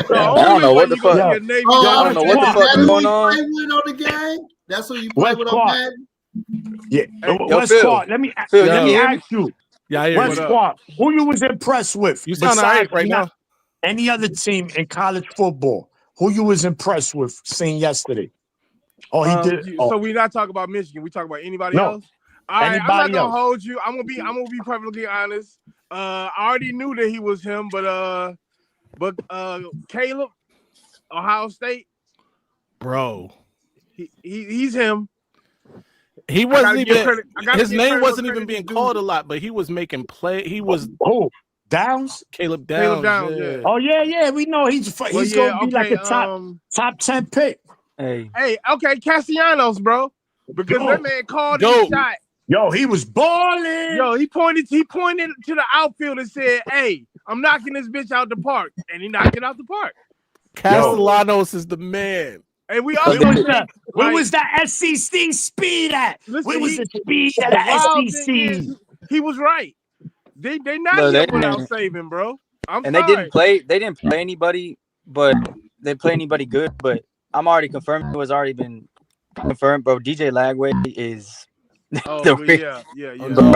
I don't know what the fuck. I don't know what the fuck is going on. On the game? That's what you play with on Madden? Yeah. West Phil. Squad. Let me ask you. West Squad, who you was impressed with? You sound all right now. Any other team in college football? Who you was impressed with seeing yesterday? Oh, he did. So we not talking about Michigan. We talk about anybody else. All right, I'm not gonna hold you. I'm gonna be perfectly honest. I already knew that he was him, but Caleb, Ohio State, bro, he's him. He wasn't even. His name wasn't even being called a lot, but he was making play. He was Downs, Caleb Downs. Yeah. Oh yeah, we know he's gonna be like a top 10 pick. Hey, okay, Castellanos, bro, because that man called his shot. Yo, he was balling. Yo, he pointed to the outfield and said, "Hey, I'm knocking this bitch out the park," and he knocked it out the park. Castellanos is the man. And we also where was that SEC speed at? Where was the speed at the SEC? He was right. They not yet without saving, bro. And they didn't play anybody, but they play anybody good. But I'm already confirmed. It was already been confirmed, bro. DJ Lagway is. Bro,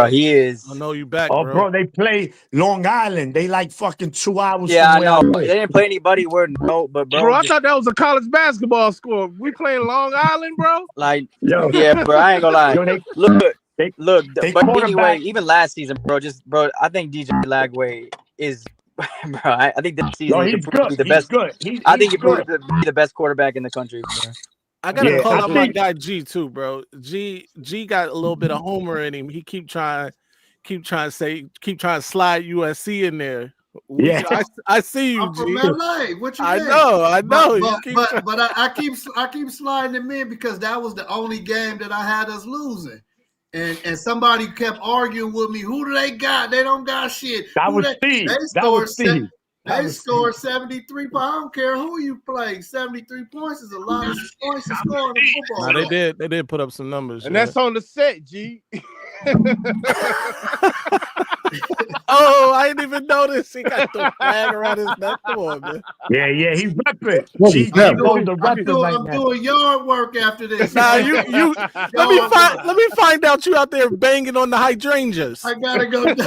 he is. I know you back, Oh, bro. They play Long Island. They like fucking 2 hours Yeah, from I where know. I They live. didn't play anybody. But bro, I thought that was a college basketball score. We playing Long Island, bro. Like, Yo. yeah, bro. I ain't gonna lie. Yo, Look. they But quarterback. anyway, even last season, bro. I think DJ Lagway is. Bro, I think this season he he's could good. be the He's best. good. I think he's he proved to be the best quarterback in the country, bro. I gotta call out my guy G too, bro. G got a little bit of homer in him. He keep trying to slide USC in there. I see you, I'm G. from LA. What you I think? know. But I keep sliding them in because that was the only game that I had us losing. And somebody kept arguing with me. Who do they got? They don't got shit. That was Steve. They scored 73 points. I don't care who you play. 73 points is a lot of points to score in a football Nah, game. they did put up some numbers. And that's on the set, G. Oh, I didn't even notice. He got the flag around his neck. Come on, man. Yeah, he repping. I'm doing yard work after this. Nah, let me find out you out there banging on the hydrangeas. I gotta go do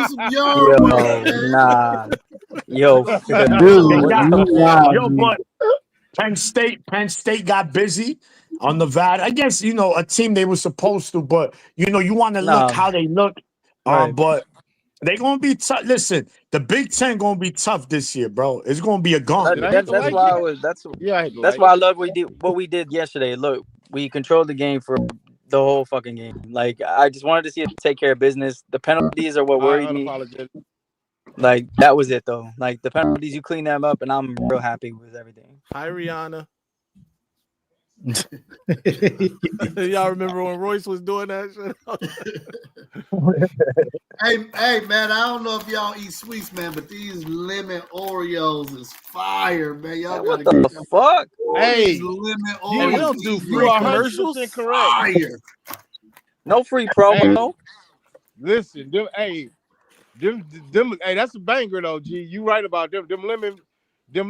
some yard work. Nah. Yo, but Penn State got busy on Nevada. I guess, a team they were supposed to, but you want to look how they look. But they're gonna be tough. Listen, the Big Ten gonna be tough this year, bro. It's gonna be a gauntlet. That's why I love what we did yesterday. Look, we controlled the game for the whole fucking game. Like, I just wanted to see it take care of business. The penalties are what worried me. Like, that was it though. Like, the penalties, you clean them up, and I'm real happy with everything. Hi, Rihanna. Y'all remember when Royce was doing that shit? Hey, man, I don't know if y'all eat sweets, man, but these lemon Oreos is fire, man. Y'all gotta get the fuck? Hey, lemon Oreos. We don't do free commercials. Fire. No free promo. Listen, hey, that's a banger though, G. You right about them. Them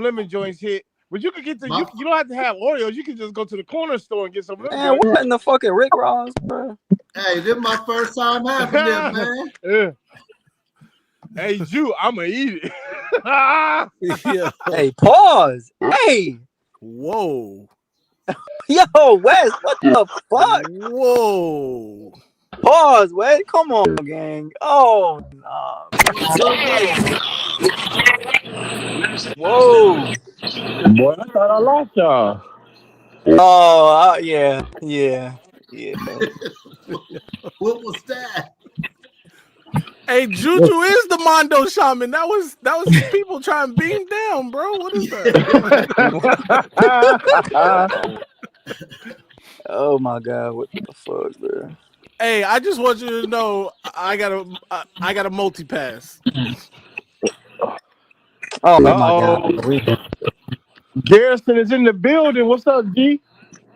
lemon joints hit. But you could get you don't have to have Oreos. You can just go to the corner store and get some lemon. Man, what in the fucking Rick Ross, bro? Hey, this is my first time having them, man. Yeah. Hey, Jew, I'ma eat it. Yeah. Hey, pause. Hey. Whoa. Yo, Wes, what the fuck? Whoa. Pause, Wes. Come on, gang. Oh, no. Whoa. Boy, I thought I lost y'all. Oh, yeah. What was that? Hey, Juju is the Mondo Shaman. That was people trying to beam down, bro. What is that? Oh my God, what the fuck, bro? Hey, I just want you to know I got a multi-pass. Oh my God. Garrison is in the building. What's up, G?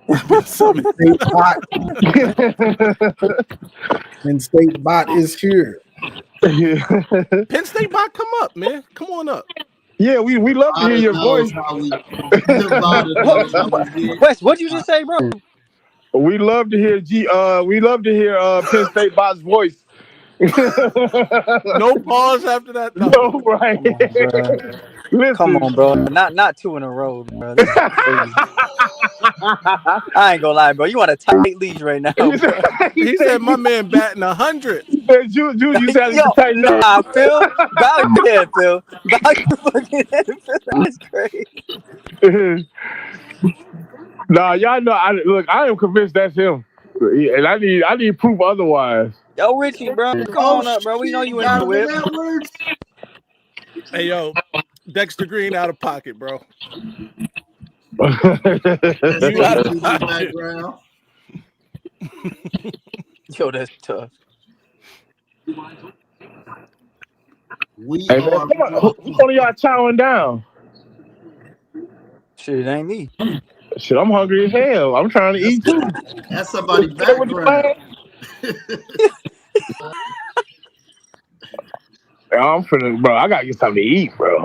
Penn State bot is here. Penn State bot, come up, man. Come on up. Yeah, we love to hear your voice. Wes, what'd you just say, bro? We love to hear Penn State bot's voice. No pause after that. No, right. Come on, bro. Not two in a row, bro. I ain't gonna lie, bro. You on a tight leash right now. He said my man batting 100. You said tighten up. Nah, Phil. Bow your head, Phil. Bow your fucking head, Phil. That's crazy. Nah, y'all know. I am convinced that's him, and I need proof otherwise. Yo, Richie, bro, come on up, bro. We know you in the whip. Hey, yo, Dexter Green out of pocket, bro. You out of background. Yo, that's tough. Hey, man, who's one of y'all chowing down? Shit, it ain't me. Shit, I'm hungry as hell. I'm trying to eat too. That's somebody's background. I'm finna, bro. I gotta get something to eat, bro.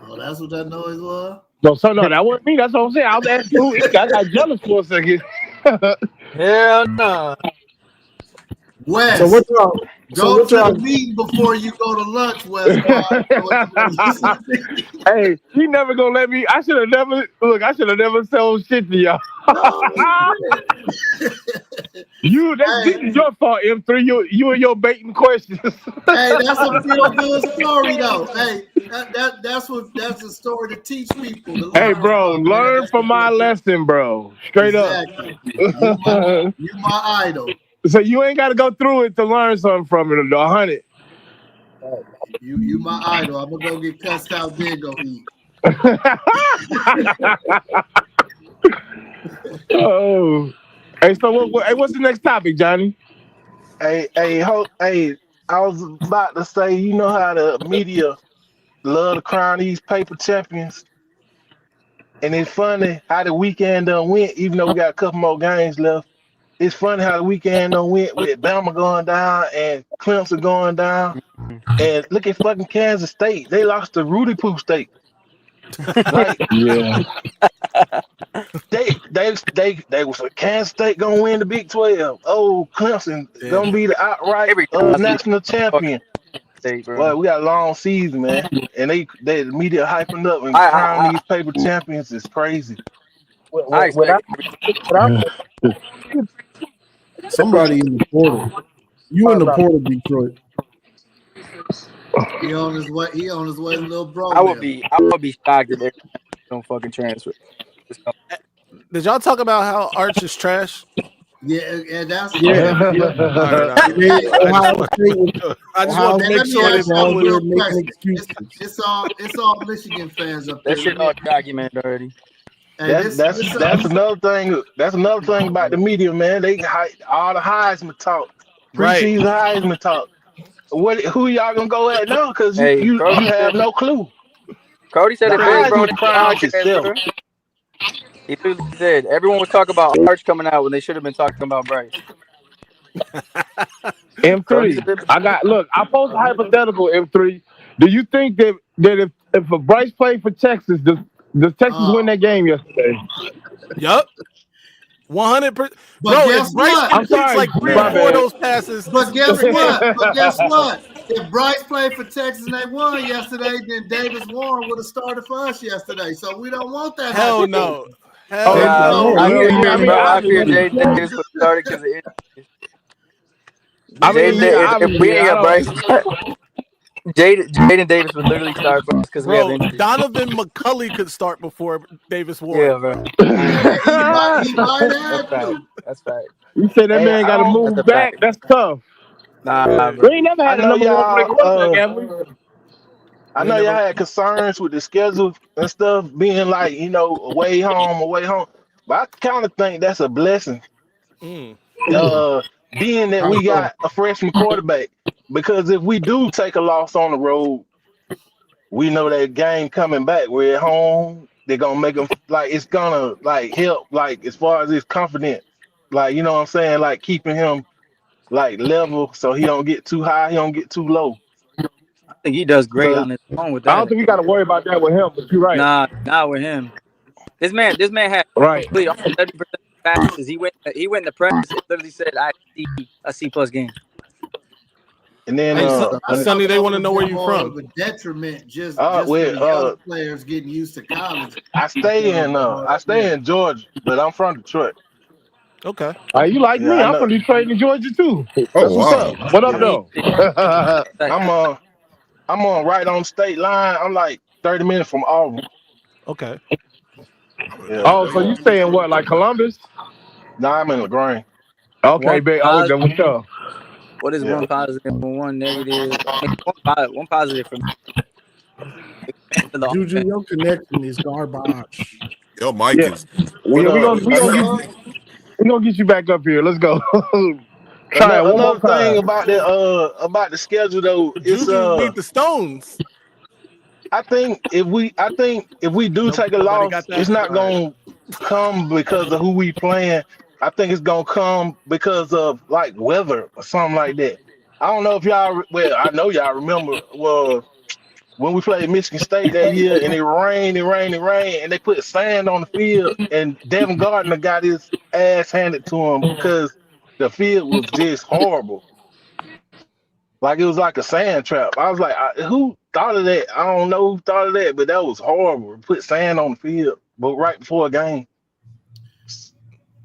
Oh, that's what that noise was? No, that wasn't me. That's what I'm saying. I was asking who eat. I got jealous for a second. Hell no. Wes, So what y'all? go to the meeting before you go to lunch, Wes. Hey, he never gonna let me. I should have never sold shit to y'all. This is your fault, M3. You and your baiting questions. Hey, that's a feel good story though. Hey, that's a story to teach people. To Hey, bro, learn from my lesson, bro. Straight exactly. up. You my idol. So you ain't got to go through it to learn something from it, 100. You my idol. I'm gonna go get cussed out, then go eat. Oh, hey, so what's the next topic, Johnny? Hey, I was about to say, you know how the media love to crown these paper champions, and it's funny how the weekend done went. Even though we got a couple more games left, it's funny how the weekend done went with Bama going down and Clemson going down. And look at fucking Kansas State. They lost to Rudy Poo State. Like, yeah. They was like, Kansas State gonna win the Big 12. Oh, Clemson gonna be the outright national champion. Well, we got a long season, man, and they the media hyping up and crowning these paper champions is crazy. Somebody in the portal. You in the portal, Detroit. He on his way. He on his way, little bro. I would be shocked if they don't fucking transfer. Did y'all talk about how Arch is trash? Yeah, and that's I just want to make sure it's all Michigan fans up there. That shit all documented already. That's another thing. That's another thing about the media, man. They all the Heisman talk, preseason Heisman talk. Who y'all gonna go at now? Because you have no clue. Cody said the it big, bro. He literally said everyone was talking about Arch coming out when they should have been talking about Bryce. M3, I posed a hypothetical, M3. Do you think that if a Bryce played for Texas, does Texas win that game yesterday? Yup. 100%. Bro, guess what? I'm sorry. Like 3 or 4 of those passes. But guess what? If Bryce played for Texas and they won yesterday, then Davis Warren would have started for us yesterday. So we don't want that. Hell no. I fear Jay Davis would start because of injuries. If we ain't got Bryce, Jaden Davis would literally start for us because we have injuries. Donovan McCulley could start before Davis Warren. Yeah, bro. He might have to. That's fact. You say that man got to move back? That's tough. Nah, we ain't never had a number one quarterback, have we? I know y'all had concerns with the schedule and stuff being like, away home. But I kind of think that's a blessing. Being that we got a freshman quarterback. Because if we do take a loss on the road, we know that game coming back. We're at home. They're gonna make them it's gonna help as far as his confidence. You know what I'm saying? Keeping him level so he don't get too high, he don't get too low. I think he does great on his own with that. I don't think we got to worry about that with him, but you're right. Nah, not with him. This man had complete almost 30% passes. He went in the press and literally said, "I see a C+ game." And then Sonny, they want to know where you from. A detriment just for the young players getting used to college. I stay in Georgia, but I'm from Detroit. Okay. You like me? I'm from Detroit and Georgia too. That's what's up. What up, though? I'm on right on state line. I'm 30 minutes from Auburn. Okay. Yeah. Oh, so you staying what, like Columbus? No, I'm in LaGrange. Okay, big. What's up? What is one positive and one negative? One positive for me. Juju, your connection is garbage. Your mic is. We're gonna get you back up here. Let's go. Another thing about the schedule though is Juju beat the Stones. I think if we do take a loss, it's not gonna come because of who we playing. I think it's gonna come because of weather or something like that. I don't know if y'all. Well, I know y'all remember. Well, when we played Michigan State that year, and it rained, and they put sand on the field, and Devin Gardner got his ass handed to him because the field was just horrible. Like it was like a sand trap. I was like, who thought of that? I don't know who thought of that, but that was horrible. Put sand on the field, but right before a game.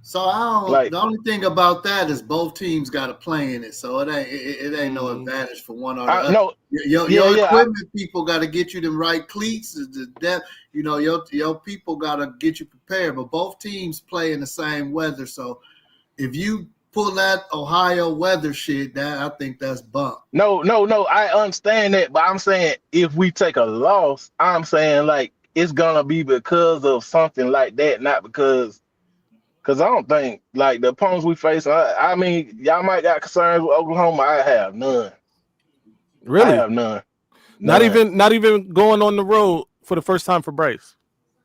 So I don't. Like, the only thing about that is both teams got to play in it, so it ain't no advantage for one or the other. No, your equipment people got to get you them right cleats. Your people got to get you prepared. But both teams play in the same weather, so if you pull that Ohio weather shit, that I think that's bunk. No. I understand that, but I'm saying if we take a loss, I'm saying like it's gonna be because of something like that, not because I don't think like the opponents we face. I mean, y'all might got concerns with Oklahoma. I have none. Really? I have none. Not even going on the road for the first time for Bryce.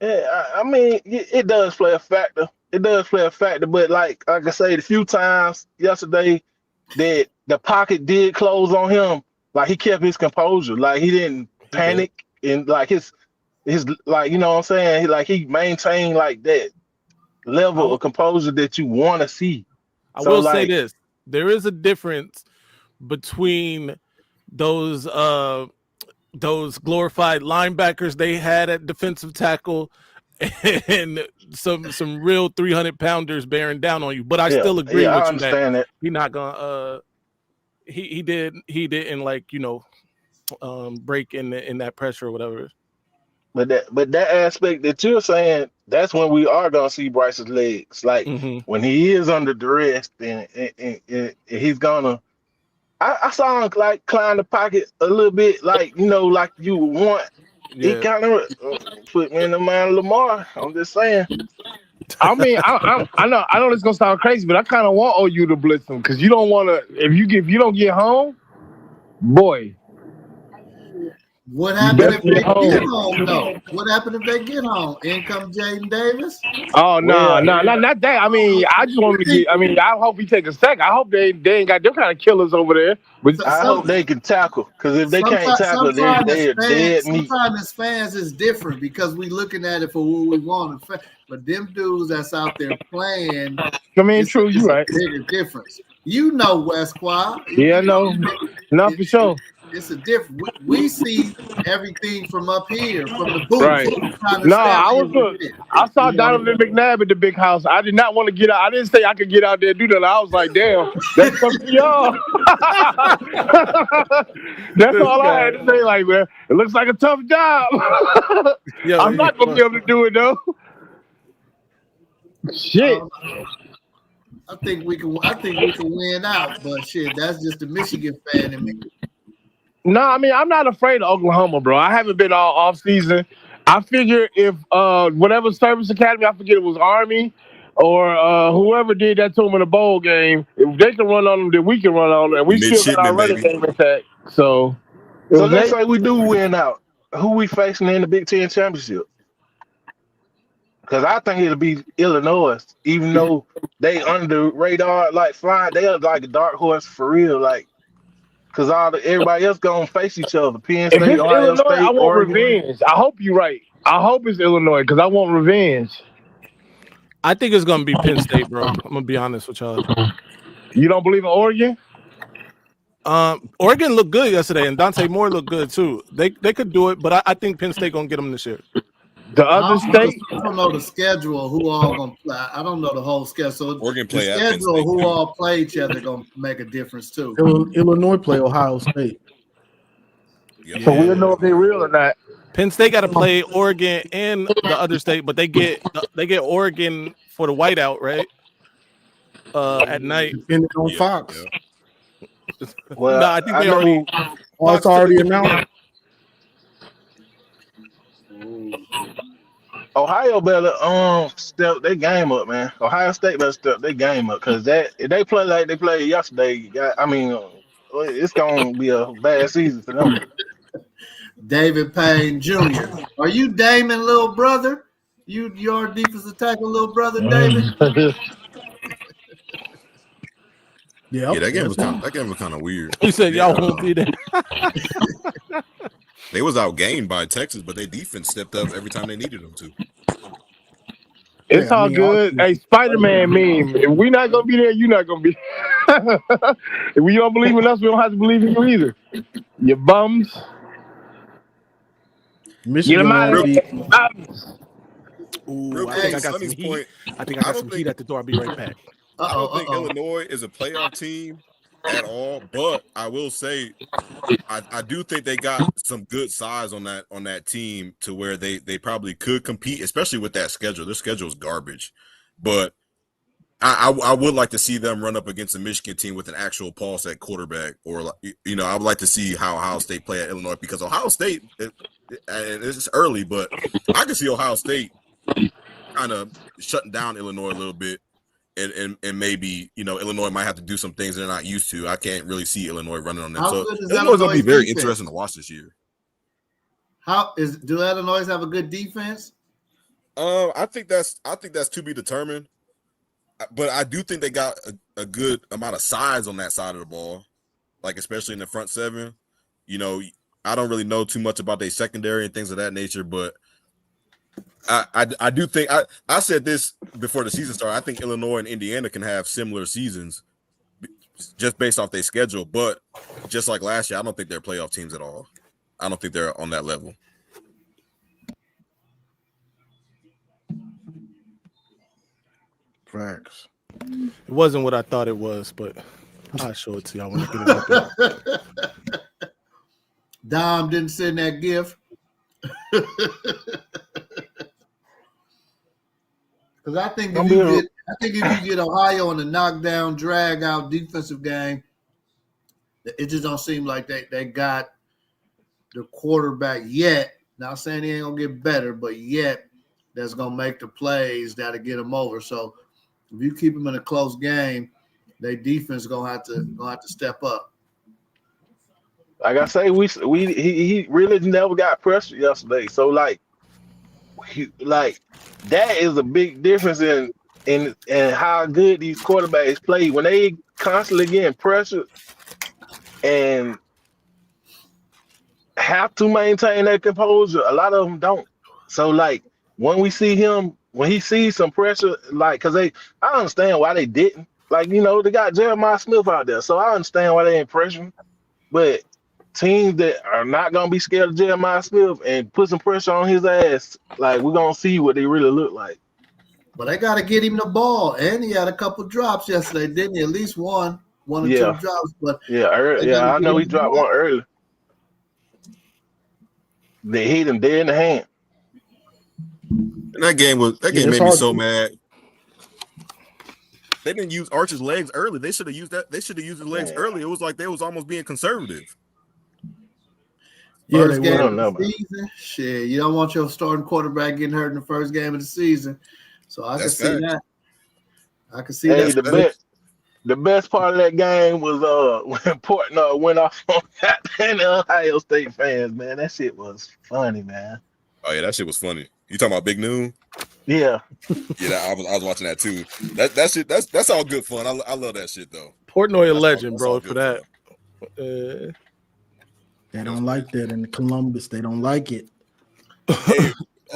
Yeah, I mean, it does play a factor. It does play a factor, but like I say, the few times yesterday that the pocket did close on him, like he kept his composure, like he didn't panic, and like his like, you know what I'm saying, he maintained like that level of composure that you want to see. I will say this: there is a difference between those glorified linebackers they had at defensive tackle and some real 300-pounders bearing down on you. But I still agree with you. I understand that he's not gonna. He didn't like, break in that pressure or whatever. But that aspect that you're saying, that's when we are gonna see Bryce's legs. Like when he is under duress, and he's gonna. I saw him like climb the pocket a little bit, like like you want. Yeah. He kind of put me in the mind of Lamar. I'm just saying. I mean, I know this is gonna sound crazy, but I kind of want OU to blitz him because you don't want to. If you don't get home, boy. What happened if they get home, though? What happened if they get home? In comes Jaden Davis? Oh, no, not that. I mean, I just want to get. I mean, I hope he take a sack. I hope they ain't got them kind of killers over there. But I hope they can tackle, because if they can't tackle, they're dead meat. Sometimes as fans, it's different because we looking at it for what we want. But them dudes that's out there playing, I mean, true, you right. Bigger difference. You know, West Quad. Yeah, no, not for sure. It's a different. We see everything from up here, from the booth. Right. No, I saw Donovan McNabb at the big house. I did not want to get out. I didn't say I could get out there and do that. I was like, damn, that's something for y'all. That's all I had to say. Like, man, it looks like a tough job. I'm not gonna be able to do it though. Shit. I think we can win out, but shit, that's just a Michigan fan in me. No, I mean, I'm not afraid of Oklahoma, bro. I haven't been all off season. I figure if whatever service academy, I forget it was Army or whoever did that to them in the bowl game, if they can run on them, then we can run on them. And we still got our running game intact. So let's say we do win out. Who we facing in the Big Ten championship? Because I think it'll be Illinois, even though they under the radar, like flying. They are like a dark horse for real, like. Because everybody else gonna face each other. Penn State, Ohio Illinois, State, I want Oregon. revenge. I hope you're right. I hope it's Illinois because I want revenge. I think it's gonna be Penn State, bro. I'm gonna be honest with y'all. You don't believe in Oregon? Oregon looked good yesterday, and Dante Moore looked good too. They could do it, but I think Penn State gonna get them this year. The other state, I don't know the schedule. Who all gonna play? I don't know the whole schedule. So Oregon the schedule, who all play each other, gonna make a difference too. Illinois play Ohio State. Yeah. So we'll know if they're real or not. Penn State got to play Oregon and the other state, but they get Oregon for the whiteout, right? At night. Depending on Fox. Yeah. Well, no, I think they already. Oh, it's already announced. Ohio better step their game up, man. Ohio State better step their game up, because if they play like they played yesterday, I mean, it's gonna be a bad season for them. David Payne Jr. Are you Damon, little brother? Your defensive tackle, little brother, David? Yeah, that game was kind of weird. You said y'all won't be there. They was outgained by Texas, but their defense stepped up every time they needed them to. It's all good. Hey, Spider-Man meme. If we're not gonna be there, you're not gonna be. If we don't believe in us, we don't have to believe in you either. You bums. Michigan Get them out of won't here. be. Ooh, I think I got some heat. I think I got some heat at the door. I'll be right back. I don't think Illinois is a playoff team at all, but I will say I do think they got some good size on that team to where they probably could compete, especially with that schedule. Their schedule is garbage, but I would like to see them run up against a Michigan team with an actual pulse at quarterback, or I would like to see how Ohio State play at Illinois, because Ohio State, and it's early, but I can see Ohio State kind of shutting down Illinois a little bit. And maybe Illinois might have to do some things they're not used to. I can't really see Illinois running on them. How So good is Illinois is gonna be very defense? interesting to watch this year. Do Illinois have a good defense? I think that's to be determined. But I do think they got a good amount of size on that side of the ball, like especially in the front seven. I don't really know too much about their secondary and things of that nature, but I do think I said this before the season started. I think Illinois and Indiana can have similar seasons just based off their schedule. But just like last year, I don't think they're playoff teams at all. I don't think they're on that level. Facts. It wasn't what I thought it was, but I'll show it to y'all when I get it up. Dom didn't send that gift. Because I think if you get Ohio in a knockdown, drag out defensive game, it just don't seem like they got the quarterback yet. Not saying he ain't gonna get better, but yet that's gonna make the plays that'll get him over. So if you keep him in a close game, their defense gonna have to step up. Like I say, he really never got pressure yesterday. So that is a big difference in how good these quarterbacks play when they constantly getting pressured and have to maintain their composure. A lot of them don't. So when we see him, when he sees some pressure, because I understand why they didn't. They got Jeremiah Smith out there, so I understand why they ain't pressuring. But teams that are not gonna be scared of Jeremiah Smith and put some pressure on his ass, we're gonna see what they really look like. But they got to get him the ball, and he had a couple drops yesterday, didn't he? At least one or two drops. But I know he dropped one early. They hit him dead in the hand. And that game made me so mad. They didn't use Arch's legs early. They should have used that. They should have used his legs early. It was like they was almost being conservative. Yeah, first game of the season. Shit, you don't want your starting quarterback getting hurt in the first game of the season. So I can see that. I can see that. The best part of that game was when Portnoy went off on the Ohio State fans, man. That shit was funny, man. Oh yeah, that shit was funny. You talking about Big Noon? Yeah. Yeah, I was watching that too. That shit, that's all good fun. I love that shit though. Portnoy a legend, bro, for that. They don't like that in Columbus. They don't like it. Hey,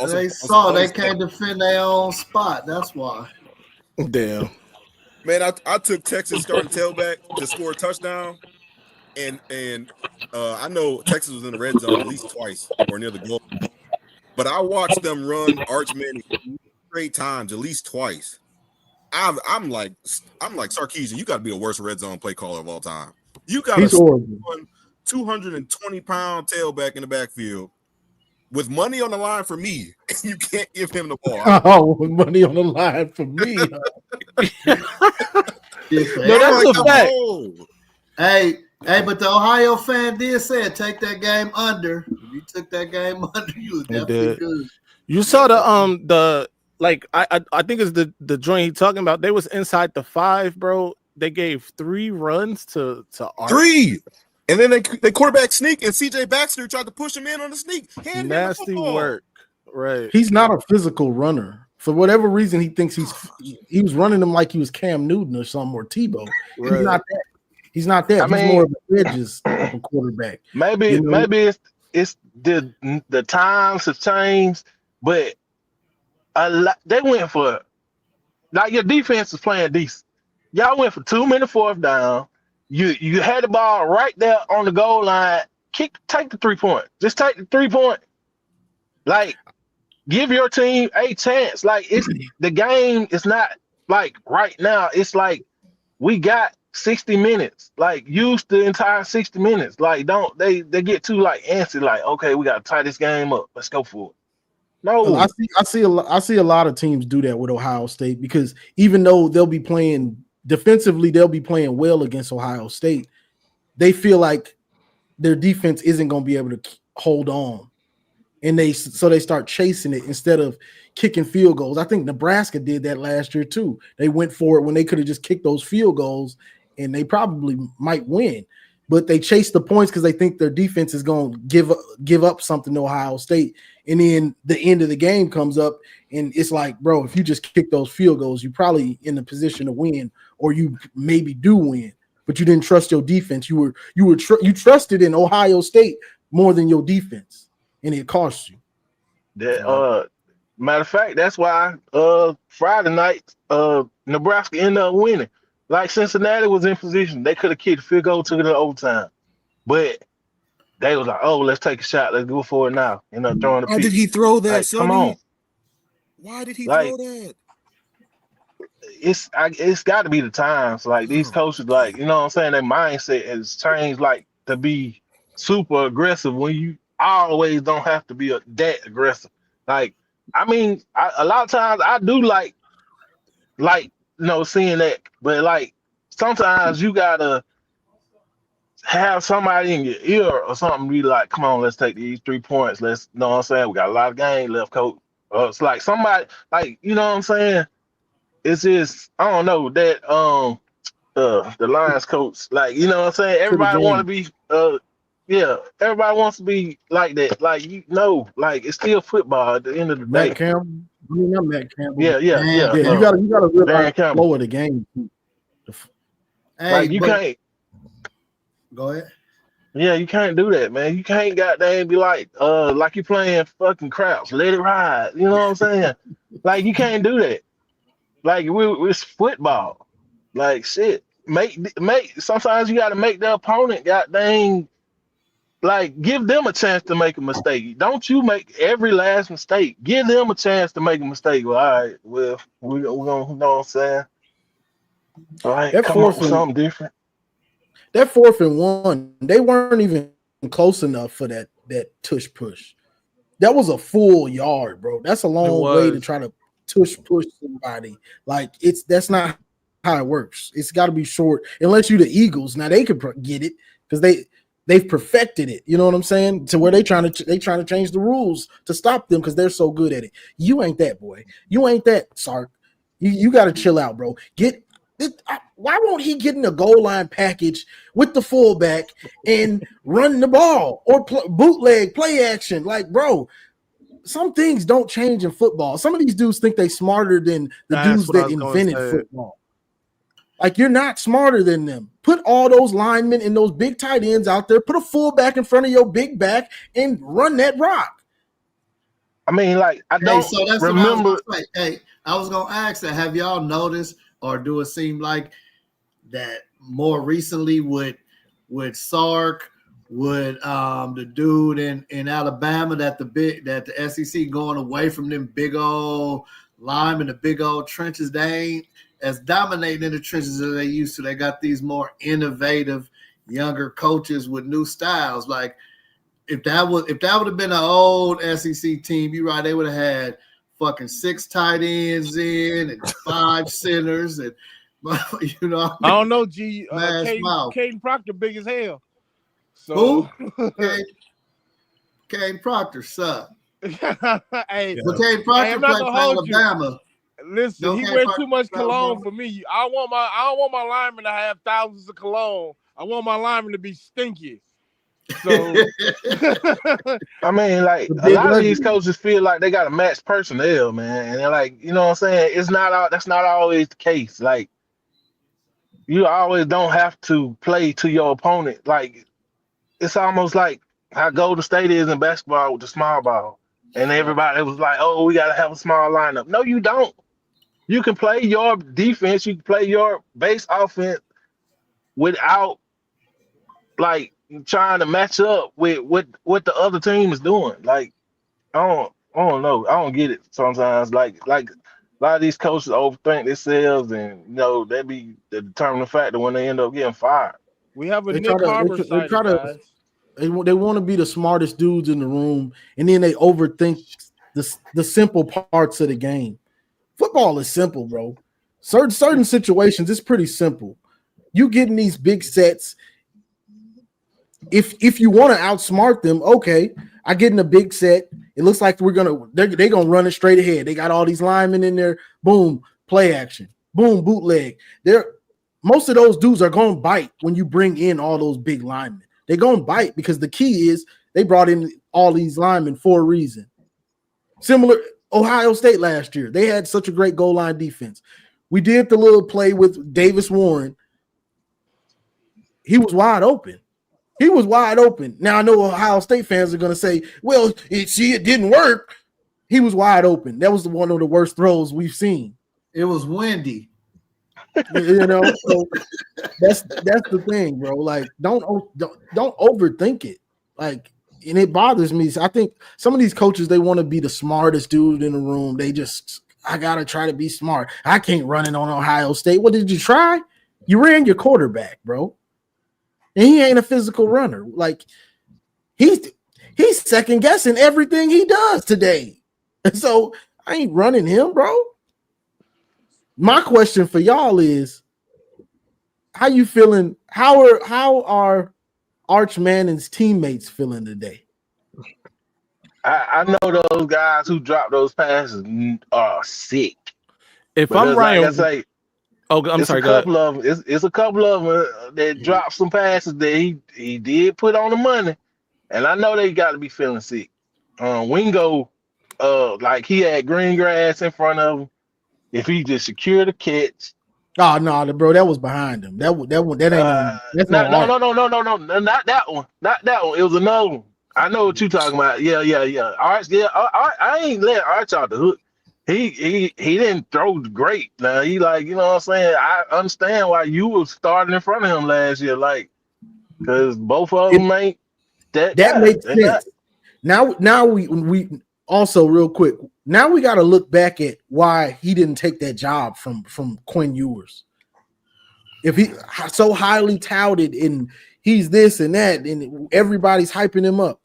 they can't defend their own spot. That's why. Damn. Man, I took Texas starting tailback to score a touchdown, and I know Texas was in the red zone at least twice or near the goal, but I watched them run Arch Manning 3 times, at least twice. I'm like Sarkisian, you got to be the worst red zone play caller of all time. You got to 220-pound tailback in the backfield with money on the line for me, and you can't give him the ball. Oh, with money on the line for me. No, that's a fact. Hey, but the Ohio fan did say take that game under. If you took that game under, you was definitely good. You saw the I think it's the joint he talking about. They was inside the 5, bro. They gave 3 runs to Arch. 3. And then they quarterback sneak, and CJ Baxter tried to push him in on the sneak. Nasty work, right? He's not a physical runner. For whatever reason, he thinks he was running him like he was Cam Newton or something, or Tebow. Right. He's not that. He's not that. I He's mean, more of an edges quarterback. maybe You know? it's the times have changed, but a lot they went for like your defense was playing decent. Y'all went for 2 minute fourth down. You had the ball right there on the goal line. Take the 3 point. Just take the 3 point. Like, give your team a chance. Like, it's the game is not like right now. It's like we got 60 minutes. Like, use the entire 60 minutes. Like, don't they get too like antsy, like, okay, we gotta tie this game up. Let's go for it. No. I see a lot of teams do that with Ohio State, because even though they'll be playing defensively, they'll be playing well against Ohio State. They feel like their defense isn't going to be able to hold on, and they start chasing it instead of kicking field goals. I think Nebraska did that last year too. They went for it when they could have just kicked those field goals, and they probably might win. But they chase the points because they think their defense is going to give up something to Ohio State. And then the end of the game comes up, and it's like, bro, if you just kick those field goals, you're probably in a position to win, or you maybe do win. But you didn't trust your defense. You trusted in Ohio State more than your defense, and it cost you. That matter of fact, that's why Friday night Nebraska ended up winning. Like, Cincinnati was in position. They could have kicked a field goal, took it to overtime. But they was like, oh, let's take a shot. Let's go for it now. Throwing the Why pick. did he throw that, like, Sonny? come on. Why did he Like, throw that? It's got to be the times. Like, these coaches, like, you know what I'm saying, their mindset has changed, like, to be super aggressive when you always don't have to be that aggressive. Like, I mean, a lot of times I do like seeing that, but like sometimes you gotta have somebody in your ear or something, be like, come on, let's take these 3 points. Let's, you know what I'm saying, we got a lot of game left, coach. It's like somebody, like, you know what I'm saying, it's just, I don't know, that the Lions coach, like, you know what I'm saying, everybody want to be everybody wants to be like that. Like, like, it's still football at the end of the day. Matt Campbell. I mean, not Matt Campbell. Yeah. You gotta realize the flow of the game. Hey, like, you can't. Go ahead. Yeah, you can't do that, man. You can't goddamn be like you playing fucking craps. Let it ride. You know what I'm saying? Like, you can't do that. Like, it's football. Like, shit. Make. Sometimes you got to make the opponent goddamn. Like, give them a chance to make a mistake. Don't you make every last mistake. Give them a chance to make a mistake. Well, all right. Well, we're gonna, you know what I'm saying? All right, That come up with something different. That 4th and 1, they weren't even close enough for that tush push. That was a full yard, bro. That's a long way to try to tush push somebody. Like, that's not how it works. It's got to be short, unless you're the Eagles. Now they could get it because they've perfected it. You know what I'm saying? To where they trying to change the rules to stop them because they're so good at it. You ain't that, boy. You ain't that, Sark. You got to chill out, bro. Why won't he get in the goal line package with the fullback and run the ball or bootleg play action? Like, bro, some things don't change in football. Some of these dudes think they smarter than the dudes that invented football. Like, you're not smarter than them. Put all those linemen and those big tight ends out there. Put a fullback in front of your big back and run that rock. I mean, like, I don't remember. I was gonna ask that. Have y'all noticed, or do it seem like that more recently with Sark, with the dude in Alabama, that the SEC going away from them big old linemen, the big old trenches, they ain't as dominating in the trenches as they used to. They got these more innovative younger coaches with new styles. Like, if that would have been an old SEC team, you're right, they would have had fucking 6 tight ends in and 5 centers, and you know. I don't know, G. Caden Proctor big as hell. So who? Caden Proctor suck. Hey, but Caden Proctor played for Alabama. Listen, he wears too much cologne for me. I don't want my lineman to have thousands of cologne. I want my lineman to be stinky. So I mean, like, a lot of these coaches feel like they got to match personnel, man. And they're like, you know what I'm saying? That's not always the case. Like, you always don't have to play to your opponent. Like it's almost like how Golden State is in basketball with the small ball. And everybody was like, "Oh, we gotta have a small lineup." No, you don't. You can play your defense. You can play your base offense without like trying to match up with what the other team is doing. Like I don't know. I don't get it sometimes. Like a lot of these coaches overthink themselves, and that be the determining factor when they end up getting fired. We have a They try Nick to Harbor they sighting, try to guys. they want to be the smartest dudes in the room, and then they overthink the simple parts of the game. Football is simple, bro. Certain situations, it's pretty simple. You get in these big sets. If you want to outsmart them, okay. I get in a big set. It looks like they're gonna run it straight ahead. They got all these linemen in there. Boom, play action. Boom, bootleg. Most of those dudes are gonna bite when you bring in all those big linemen. They're gonna bite because the key is they brought in all these linemen for a reason. Similar Ohio State last year. They had such a great goal line defense. We did the little play with Davis Warren. He was wide open. He was wide open. Now I know Ohio State fans are going to say, "Well, it didn't work." He was wide open. That was one of the worst throws we've seen. It was windy. So that's the thing, bro. Like, don't overthink it. Like, and it bothers me. So I think some of these coaches, they want to be the smartest dude in the room. I gotta try to be smart. I can't run it on Ohio State. What did you try? You ran your quarterback, bro. And he ain't a physical runner. Like he's second guessing everything he does today. And so I ain't running him, bro. My question for y'all is, how you feeling? How are Arch Manning's teammates feeling today? I know those guys who drop those passes are sick. If I'm Ryan, like I say, I'm sorry. It's a couple of them that dropped some passes that he did put on the money, and I know they got to be feeling sick. Wingo, like he had green grass in front of him. If he just secured the catch. Oh no, bro, that was behind him. That ain't on. That's No, not that one. Not that one. It was another one. I know what you talking about. Yeah. Arch, I ain't let Arch out the hook. He didn't throw great. Now he like, you know what I'm saying? I understand why you was starting in front of him last year, like, because both of them ain't that makes sense. Now we also real quick. Now we got to look back at why he didn't take that job from Quinn Ewers. If he so highly touted and he's this and that, and everybody's hyping him up,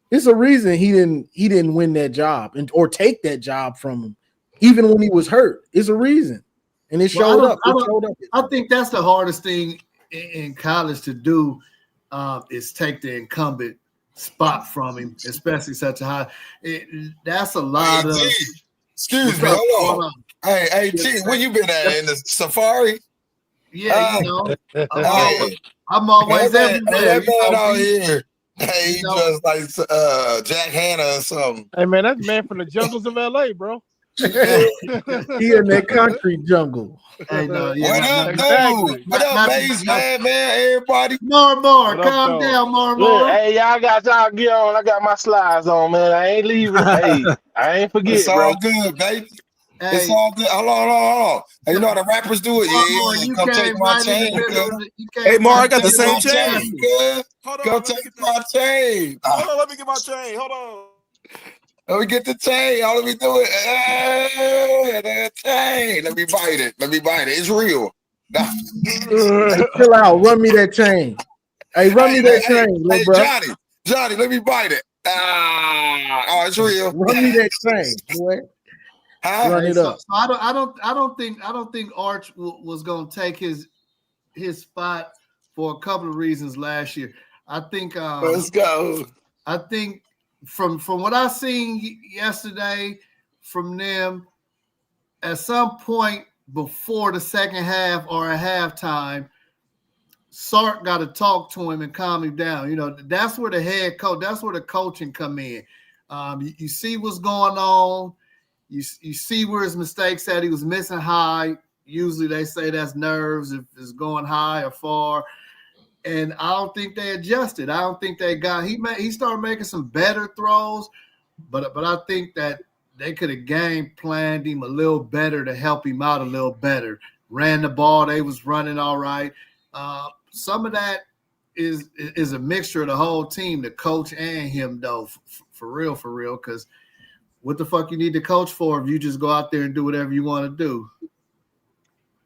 it's a reason he didn't win that job or take that job from him, even when he was hurt. It's a reason, and it showed up. I think that's the hardest thing in college to do, is take the incumbent spot from him, especially such a high. That's a lot of. Excuse me, hold on. Hey, T, where you been at in the safari? Yeah, I'm always everywhere. That man out here. Hey, he just like Jack Hanna or something. Hey man, that's man from the jungles of LA, bro. He in that concrete jungle. Hey, What up, Maze, man, everybody? More, calm down, more. Hey, y'all got y'all get on. I got my slides on, man. I ain't leaving. Hey, I ain't forget, it's bro. All good, baby. Hey. It's all good. Hold on. Hey, you know how the rappers do it? Yeah. Come take my chain. Hey, Mar, I got the same chain. Come take my chain. Hold on, let me get my chain. Hold on. Let me get the chain. Let me do it. That chain. Let me bite it. It's real. Hey, chill out. Run me that chain. Hey, run me that chain, little bro. Johnny, let me bite it. It's real. Run me that chain, boy. Run it up. So I don't think Arch was going to take his spot for a couple of reasons last year. I think let's go. I think from what I seen yesterday from them, at some point before the second half or at halftime, Sark got to talk to him and calm him down. That's where the head coach, that's where the coaching come in. You see what's going on. You see where his mistakes at. He was missing high. usually they say that's nerves if it's going high or far. And I don't think they adjusted. I don't think they got. He started making some better throws, but I think that they could have game planned him a little better to help him out a little better. Ran the ball. They was running all right. Some of that is a mixture of the whole team, the coach and him, though, for real, because what the fuck you need the coach for if you just go out there and do whatever you want to do?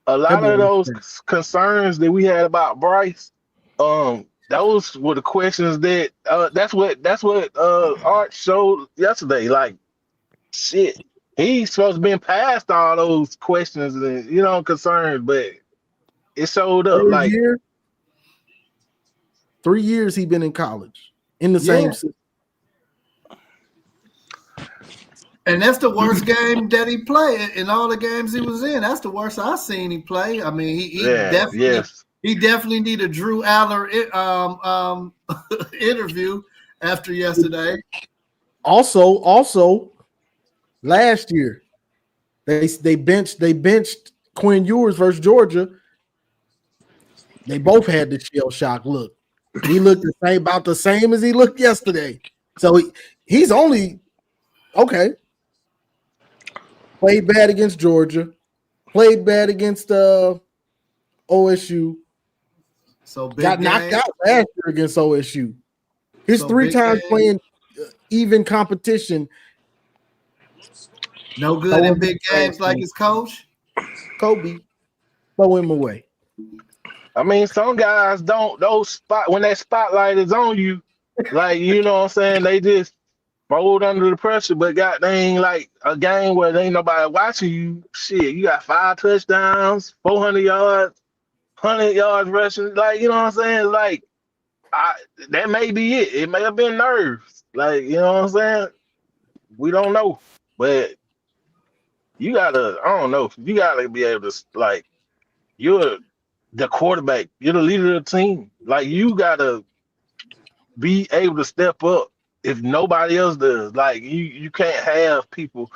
A lot of those concerns that we had about Bryce, those were the questions that that's what Art showed yesterday. Like, shit, he's supposed to been past all those questions and concerns, but it showed up. Like 3 years he been in college in the same system. And that's the worst game that he played in all the games he was in. That's the worst I've seen him play. I mean, he definitely need a Drew Aller interview after yesterday. Also, last year they benched Quinn Ewers versus Georgia. They both had the shell shock look. He looked about the same as he looked yesterday. So he's only okay. Played bad against Georgia. Played bad against OSU. So got knocked out last year against OSU. His 3 times playing even competition. No good in big games like his coach. Kobe, throw him away. I mean, some guys don't. When that spotlight is on you, like what I'm saying, they just fold under the pressure. But God dang, like a game where there ain't nobody watching you, shit, you got 5 touchdowns, 400 yards, 100 yards rushing. Like what I'm saying, like that may be it. It may have been nerves. Like what I'm saying. We don't know, but you gotta. I don't know. You gotta be able to like. You're the quarterback. You're the leader of the team. Like you gotta be able to step up if nobody else does. Like you can't have people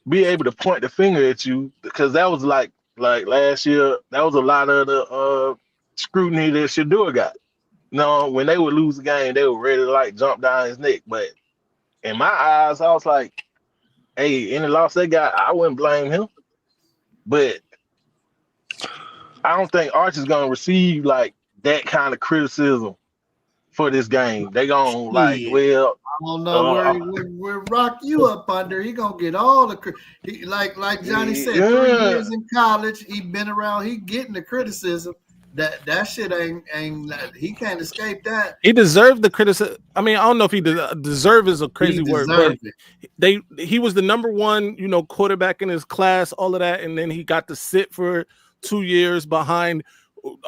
be able to point the finger at you because that was like last year. That was a lot of the scrutiny that Shador got. When they would lose the game, they were ready to like jump down his neck. But in my eyes, I was like, hey, any loss they got, I wouldn't blame him. But I don't think Arch is gonna receive like that kind of criticism for this game. They gonna like, well, I don't know where Rock you up under. He gonna get all the like Johnny said, 3 years in college. He been around. He getting the criticism. That shit ain't he can't escape that. He deserved the criticism. I mean, I don't know if he deserve is a crazy word, but he was the number 1, quarterback in his class, all of that, and then he got to sit for 2 years behind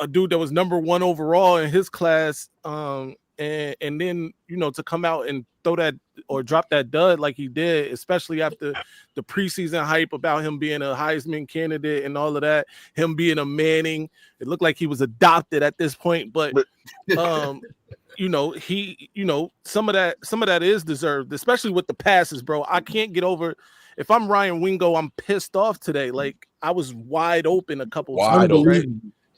a dude that was number 1 overall in his class. And then to come out and throw that or drop that dud like he did, especially after the preseason hype about him being a Heisman candidate and all of that, him being a Manning, it looked like he was adopted at this point. But he some of that is deserved, especially with the passes, bro. I can't get over. If I'm Ryan Wingo, I'm pissed off today. Like I was wide open a couple of times, right?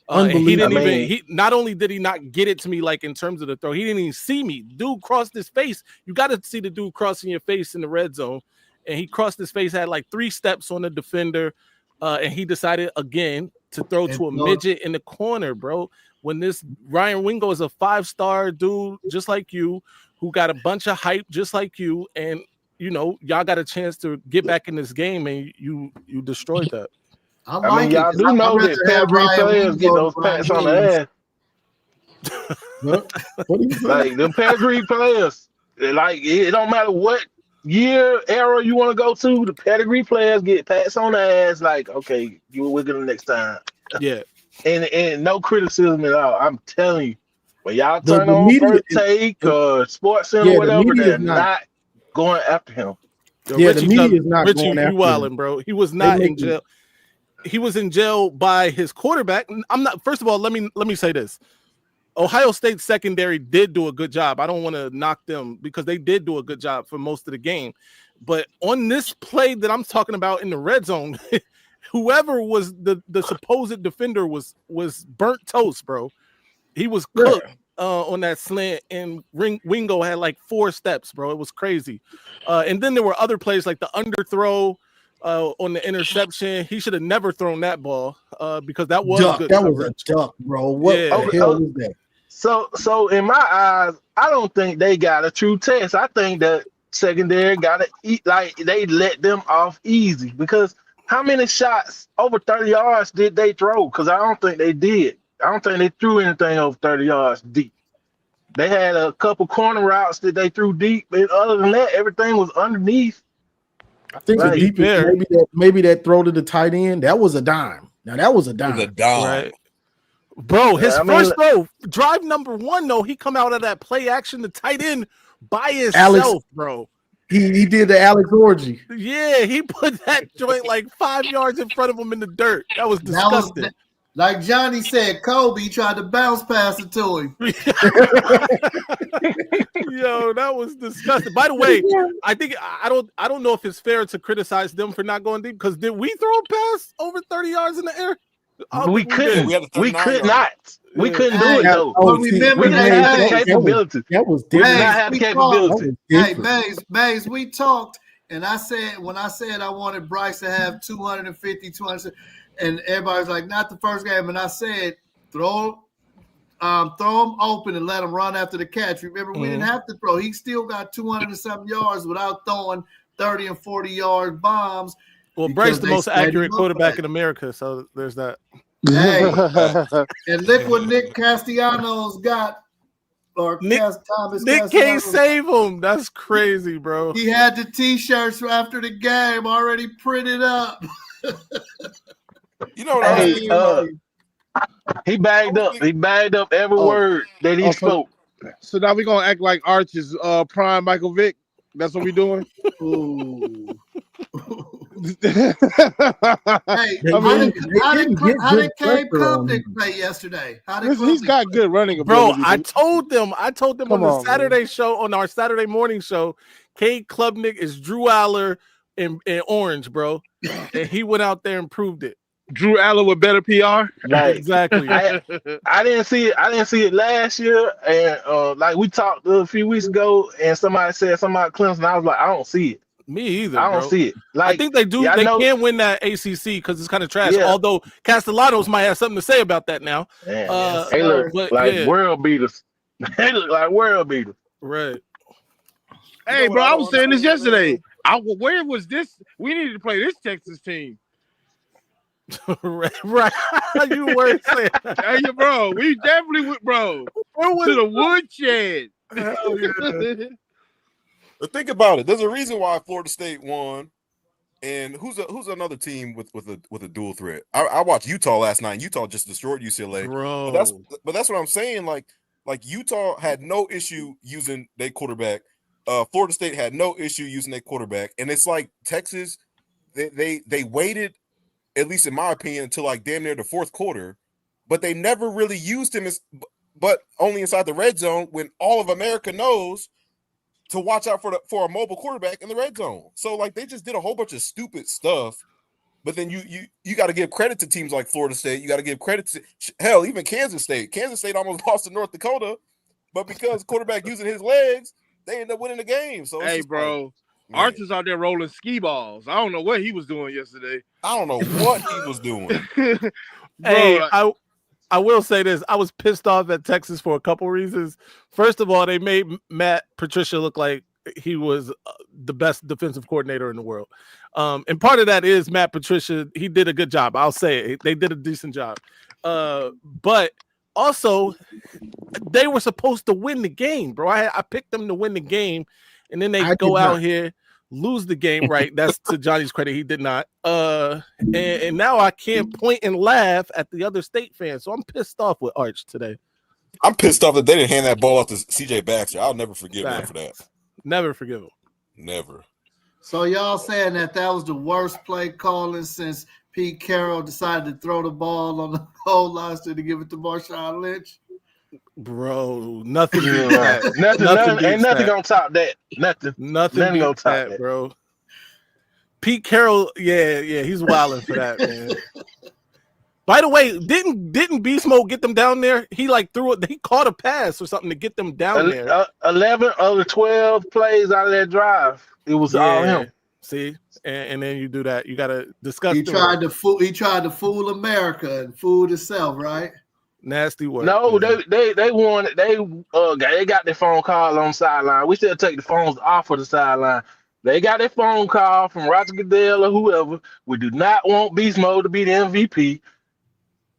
He didn't he not only did he not get it to me like in terms of the throw, he didn't even see me. Dude crossed his face. You got to see the dude crossing your face in the red zone, and he crossed his face, had like 3 steps on the defender, and he decided again to throw to a midget in the corner, bro. When this Ryan Wingo is a 5-star dude just like you, who got a bunch of hype just like you, and y'all got a chance to get back in this game, and you destroyed that. I mean, y'all do know that pedigree players get those pats on the ass. Like the pedigree players, like it don't matter what era you want to go to, the pedigree players get pats on the ass. Like, okay, you will wiggle the next time. Yeah, and no criticism at all. I'm telling you, when y'all turn on First Take or Sports Center, whatever, they're not going after him. Yeah, the media is not going after him, bro. He was not in jail. He was in jail by his quarterback. I'm not. First of all, let me say this: Ohio State secondary did do a good job. I don't want to knock them because they did do a good job for most of the game. But on this play that I'm talking about in the red zone, whoever was the supposed defender was burnt toast, bro. He was cooked on that slant, and Wingo had like 4 steps, bro. It was crazy. And then there were other plays like the underthrow on the interception. He should have never thrown that ball because that was duck. good That coverage. was a duck, bro. What the hell was that? So in my eyes, I don't think they got a true test. I think that secondary got to eat, like they let them off easy, because how many shots over 30 yards did they throw? Because I don't think they did. I don't think they threw anything over 30 yards deep. They had a couple corner routes that they threw deep, but other than that, everything was underneath. I think the deepest maybe that throw to the tight end, that was a dime. Now that was a dime. Right. Bro, his first throw, drive number 1, though, he come out of that play action, the tight end by himself, bro. He did the Alex Orgy. Yeah, he put that joint like 5 yards in front of him in the dirt. That was disgusting. Like Johnny said, Kobe tried to bounce pass it to him. Yo, that was disgusting. By the way, I think I don't know if it's fair to criticize them for not going deep, because did we throw a pass over 30 yards in the air? We couldn't. We could not. We couldn't do it though. We didn't have the capability. That was We did different. not have the capability. Hey, Mays, we talked, and I said when I said I wanted Bryce to have 250, 200, and everybody's like, not the first game, and I said throw him open and let him run after the catch. Remember, we didn't have to throw. He still got 200 and something yards without throwing 30 and 40-yard bombs. Well, Bryce the most accurate quarterback in America, so there's that. Hey, and look what Nick Castellanos got. Or Nick Castellanos. can't save him. That's crazy, bro. He had the T-shirts after the game already printed up. You know what he bagged up. He bagged up every word that he spoke. So now we're gonna act like Arch is prime Michael Vick. That's what we're doing. Ooh. Hey, how did Cade Klubnik play yesterday? He's got good running Bro, ability. I told them on the Saturday show, on our Saturday morning show, Cade Klubnik is Drew Aller in orange, bro. And he went out there and proved it. Drew Aller with better PR. Like, exactly. I didn't see it. I didn't see it last year, and like we talked a few weeks ago, and somebody said something about Clemson. I was like, I don't see it. Me either. I don't see it. Like, I think they do. They can win that ACC because it's kind of trash. Yeah. Although Castellanos might have something to say about that now. They look like world beaters. They look like world beaters. Right. Hey, bro, I was saying this yesterday. Where was this? We needed to play this Texas team. right. You were saying, hey, bro, we definitely went, bro, to the woodshed. But think about it. There's a reason why Florida State won, and who's another team with a dual threat. I watched Utah last night. Utah just destroyed UCLA. Bro. But that's what I'm saying. Like Utah had no issue using their quarterback. Florida State had no issue using their quarterback, and it's like Texas. They waited, at least in my opinion, until like damn near the fourth quarter, but they never really used him but only inside the red zone when all of America knows to watch out for a mobile quarterback in the red zone. So like they just did a whole bunch of stupid stuff. But then you got to give credit to teams like Florida State. You got to give credit to hell, even Kansas State. Kansas State almost lost to North Dakota, but because quarterback using his legs, they ended up winning the game. So hey, bro, Arch is out there rolling skee balls. I don't know what he was doing yesterday. I don't know what he was doing. Hey, I will say this. I was pissed off at Texas for a couple reasons. First of all, they made Matt Patricia look like he was the best defensive coordinator in the world. And part of that is Matt Patricia. He did a good job. I'll say it. They did a decent job. But also, they were supposed to win the game, bro. I picked them to win the game, and then they go out here, lose the game, right? That's to Johnny's credit. He did not. And now I can't point and laugh at the other state fans. So I'm pissed off with Arch today. I'm pissed off that they didn't hand that ball off to CJ Baxter. I'll never forgive them for that. Never forgive him. Never. So y'all saying that was the worst play calling since Pete Carroll decided to throw the ball on the goal line instead to give it to Marshawn Lynch? Bro, nothing. Nothing gonna top that. Nothing gonna top that, bro. Pete Carroll, yeah, he's wilding for that, man. By the way, didn't Beast Mode get them down there? He like threw it. He caught a pass or something to get them down there. 11 of the 12 plays out of that drive, it was all him. See, and then you do that. You gotta discuss. He tried to fool America and fooled himself, right? Nasty work. No, man. they wanted they got their phone call on the sideline. We still take the phones off of the sideline. They got their phone call from Roger Goodell or whoever. We do not want Beast Mode to be the MVP.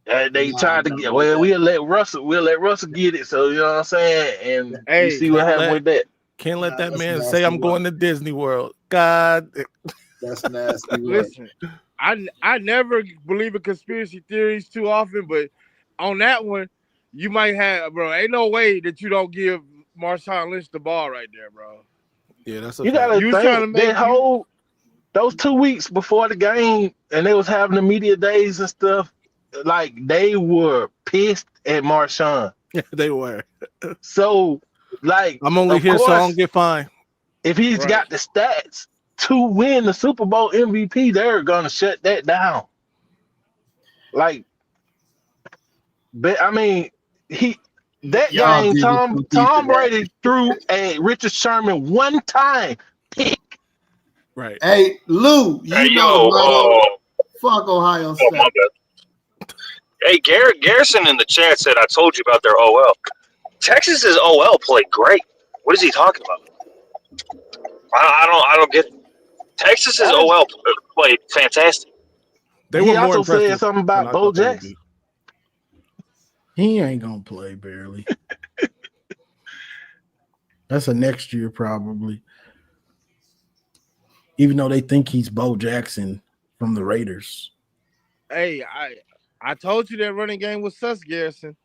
They tried to get we'll let Russell get it. So you know what I'm saying, and you see what happened with that. Can't let that man say I'm going to Disney World. God, that's nasty. Listen, I never believe in conspiracy theories too often, but on that one, you might have, bro. Ain't no way that you don't give Marshawn Lynch the ball right there, bro. Yeah, that's you gotta think those 2 weeks before the game, and they was having the media days and stuff. Like they were pissed at Marshawn. Yeah, they were. So, like, I'm only here so I don't get fined. If he's got the stats to win the Super Bowl MVP, they're gonna shut that down. Like, but I mean, game Tom Brady threw a Richard Sherman one time pick. Right. Hey, Lou, fuck Ohio State. My bad. Hey, Garrison in the chat said, I told you about their OL. Texas's OL played great. What is he talking about? I don't get Texas's OL played fantastic. He also said something about Bo Jackson. He ain't gonna play barely. That's a next year probably. Even though they think he's Bo Jackson from the Raiders. Hey, I told you that running game was sus, Garrison.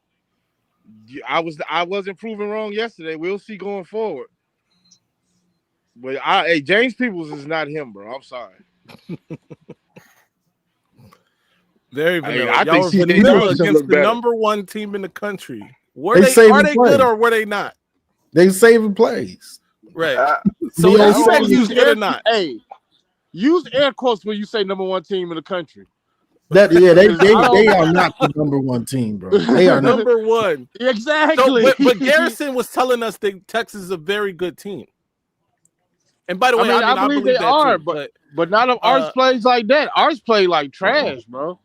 I wasn't proven wrong yesterday. We'll see going forward. But James Peoples is not him, bro. I'm sorry. Very vanilla. I Y'all think were vanilla against the number one team in the country. Are they good or were they not? They saving plays. Right. So you said use good or not? Hey, use air quotes when you say number one team in the country. They are not the number one team, bro. They are number one. Exactly. So, but Garrison was telling us that Texas is a very good team. And by the way, I believe they that are, too, but none of ours plays like that. Ours play like trash, bro.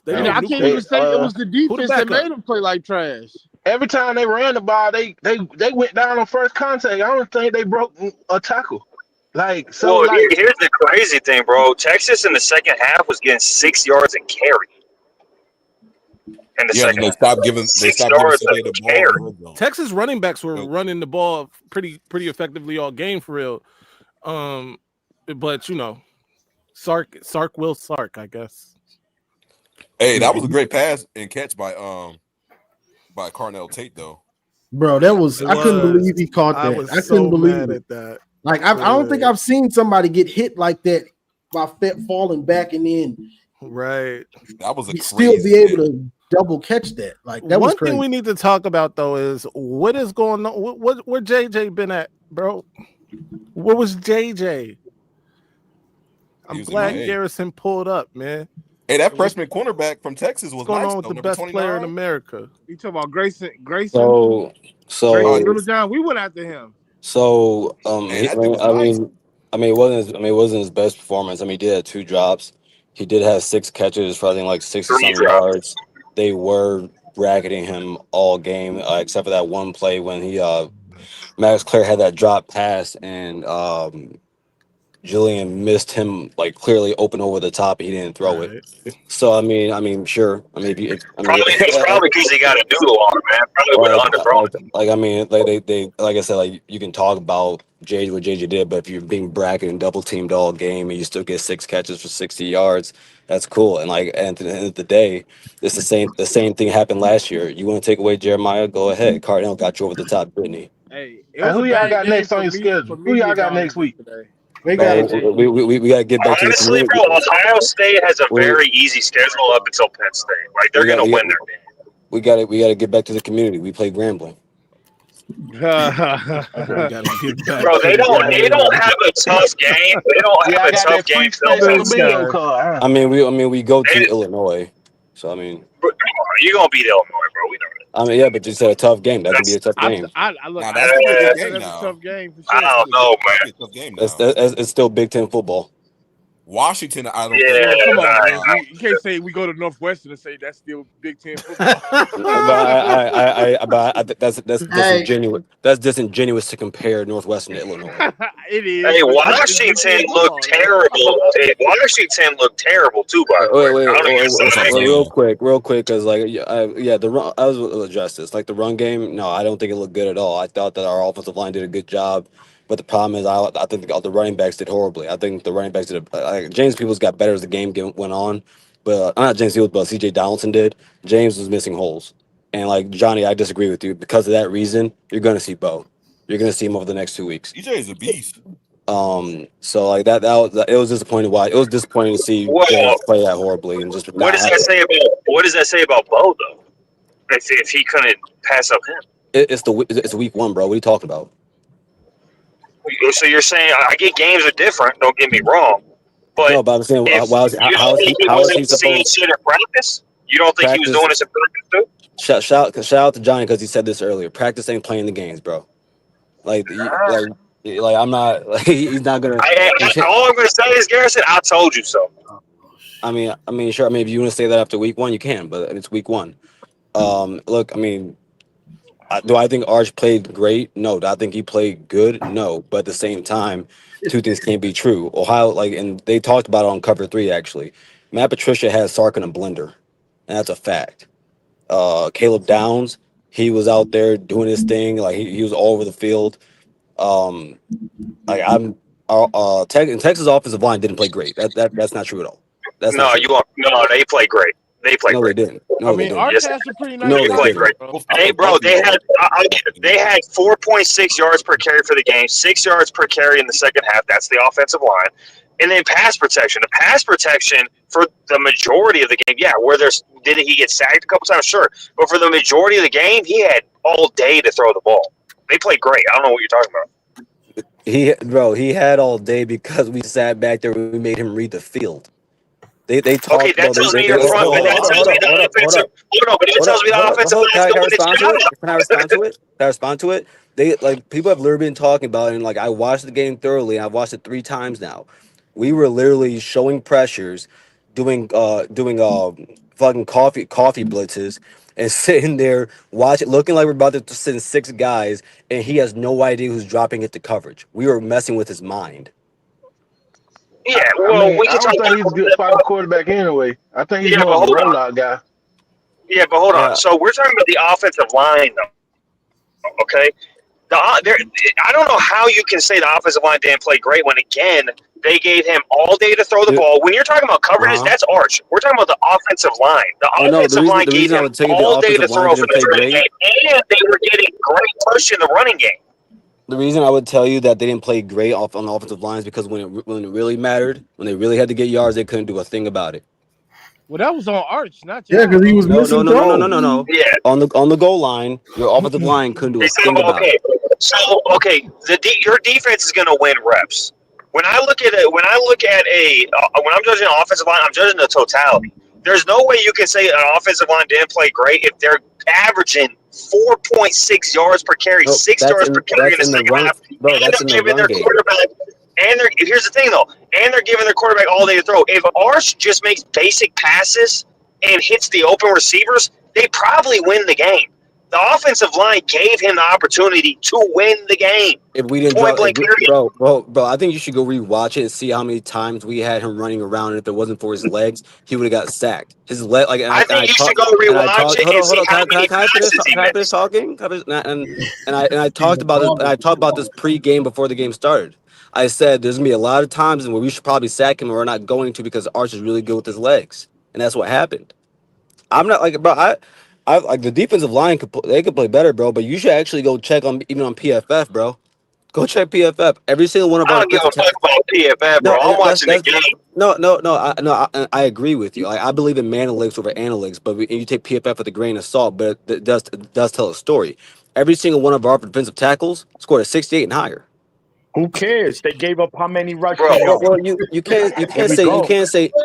I can't even say it was the defense that made them play like trash. Every time they ran the ball, they went down on first contact. I don't think they broke a tackle. Here's the crazy thing, bro. Texas in the second half was getting 6 yards and carry. In the second half. They stopped giving the ball. Texas running backs were running the ball pretty effectively all game for real. But Sark will Sark, I guess. Hey, that was a great pass and catch by Carnell Tate though. Bro, I couldn't believe he caught that. I couldn't believe it. That. Like I don't think I've seen somebody get hit like that by falling back and then that was still be able to double catch that. Like that was crazy. One thing we need to talk about though is what is going on. Where JJ been at, bro? Where was JJ? I'm glad Garrison pulled up, man. Hey, that freshman cornerback from Texas was going nice, on with though, the best 29. player in America. You talking about Grayson? So Little John, we went after him. So it wasn't his best performance. I mean, he did have 2 drops. He did have 6 catches for I think like 60-something yards. They were bracketing him all game, except for that one play when Max Clare had that drop pass and Julian missed him like clearly open over the top. And he didn't throw it. So I mean, sure. I mean, it's probably because he got a doodle on him, man. Probably would have underthrown. They like I said, like you can talk about what JJ did, but if you're being bracketed and double teamed all game and you still get 6 catches for 60 yards, that's cool. And at the end of the day, it's the same thing happened last year. You want to take away Jeremiah? Go ahead. Cardinal got you over the top, didn't he? Hey, who y'all got next on your schedule? Who y'all got next week? We got to get back Honestly, to the bro, Ohio State has a very easy schedule up until Penn State. Like they're going to win their game. We got to get back to the community. We play Grambling. Gotta give back Bro, to they the don't community. have a tough game. They don't Yeah, have I a got tough that game free till space on the next bingo week. card. we go to They, Illinois, so I mean, you're gonna beat Illinois, bro. We know that. yeah, but you said a tough game. That's gonna be That's a tough game. I look. Now I that's gonna be a still good consider game that a now. tough game for I sure. don't know, That'd man. be a tough game It's, now. it's still Big Ten football. Washington, I don't think. Yeah, Well, come on, man. nah. You can't say we go to Northwestern and say that's still Big Ten football. But that's Hey, disingenuous. That's disingenuous to compare Northwestern to Illinois. It is, Hey, but it's Big Washington Ten looked football. terrible. Hey, Washington looked terrible too, by the way. I don't know if you saw that game. Real quick, because the run. I was with Justice. Like the run game, no, I don't think it looked good at all. I thought that our offensive line did a good job, but the problem is, I think the running backs did horribly. I think the running backs did. James Peoples got better as the game went on, but not James Peoples, but C.J. Donaldson did. James was missing holes, and like Johnny, I disagree with you because of that reason. You're going to see Bo. You're going to see him over the next 2 weeks. EJ is a beast. So like it was disappointing. It was disappointing to see Well, James play that horribly and just what not does have that it. say about Bo though? If he couldn't pass up him, It's week 1, bro. What are you talking about? so you're saying I get games are different. Don't get me wrong, but No, but I'm saying, if you how don't is think he he wasn't seeing supposed shit in practice, you don't to think he was practice? doing this in practice too? Shout out to Johnny because he said this earlier. Practice ain't playing the games, bro. Like I'm not. Like, he's not gonna. All I'm gonna say is, Garrison, I told you so. I mean, sure. I mean, if you want to say that after week 1, you can, but it's week 1. Look, I mean, do I think Arch played great? No. Do I think he played good? No. But at the same time, two things can't be true. Ohio, and they talked about it on Cover 3 actually. Matt Patricia has Sark in a blender, and that's a fact. Caleb Downs, he was out there doing his thing, like he was all over the field. Um, like I'm, Texas offensive line didn't play great. That's not true at all. That's not No, true. no, they play great. They play No, they great. didn't. I No, they mean, didn't. Arch Yes, has some pretty nice No, they they play didn't. great. bro. Hey, bro, they had 4.6 yards per carry for the game, 6 yards per carry in the second half. That's the offensive line, and then pass protection. The pass protection for the majority of the game, yeah. Did he get sacked a couple times? Sure, but for the majority of the game, he had all day to throw the ball. They played great. I don't know what you're talking about. He had all day because we sat back there and we made him read the field. They Okay, talked, that bro. tells me They your front. hold That up, tells me the offensive. Hold on, but that tells me the offensive line's Can gonna I win respond to it? the Can I respond to it? Can I respond to it? They people have literally been talking about it, and I watched the game thoroughly, and I've watched it 3 times now. We were literally showing pressures, doing fucking coffee blitzes, and sitting there watching, looking like we're about to send 6 guys, and he has no idea who's dropping into coverage. We were messing with his mind. Yeah, I well, mean, we I can talk don't think he's a good about pocket quarterback anyway. I think he's Yeah, more but of a hold on. rollout guy. Yeah, but hold on. Yeah. So we're talking about the offensive line, though. Okay, I don't know how you can say the offensive line didn't play great when again they gave him all day to throw the ball. When you're talking about coverages, that's Arch. We're talking about the offensive line. The Oh no, offensive line the gave reason I him would tell you the all day to offensive line throw for didn't the play running great. game, and they were getting great push in the running game. The reason I would tell you that they didn't play great on the offensive line is because when it really mattered, when they really had to get yards, they couldn't do a thing about it. Well, that was on Arch, not Yeah, y'all, because he bro. was missing throws. Yeah. On the goal line, your offensive line couldn't do a So, thing about it. your defense is going to win reps. When I look at it, when I'm judging an offensive line, I'm judging the totality. There's no way you can say an offensive line didn't play great if they're averaging 4.6 yards per carry, No, 6 that's yards in per carry in the that's in the second run, half, bro. and That's they're in the giving run their game. quarterback. Here's the thing though, and they're giving their quarterback all day to throw. If Arch just makes basic passes and hits the open receivers, they probably win the game. The offensive line gave him the opportunity to win the game. If we didn't Point drop, blank period. bro, I think you should go rewatch it and see how many times we had him running around. And if it wasn't for his legs, he would have got sacked. His leg, I think you should go and I rewatch talked. it and Hold see on. how many Can I finish? passes he Can I finish missed. talking? And I talked about this. And I talked about this pre-game before the game started. I said there's gonna be a lot of times where we should probably sack him, and we're not going to because Arch is really good with his legs, and that's what happened. I'm not like, bro. I like the defensive line they could play better, bro. But you should actually go check on even on PFF, bro. Go check PFF. Every single one of I our don't give a defensive fuck about PFF, bro. no, I'm that's watching the game. I agree with you. I believe in analytics over analytics, but you take PFF with a grain of salt. But it does tell a story. every single one of our defensive tackles scored a 68 and higher. Who cares? They gave up how many rushing Well, yards? you can't There we go.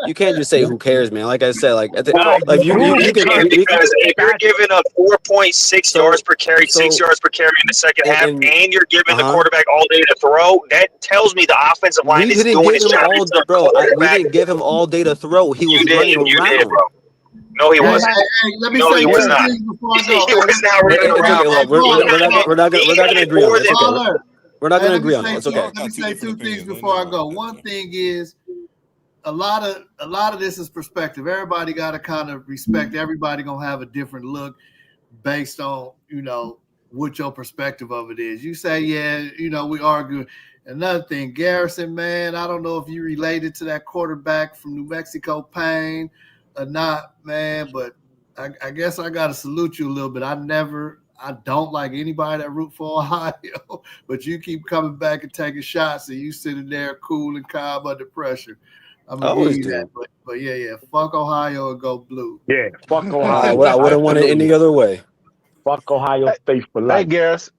you can't just say who cares, man. Like I said, like Nah, like you do Because if you're giving up 4.6 yards per carry, 6 yards per carry in the second half, and you're giving the quarterback all day to throw, that tells me the offensive line we is didn't doing give its him job. all, bro. We didn't give him all day to throw. He was running You did, around. bro. No, he wasn't. Let me No, say he was two not. things before I He go. was not running It's around. okay. Look, we're not gonna agree on it. It's okay. We're not gonna agree on it. It's okay. Let me say two things before I go. One thing is a lot of this is perspective. Everybody got to kind of respect. Everybody gonna have a different look based on what your perspective of it is. You say, yeah, we argue. Another thing, Garrison, man, I don't know if you related to that quarterback from New Mexico, Payne, or not, man, but I guess I got to salute you a little bit. I don't like anybody that root for Ohio, but you keep coming back and taking shots, and you sitting there cool and calm under pressure. I'm I gonna give always you that, do. but yeah, fuck Ohio and go blue. Yeah, fuck Ohio. I wouldn't want it any other way. Fuck Ohio State for Hey, life. Garrison,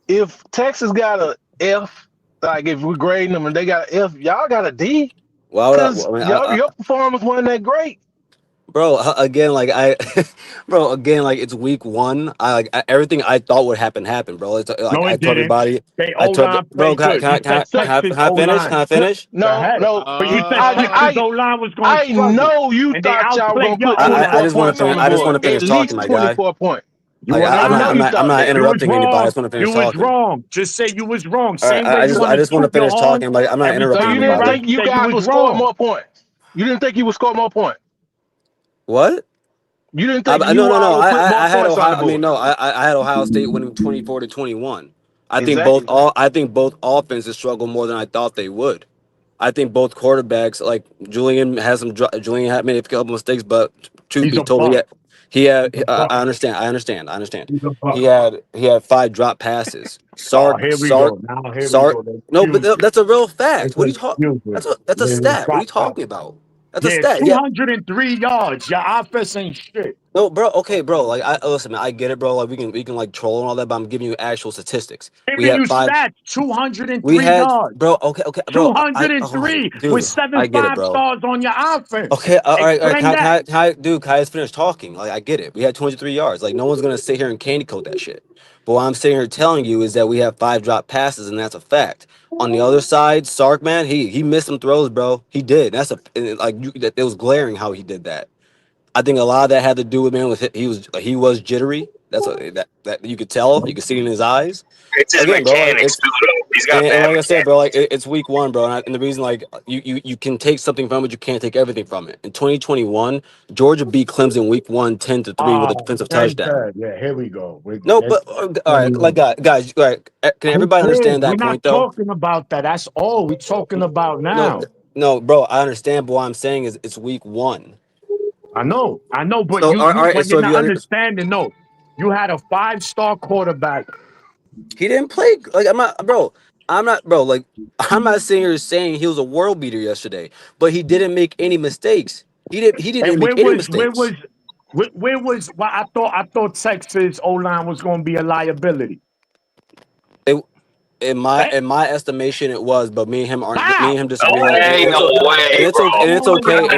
if Texas got a F, like if we're grading them and they got an F, y'all got a D? Because your performance wasn't that great. Bro, again, like it's week one. Everything I thought would happen happened, bro. It's like No, I it told didn't. everybody. They I told, O-line bro, played good. can I finish? Can I finish? No. But you said Texas O-line was going to I struggle. know you And they thought y'all were outplayed gonna put your O-line. 24 points on the I just board. want to finish At talking, least my guy. 24 points. Like, I'm not interrupting anybody. I just want to finish You was talking. wrong. Just say you was wrong. All right, Same way I you want just want to finish talking. Like, I'm not interrupting So you anybody. didn't think you guys would score more points? You didn't think you would score more points? What? You didn't think No. would put more I had points on the Ohio. I mean, board? no. I had Ohio State winning 24-21. I Exactly. think both offenses struggled more than I thought they would. I think both quarterbacks, like Julian had made a couple mistakes, but truth be told, I understand. He had 5 drop passes. Here we go. No, but that's a real fact. What are you talking? That's a stat. What are you talking about? That's a stat. 203 yards. Your offense ain't shit. No, bro. Okay, bro. Like, listen, man. I get it, bro. Like, we can like troll and all that, but I'm giving you actual statistics. We Giving had you 5. stats. 203 We had, yards. bro. Okay, bro. 203 with 7 I get it, bro. stars on your offense. Okay, all right. Explain that. Can I just finish talking? Like, I get it. We had 23 yards. Like, no one's gonna sit here and candy coat that shit. But what I'm sitting here telling you is that we have 5 drop passes, and that's a fact. On the other side, Sark, man, he missed some throws, bro. He did. It was glaring how he did that. I think a lot of that had to do with, man, he was jittery. That you could tell. You could see it in his eyes. It's his Again, bro, mechanics, too, though. He's got and bad like I said, mechanics. bro, like it's week one, bro, and the reason, like, you can take something from it, you can't take everything from it. In 2021, Georgia beat Clemson week 1, 10-3 with a defensive touchdown. Yeah, here we go. No, but all right, like guys, all right, can everybody understand We're that not point though? talking about that. That's all we're talking about now. No, bro, I understand, but what I'm saying is it's week 1. I know, but So, all right, what so you're if not you understanding, no. You had a 5-star quarterback. He didn't play like I'm not sitting here saying he was a world beater yesterday, but he didn't make any mistakes. He didn't make any mistakes. Where was well, I thought Texas O-line was going to be a liability. In my estimation, it was, but me and him disagree. No way, bro. It's okay.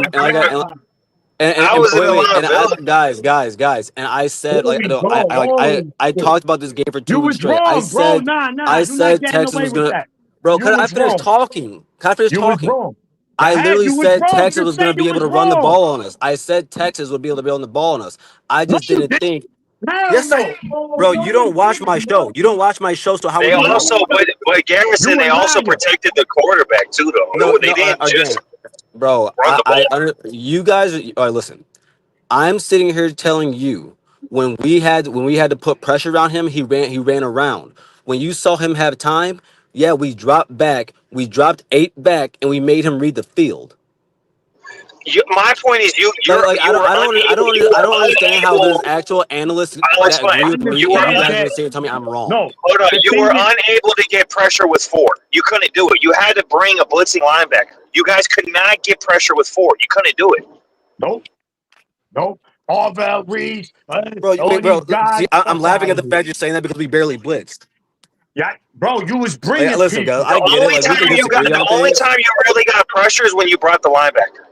Guys, and I said, like, I talked about this game for 2 weeks straight. I said, Texas was gonna, bro. Can I finish talking? I literally said Texas was gonna be able to run the ball on us. I said Texas would be able to run the ball on us. I just didn't think. Yes, bro. You don't watch my show. So how would They you know? also, but Garrison, they also protected the quarterback too, though. They didn't just bro. run the ball. You guys, all right, listen. I'm sitting here telling you when we had to put pressure on him, he ran around. When you saw him have time, yeah, we dropped back. We dropped 8 back, and we made him read the field. My point is, I don't understand how there's actual analysts that agree with me, and you guys are saying, tell me I'm wrong. No, hold on. You were unable to get pressure with 4. You couldn't do it. You had to bring a blitzing linebacker. You guys could not get pressure with 4. You couldn't do it. Nope. Arvel Reed, Bro, all bro. these guys. See, I'm Fuck laughing out at the of here. fact you're saying that because we barely blitzed. Yeah, bro, you was Like, bringing listen, guys, people. I get it. Like, we can disagree on The only things. time you really got pressure is when you brought the linebacker.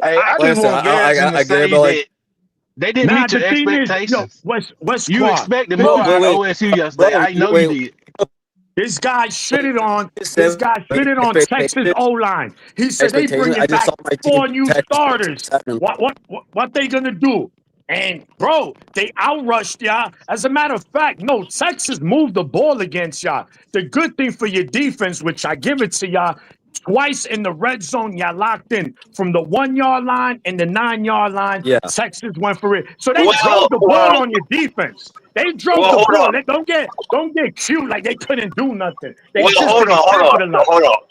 Hey, I Like I just said, want Garrison to I get it, say but like, that they didn't Nah, meet the your thing is, yo, expectations. West You Squad. expected This more is out of wait, OSU yesterday. bro, I know you wait, did. This guy shitted on this said guy shitted on Texas expectations. O line. He said they Expectations. bringing I just back saw my team 4 new Texas starters. 7. What they gonna do? And bro, they outrushed y'all. As a matter of fact, no, Texas moved the ball against y'all. The good thing for your defense, which I give it to y'all, twice in the red zone, y'all locked in from the 1 yard line and the 9 yard line. Yeah. Texas went for it. So they Well, drove the ball on your defense. They drove the hold ball. on. Don't get cute like they couldn't do nothing. They Well, just didn't capitalize. hold on.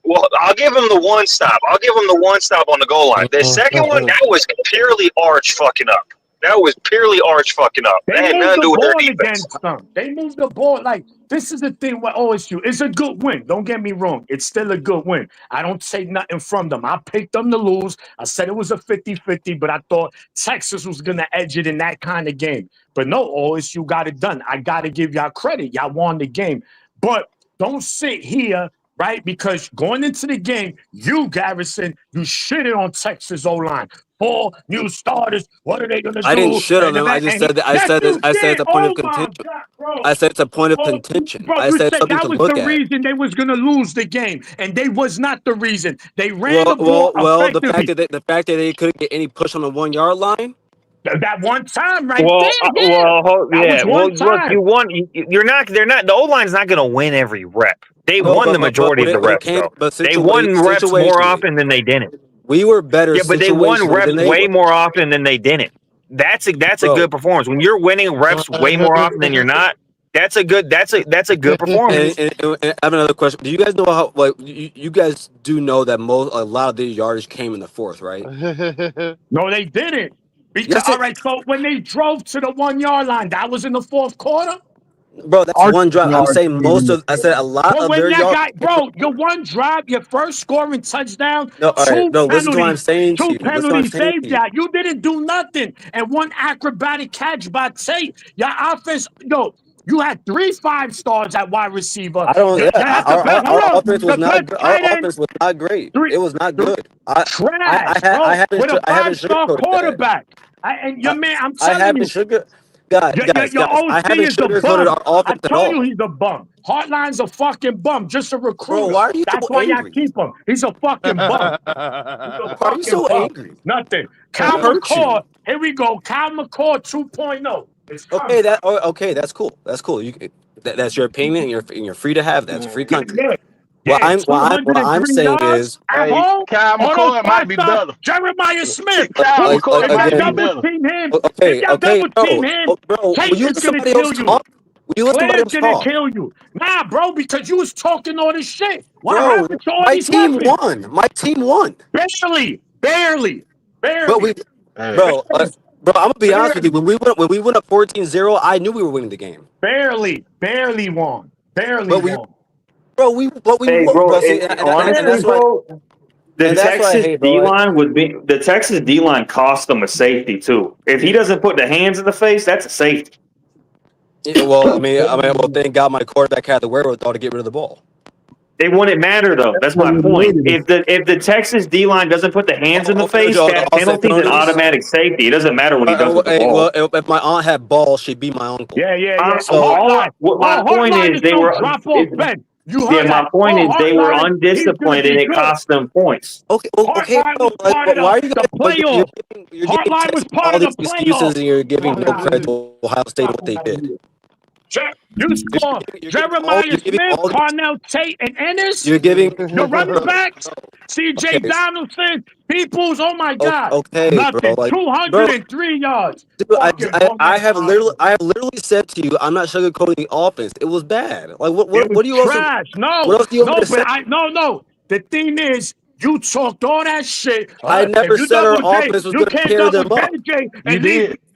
Well, I'll give him the one stop. I'll give him the one stop on the goal line. The second one, that was purely arch fucking up. That was purely arch fucking up. They That had moved nothing to the do with their ball defense. against them. They moved the ball. Like, this is the thing with OSU. It's a good win. Don't get me wrong. It's still a good win. I don't take nothing from them. I picked them to lose. I said it was a 50-50, but I thought Texas was going to edge it in that kind of game. But no, OSU got it done. I got to give y'all credit. Y'all won the game. But don't sit here, right? Because going into the game, you, Garrison, you shitted on Texas O-line. 4 new starters. What are they going to do? I didn't shit on them. I just said that. Yes, you I said did. it's a point of Oh my contention. God, bro. I said it's a point of Oh, contention. bro, I you said said something that to was look the at. reason they was gonna lose the game, and they was not the reason. They ran the ball Well. effectively. The fact that they couldn't get any push on the 1 yard line. That one time right Well, there, yeah. That was Well, one look, time. you won. You're not. They're not. The O line's not going to win every rep. They No, won the majority of the when it reps, came, though. but They won reps more situationally, often than they didn't. we were better Yeah, but they won situationally than reps they way were. more often than they didn't. That's a Bro. good performance. When you're winning reps way more often than you're not, that's a good performance. And I have another question. Do you guys know how? Like, you guys do know that a lot of the yardage came in the fourth, right? No, they didn't. Because Yes, all right, so when they drove to the 1 yard line, that was in the fourth quarter. Bro, that's one drive. I'm saying I said a lot But of when their that yard. guy, bro, your one drive, your first scoring touchdown, No, all right. 2 No, listen to what I'm penalties, saying to 2 you. Listen to what I'm penalties saying to saved you. that. You didn't do nothing. And one acrobatic catch by Tate. Your offense, you had 3 5-stars at wide receiver. I don't. You Yeah, had the best, hold our on, offense was the not. best Our tight end, offense was not great. 3, It was not 3 good. trash, bro, I haven't. with a I haven't 5-star sugarcoated that. quarterback. And your man, I'm I telling haven't you, sugar. Guys, your I OC haven't is a sugarcoated bum. our I offense at told you all. he's a bum. Hartline's a fucking bum, just a Bro, recruiter. why are you That's so why y'all angry? keep him. He's a fucking bum. He's a Why are you fucking so bum. angry? Nothing. Who Cal hurt you? McCall, here we go. Cal McCall 2.0. It's coming. Okay, that's cool. That's cool. That's your opinion, and you're free to have that. It's a free country. Yeah, What I'm 203 saying yards is, at Hey, home. Kyle All those McCoy might be 5-star better. Jeremiah Smith. Kyle Who, McCoy if might y'all be again, double better. team him, if okay, y'all double team bro, him, will Tate you is let gonna somebody else kill you. talk? Will you let somebody Claire's else gonna talk? kill you. Nah, bro, because you was talking all this shit. What Bro, happened to all my these team weapons? won. My team won. Barely. But Hey, bro, I'm gonna be honest with you. When we went up 14-0, I knew we were winning the game. Barely won. Barely But won. we Hey, won, bro. bro. See, and Honestly, that's why bro, the I Texas hate, bro. D line the Texas D line cost them a safety too. If he doesn't put the hands in the face, that's a safety. Well, well, thank God my quarterback had the wherewithal to get rid of the ball. It wouldn't matter though. That's my point. If the Texas D line doesn't put the hands in the face, that Offset penalty's an penalties. automatic safety. It doesn't matter what he does with the Hey, well, ball. if my aunt had balls, she'd be my uncle. Yeah. So My point Hartline is is they no were. drop off Ben. You Yeah, heard my that. point is they were Hartline, he's gonna undisciplined be and it good. cost them points. Okay, Hartline bro. was part of Why are you the guys? playoff. You're giving Hartline was Texas part all of the these excuses, playoff. and you're giving Fuck no out of credit here. to Ohio State and what they did. You score You're Jeremiah giving Smith, all these. Cornell Tate, and Ennis. You're giving. Your running backs, Okay, C.J. Donaldson, Peoples. Oh my God, okay, bro. nothing. Like, bro, 203 yards. dude, Fucking bum ass offense. I have literally said to you, I'm not sugarcoating the offense. It was bad. Like, It was what do you else? trash. What else do you want me to say? But no. The thing is, you talked all that shit. I If never you said our double J, offense was you going to can't tear double them up. JJ you and leave did.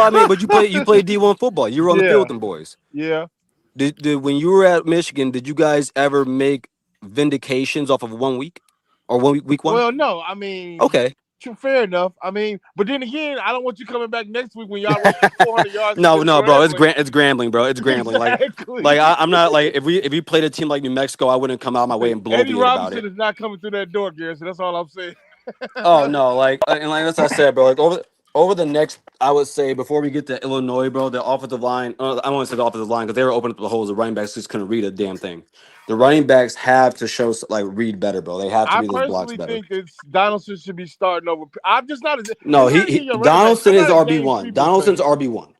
Well, I mean, but you played D1 football. You were on the field with them boys. Yeah. Did when you were at Michigan, did you guys ever make vindications off of 1 week or week one? Well, no. I mean, okay. Fair enough. I mean, but then again, I don't want you coming back next week when y'all rushing 400 yards. No, bro. It's Grambling, bro. It's Grambling. Exactly. I'm not like if we played a team like New Mexico, I wouldn't come out of my way and blow Eddie me about Robinson it. is not coming through that door, Garrison. That's all I'm saying. Oh no, and like as I said, bro, like over the next, I would say, before we get to Illinois, bro, the offensive line, I don't want to say the offensive line because they were opening up the holes. The running backs just couldn't read a damn thing. The running backs have to show, like, read better, bro. They have to I read those blocks personally better. think that Donaldson should be starting over. I'm just not. No, It's not even your running back. Donaldson I'm is not a James RB1. People Donaldson's fan. RB1.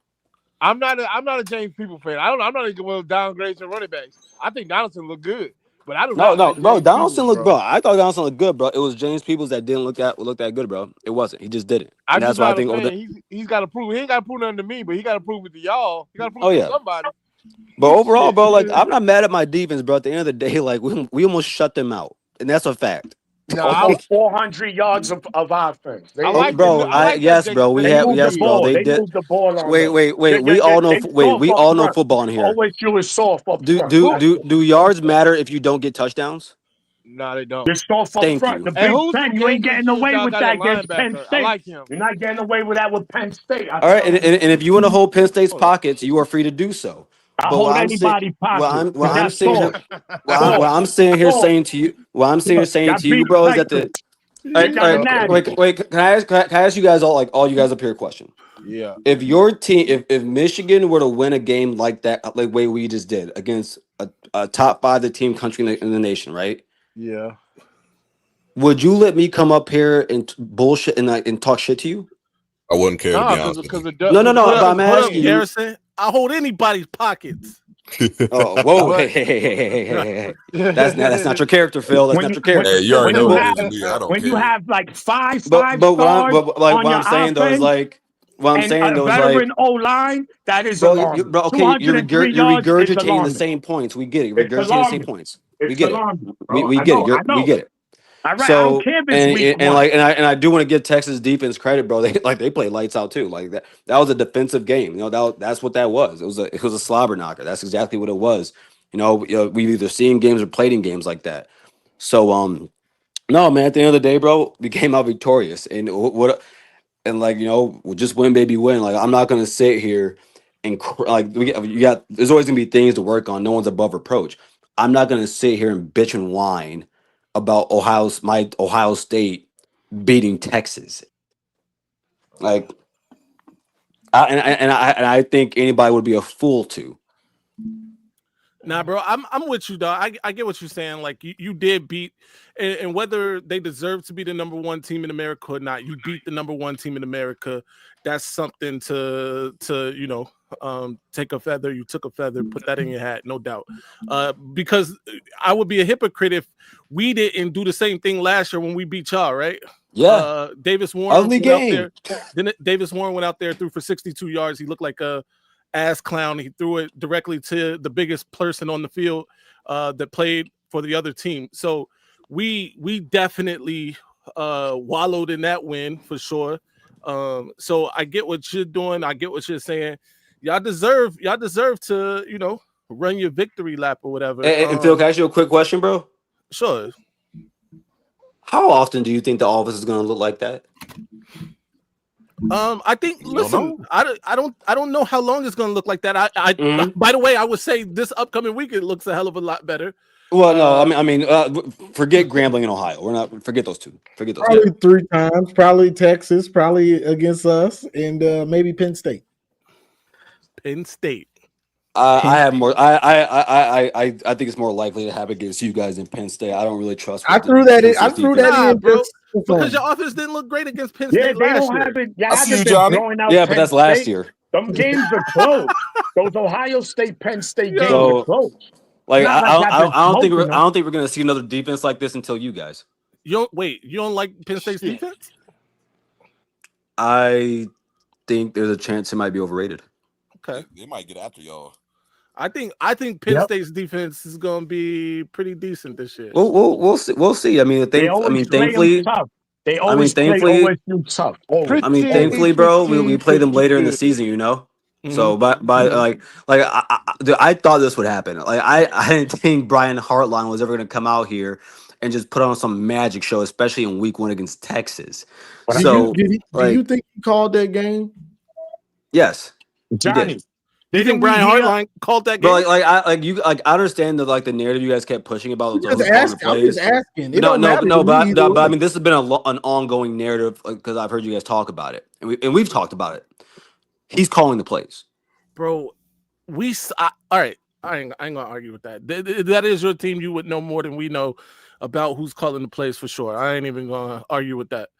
I'm not a James People fan. I'm not even going to downgrade some running backs. I think Donaldson look good, but I do No, not no, like bro. James Donaldson Peoples, looked, bro. bro. I thought Donaldson looked good, bro. It was James Peoples that didn't look that good, bro. It wasn't. He just didn't, and I'm that's just why I not a think over the. fan. He's got to prove. He ain't got to prove nothing to me, but he got to prove it to y'all. He got to prove Oh it to yeah, somebody. but overall, Shit. bro, like I'm not mad at my defense, bro. At the end of the day, like we almost shut them out, and that's a fact. No, Almost 400 yards of offense. I Oh, like bro, that yes, bro. Jacob We They Mason have, moved the yes, kid. bro. ball. They They did. moved the ball on Wait, them. wait, wait. We all know. They Wait, soft we up all know front. football in here. OSU is soft up Do front. do That's do do yards matter if you don't get touchdowns? No, they don't. They're soft up Thank front. you. The And Big who's Ten, some you ain't gangster getting shit away y'all with got that at against Penn linebacker? I State. like him. You're not getting away with that with Penn State. I All right, tell and, you. and, and if you want to hold Penn State's Hold up. pockets, you are free to do so. I But what hold I'm saying, anybody pocket what because I'm that's saying here, soft. what Soft. I'm saying here Soft. saying to you, what I'm saying here saying Got to you, beef bro, is that Texas. the. All They right, all got a right, natty. wait. Can I ask you guys all you guys up here a question? Yeah. If your team, if Michigan were to win a game like that, like way we just did against a top 5 the team country in the nation, right? Yeah. Would you let me come up here and bullshit and talk shit to you? I wouldn't care to Nah, be honest with you. No, no, no. But I'm What up, asking you. Garrison? I hold anybody's pockets. Oh, whoa! But Hey. That's not your character, Phil. That's not your character. Hey, you already When know you what But it have is with me. I don't when you care. have like five but stars on what your I'm saying though is offense like what I'm and saying a though is like, veteran O line, that is bro, alarming. okay, 203 you're yards is regurgitating the alarming. same points. We get it. You're It's regurgitating the same alarming. points. We It's get it. alarming, We bro. we I get it. know. I We know. get it. All right. I don't So care if it's week and one. I do want to give Texas defense credit, bro. They play lights out too. Like that was a defensive game. You know that's what that was. It was a slobber knocker. That's exactly what it was. We've either seen games or played in games like that. So no man. At the end of the day, bro, we came out victorious. And what and like we'll just win, baby, win. Like I'm not gonna sit here and there's always gonna be things to work on. No one's above reproach. I'm not gonna sit here and bitch and whine about my Ohio State beating Texas. Like, I think anybody would be a fool to. Nah, bro, I'm with you, dog. I get what you're saying. Like you did beat, and whether they deserve to be the number 1 team in America or not, you beat the number 1 team in America. That's something to take a feather. You took a feather, put that in your hat, no doubt. Because I would be a hypocrite if we didn't do the same thing last year when we beat y'all, right? Yeah. Davis Warren Ugly went out game. there. Then Davis Warren went out there, threw for 62 yards. He looked like a ass clown. He threw it directly to the biggest person on the field that played for the other team. So we definitely wallowed in that win for sure. So I get what you're doing. I get what you're saying. Y'all deserve to run your victory lap or whatever. And Phil, can I ask you a quick question, bro? Sure. How often do you think the office is going to look like that? I think. Listen, I don't know how long it's going to look like that. By the way, I would say this upcoming week it looks a hell of a lot better. Well, no, I mean, forget Grambling and Ohio. Forget those two. Forget those. Probably 3 times. Probably Texas. Probably against us, and maybe Penn State. Penn State. I have more. I think it's more likely to happen against you guys in Penn State. I don't really trust. I threw that in. Bro, just because your offense didn't look great against Penn Yeah, State they last don't year. have it. You haven't been blowing out. Yeah, but Penn that's last State. year. Them games are close. Those Ohio State, Penn State games So, are close. like, Not like I've been I don't think smoking them. I don't think we're gonna see another defense like this until you guys. You don't like Penn State's defense? I think there's a chance it might be overrated. Okay. They might get after y'all. I think Penn State's defense is going to be pretty decent this year. We'll see. We'll see. I mean, thankfully, tough. They always play OSU tough. Always. I mean, thankfully, bro, we play them later in the season. Mm-hmm. So I thought this would happen. Like I didn't think Brian Hartline was ever going to come out here and just put on some magic show, especially in week 1 against Texas. Do you think he called that game? Yes, Johnny. You think Brian Hartline called that game? Bro, I understand the narrative you guys kept pushing about I'm who's just calling the asking. I'm just plays. asking. It No, don't matter to me but either I way. mean, this has been an ongoing narrative because I've heard you guys talk about it, and we've talked about it. He's calling the plays, bro. All right. I ain't gonna argue with that. That is your team. You would know more than we know about who's calling the plays for sure. I ain't even gonna argue with that.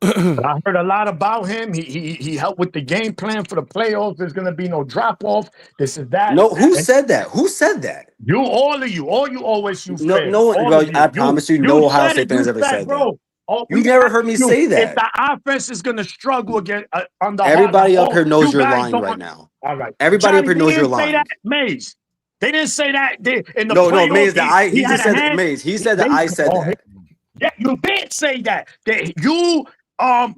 But I heard a lot about him. He helped with the game plan for the playoffs. There's gonna be no drop off. This is that. No, who And said that? Who said that? all you OSU No, fans, no one, all bro. of I you. promise you, You no Ohio said State it. fans You ever said, said that. bro. Oh, You we never asked heard me you say if that. the offense is gonna struggle again under Everybody Hartline. up here knows You you're guys lying don't. right now. All right, Everybody up Johnny, here they knows you're didn't say that, lying. Maze. They didn't say that in the No, playoffs. Maze. That He he had just a said that. hand. Maze. He said that I said that. Yeah, you did say that. That you,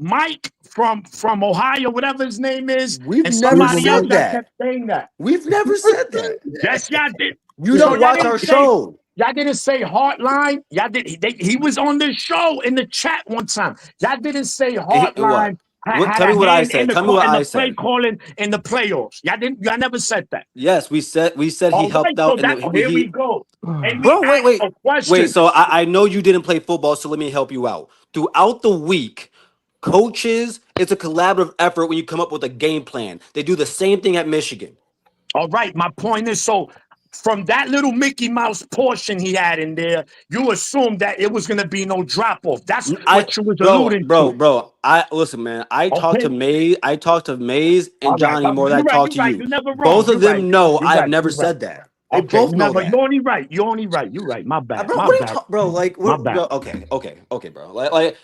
Mike from Ohio, whatever his name is, We've and never somebody else said that kept that. saying that. We've never said that. Yes, y'all did. You So don't watch our show. y'all didn't say Heartline. Y'all did. He was on the show in the chat one time. Y'all didn't say What? Heartline What? had Tell me a what I hand in said. Tell me what in I the play said. calling in the playoffs. Y'all didn't. Y'all never said that. Yes, we said he All helped right. So out in that the here we go. And we Bro, asked a wait. question. So I know you didn't play football, so let me help you out. Throughout the week, coaches, it's a collaborative effort when you come up with a game plan. They do the same thing at Michigan. All right. My point is, so from that little Mickey Mouse portion he had in there, you assumed that it was going to be no drop off. That's what you was alluding to. Bro. I listen, man. I talked to Maze. I talked to Maze and All right. Johnny more than I You're right. talked You're to right. you. You're never wrong. Both of You're right. them know You're I have right. never You're right. said that. They Okay. both know that. You're only right. You're only right. You're right. My bad. Bro, My what are you bad. talking, bro? My bad. Bro, okay, bro. Like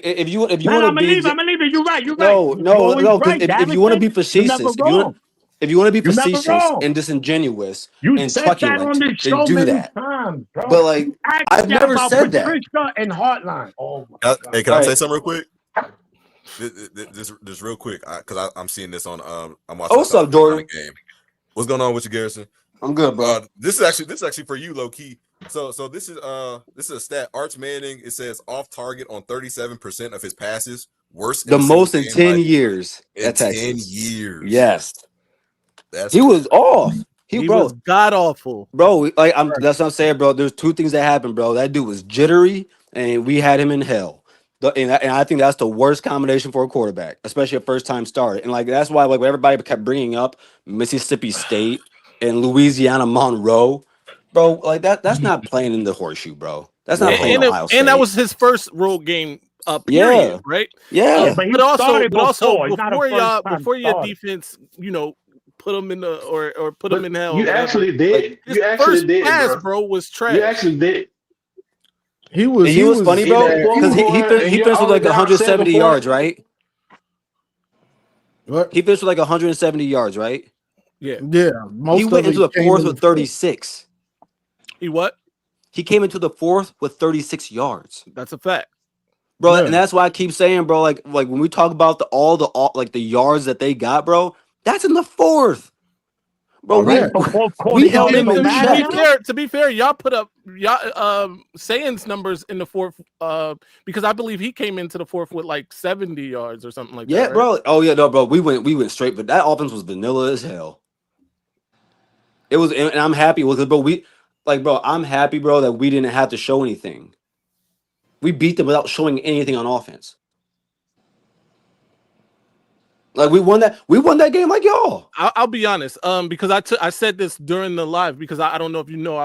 if you want to Man, I'm be going to leave it. You're right. You're right. no, You're always because right. if you want to be You're never facetious, wrong. if you want to be You're never facetious wrong. and disingenuous You and said that on truculent, this then show do many that. times, bro. But We asked I've you never about said that. Patricia and Heartline. Oh my God. Hey, can All I say right. something real quick? This real quick, because I'm seeing this on I'm watching Oh, the what's South up, Carolina Jordan? game. What's going on with you, Garrison? I'm good, bro. This is actually for you, low key. So this is a stat. Arch Manning, it says off target on 37% of his passes, worst in The a single most in game 10 years in at 10 Texas. years. Yes. That's He was off. He was god awful. Bro, that's what I'm saying, bro. There's two things that happened, bro. That dude was jittery, and we had him in hell. And I think that's the worst combination for a quarterback, especially a first time starter. And that's why when everybody kept bringing up Mississippi State and Louisiana Monroe, bro. That's not playing in the horseshoe, bro. That's not playing Ohio State. And that was his first road game. Period. Yeah. Right. Yeah. But also before. He's not a before your starter. defense, put him in the or put him in hell. You actually did. His You actually first did, pass, bro. was trash. You actually did. He was funny, in bro, that fourth because he quarter, and you're finished with only like down 170 7 yards, points. right? What? He finished with like 170 yards, right? Yeah. Most He went of into it the came fourth in with the 36. He what? He came into the fourth with 36 yards. That's a fact, bro. And that's why I keep saying, bro, like when we talk about all the yards that they got, bro, that's in the fourth. Bro, we held them in check. To be fair, y'all put up Sayan's numbers in the fourth because I believe he came into the fourth with like 70 yards or something like that. Right? Bro. Oh yeah, no, bro. We went straight, but that offense was vanilla as hell. It was, and I'm happy with it, but I'm happy, bro, that we didn't have to show anything. We beat them without showing anything on offense. Like we won that game like y'all. I'll be honest, because I said this during the live because I don't know if you know I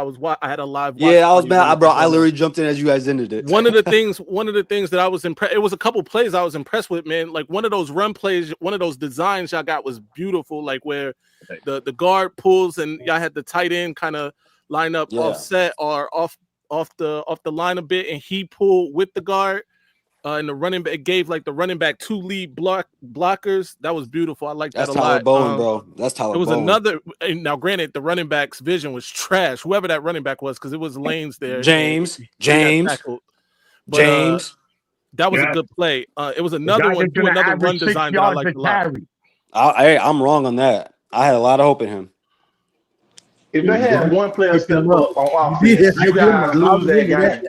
had a live. Yeah, I was mad, bro. I literally jumped in as you guys ended it. One of the things that I was impressed. It was a couple plays I was impressed with, man. Like one of those run plays, one of those designs y'all got was beautiful. Like where the guard pulls and y'all had the tight end kind of line up offset or off the line a bit, and he pulled with the guard. And the running back gave like the running back 2 lead blockers. That was beautiful. I like that a Tyler lot. Bowen, bro. That's Tyler Bowen. It was Bowen. another. Now, granted, the running back's vision was trash. Whoever that running back was, because it was lanes there. James. But, that was a good play. It was another run design that I liked a lot. I'm wrong on that. I had a lot of hope in him. If they had one player step up on offense, you guys lose that game.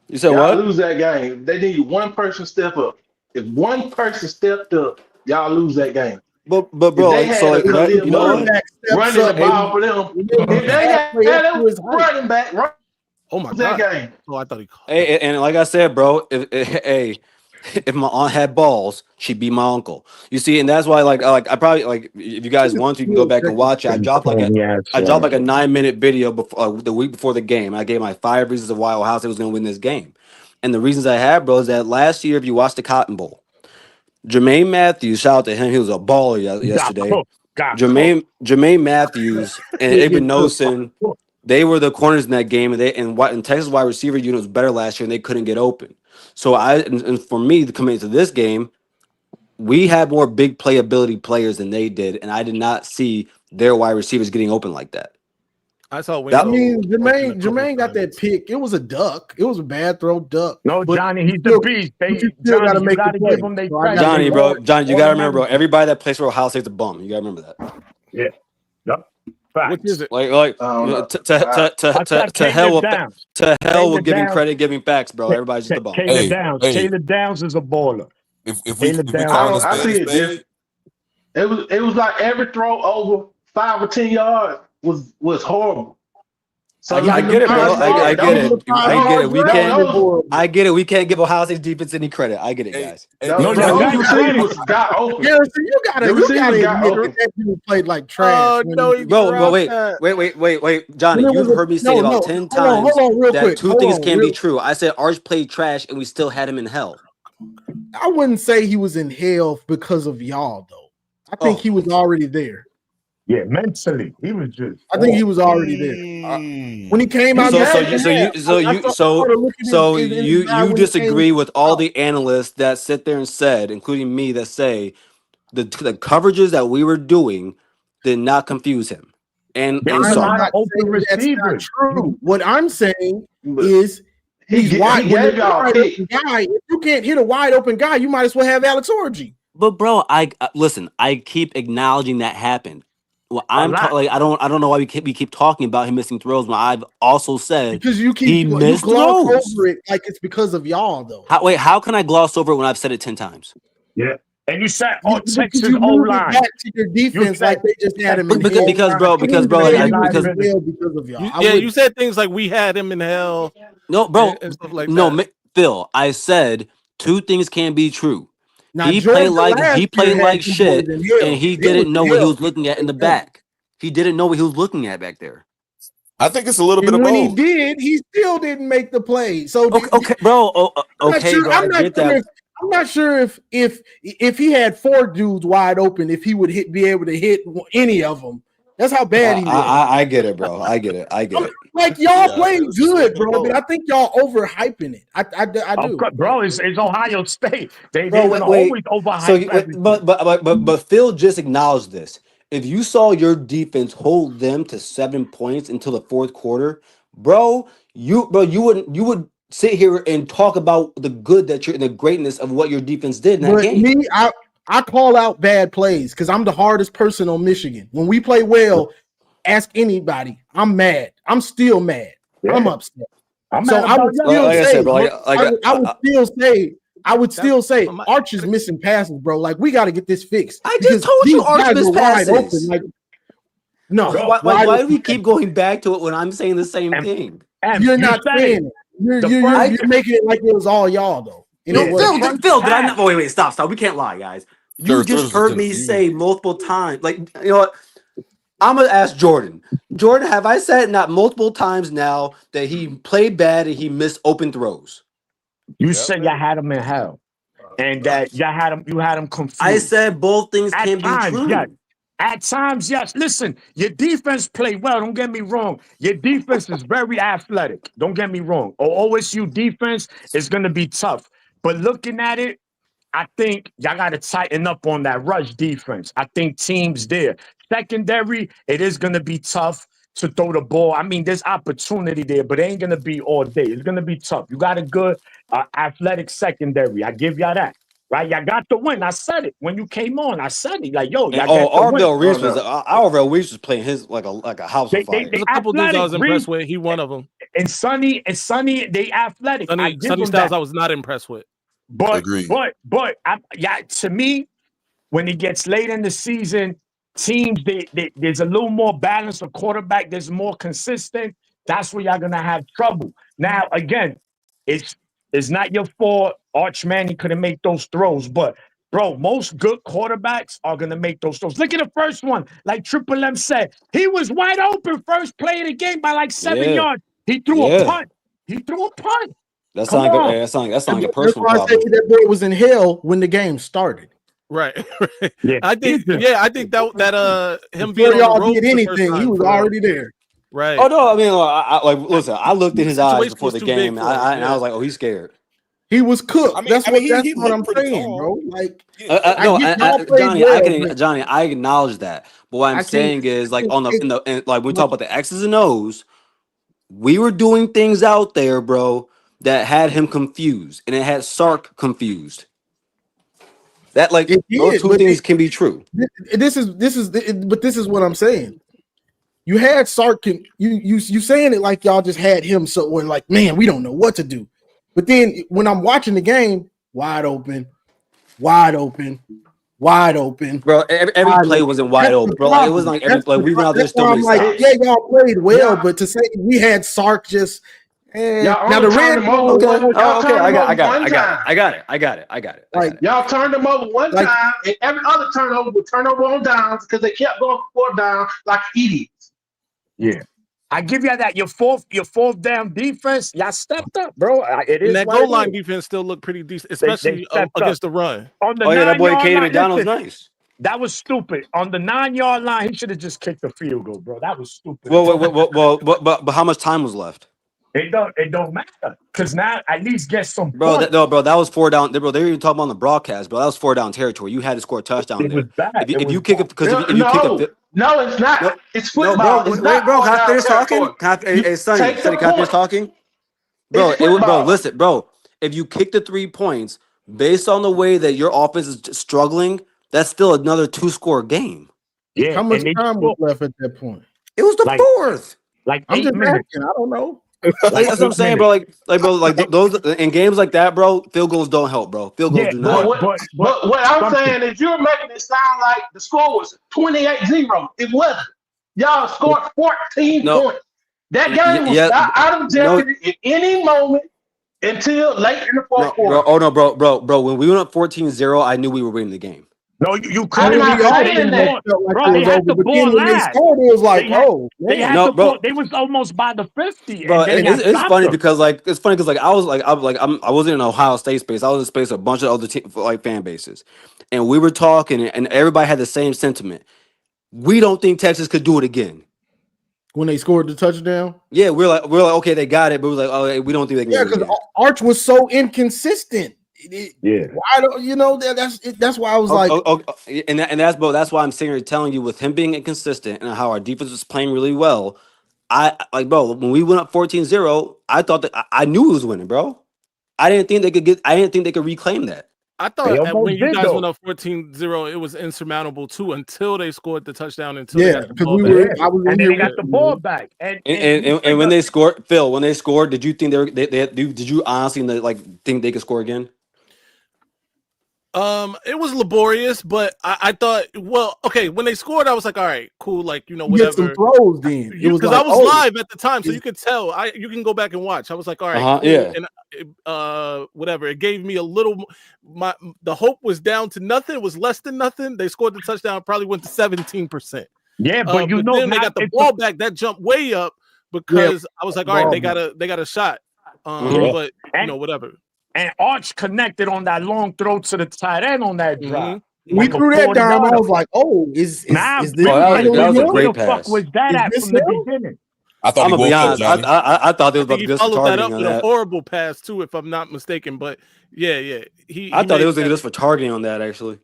You said y'all what? Lose that game. They need one person step up. If one person stepped up, y'all lose that game. But If bro, they like, so had a like Khalil you know what? Murray running the ball for them, if they had a running back, run Oh my that god! game. Oh, I thought he caught. Hey, and like I said, bro, if my aunt had balls, she'd be my uncle. You see, and that's why, like I probably like if you guys want to, you can go back and watch it. I dropped like a 9-minute video before the week before the game. I gave my 5 reasons of why Ohio State was going to win this game, and the reasons I had, bro, is that last year, if you watched the Cotton Bowl, Jermaine Matthews, shout out to him, he was a baller yesterday. Jermaine Matthews and Ibn Nosen, they were the corners in that game, and Texas wide receiver unit was better last year, and they couldn't get open. So and for me, coming into this game, we had more big playability players than they did, and I did not see their wide receivers getting open like that. I saw. I mean, Jermaine got that pick. It was a duck. It was a bad throw, duck. No, but Johnny, he's still, the beast. you still got to make the play. Give them So I got Johnny, you. bro, Johnny, you got to remember, bro, everybody that plays for Ohio State's a bum. You got to remember that. Yeah. Yep. Facts. What is it? Like to hell with giving credit, giving facts, bro. Everybody's just a bum. Taylor Downs is a baller. If we call this I see spade a it. spade, It was like every throw over 5 or 10 yards was horrible. So I get it, bro. I get it. I get it. We can't give Ohio State's defense any credit. I get it, guys. Those receivers got open. Garrison, you gotta admit that dude played like trash. Bro, wait, Johnny, you've heard me say about 10 times that two things can be true. I said Arch played trash, and we still had him in hell. I wouldn't say he was in hell because of y'all, though. I think he was already there. Yeah, mentally, he was just. I think he was already there when he came out. So you disagree with all the analysts that sit there and said, including me, that say the coverages that we were doing did not confuse him. And I'm so not saying that's not true. What I'm saying is he's wide. Guy, if you can't hit a wide open guy, you might as well have Alex Orji. But bro, listen. I keep acknowledging that happened. Well, I don't know why we keep talking about him missing throws when I've also said because you missed gloss throws. over it like it's because of y'all though. How can I gloss over it when I've said it 10 times? Yeah, and you said Texas you O line back to your defense like they just had him in because of y'all. You said things like we had him in hell. No, bro, and stuff like that. Phil, I said two things can be true. Now, he played like shit, and he didn't know what he was looking at in the back. He didn't know what he was looking at back there. I think it's a little bit of when both. He did, he still didn't make the play. So okay, bro. I'm not sure if he had 4 dudes wide open, if he would be able to hit any of them. That's how bad he was. I get it, bro. I get it. Like y'all played good, bro, but I think y'all overhyping it. I do, bro. It's Ohio State. They always overhype. But Phil just acknowledged this. If you saw your defense hold them to 7 points until the fourth quarter, bro, you would sit here and talk about the good the greatness of what your defense did in that game. I call out bad plays because I'm the hardest person on Michigan. When we play well, ask anybody. I'm mad. I'm still mad. Yeah. I'm upset. I would still say Arch is missing passes, bro. Like we got to get this fixed. I just told you Arch missed passes. No, why do we keep going back to it when I'm saying the same thing? You're not saying it. You're making it like it was all y'all though. Phil, did I not? Wait, stop. We can't lie, guys. You just heard me say multiple times. Like, you know what? I'm gonna ask Jordan. Jordan, have I said not multiple times now that he played bad and he missed open throws? You said you had him in hell, and that you had him confused. I said both things can be true. Yes. At times, yes. Listen, your defense played well. Don't get me wrong. Your defense is very athletic. Don't get me wrong. OSU defense is gonna be tough, but looking at it, I think y'all got to tighten up on that rush defense. I think teams there. Secondary, it is going to be tough to throw the ball. I mean, there's opportunity there, but it ain't going to be all day. It's going to be tough. You got a good athletic secondary. I give y'all that. Right? Y'all got the win. I said it. When you came on, I said it. Like, yo, y'all Arvell Reese was playing his like a house on fire. There's a couple dudes I was impressed with. He one of them. And Sonny, they athletic. Sonny Styles I was not impressed with. To me, when it gets late in the season, teams there's a little more balance. A quarterback that's more consistent. That's where y'all gonna have trouble. Now, again, it's not your fault. Arch Manning couldn't make those throws, but bro, most good quarterbacks are gonna make those throws. Look at the first one, like Triple M said, he was wide open first play of the game by like 7 yards. He threw a punt. He threw a punt. That's Come not on. that's not a That's personal why I say problem. that boy was in hell when the game started. Right. Yeah, I think that him being Before on y'all the road did for the first anything, he time was for real. already there. Right. Oh no, I mean, like listen, I looked in his eyes Situation before was the too game, big and for him. I was like, oh, he's scared. He was cooked. I mean, That's he what I'm looked pretty saying, calm. bro. Like I No, get y'all played Johnny, well, Johnny, I acknowledge that. But what I'm I can't. saying is, like like when we talk about the X's and O's, we were doing things out there, bro, that had him confused, and it had Sark confused. That like It those did, two but things can be true. this is what I'm saying. You had Sark. You saying it like y'all just had him. So we're like, man, we don't know what to do. But then when I'm watching the game, wide open, wide open, wide open. Bro, every play wasn't wide open, bro. Like, it wasn't like every play. We went out there That's still why I'm made like, stops. yeah, y'all played well, but to say we had Sark just now the red zone. I got it. Y'all turned them over one time, and every other turnover was turnover on downs because they kept going for down like idiots. Yeah. I give you that. Your fourth down defense, y'all stepped up, bro. It is And that what goal it line is. defense still looked pretty decent, They especially stepped against up. the run. On the Oh yeah, that boy 9-yard Katie line, McDonald's listen, nice. that was stupid. On the 9-yard line, he should have just kicked the field goal, bro. That was stupid. But how much time was left? It don't matter because now at least get some Bro, points. that was 4 down. Bro, they were even talking about on the broadcast, bro. That was 4 down territory. You had to score a touchdown It there. was bad. If you kick it, because if you kick a No, it's not. It's no, football. bro, It's wait, not bro, can I down finish talking? territory. Hey, Sonny, Take the can I finish point. talking? Bro, It's football. listen, bro. If you kick the 3 points based on the way that your offense is struggling, that's still another 2-score game. Yeah. How much time was left at that point? It was the fourth. Like I'm 8 just minutes. asking. I don't know. Like, that's what I'm saying, bro. Like those in games like that, bro. Field goals don't help, bro. Field goals do not. But what I'm saying is you're making it sound like the score was 28-0. It wasn't. Y'all scored 14 points. That game was out of jeopardy at any moment until late in the fourth quarter. Bro. Oh no, bro. When we went up 14-0, I knew we were winning the game. No, you I'm couldn't. not saying that. Bro, they had the ball when they last. scored, it was like, They had No, the bro. ball. They was almost by the 50. Bro, And then it's funny because I wasn't in Ohio State space. I was in space with a bunch of other fan bases, and we were talking, and everybody had the same sentiment. We don't think Texas could do it again. When they scored the touchdown, yeah, we're like okay, they got it, but we're like, oh, we don't think they can. Yeah, because Arch was so inconsistent. Yeah, why don't that's why I was like, and that's why I'm sitting here telling you, with him being inconsistent and how our defense was playing really well. Bro, when we went up 14-0, I thought that I knew we was winning, bro. I didn't think they could reclaim that. I thought when you guys went up 14-0, it was insurmountable too until they scored the touchdown. Until they got the ball back. And then they got the ball back. And when they scored, Phil, did you think did you honestly think they could score again? It was laborious, but I thought, well, okay, when they scored, I was like, all right, cool, like, whatever. Get some throws then. It was because like, I was live at the time, so you could tell. You can go back and watch. I was like, all right, cool. Yeah. And whatever. It gave me a little. The hope was down to nothing. It was less than nothing. They scored the touchdown. Probably went to 17%. Yeah, but then they got the ball back. That jumped way up because I was like, all right, they got a shot. But whatever. And Arch connected on that long throw to the tight end on that drive. We threw that down. I was like, "Oh, is this?" That was a great pass. Fuck was that at from the beginning? I thought I'm gonna be honest. I thought they was about to just for followed that targeting up on with that. a horrible pass too, if I'm not mistaken. But yeah, I thought it was just for targeting on that actually.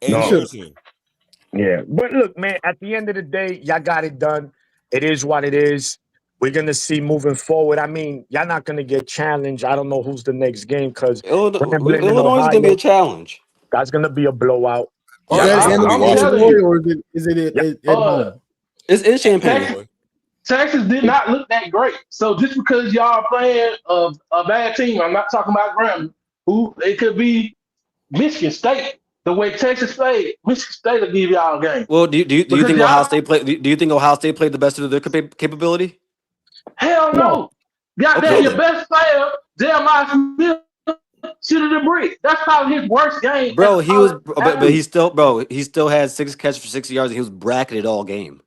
Yeah, but look, man. At the end of the day, y'all got it done. It is what it is. We're gonna see moving forward. I mean, y'all not gonna get challenged. I don't know who's the next game because Illinois is gonna be a challenge. That's gonna be a blowout. Is that in Illinois or is it at home? It's in Champaign. Texas did not look that great. So just because y'all playing a bad team, I'm not talking about Grambling, who it could be Michigan State. the way Texas played, Michigan State will give y'all a game. Well, do you Because think y'all- Ohio State played? Do you think Ohio State played the best of their capability? Hell no. Goddamn, Okay, your then. best player, Jeremiah Smith, shooting the brick. That's probably his worst game. Bro, he was, but athlete. he still had 6 catches for 60 yards, and he was bracketed all game.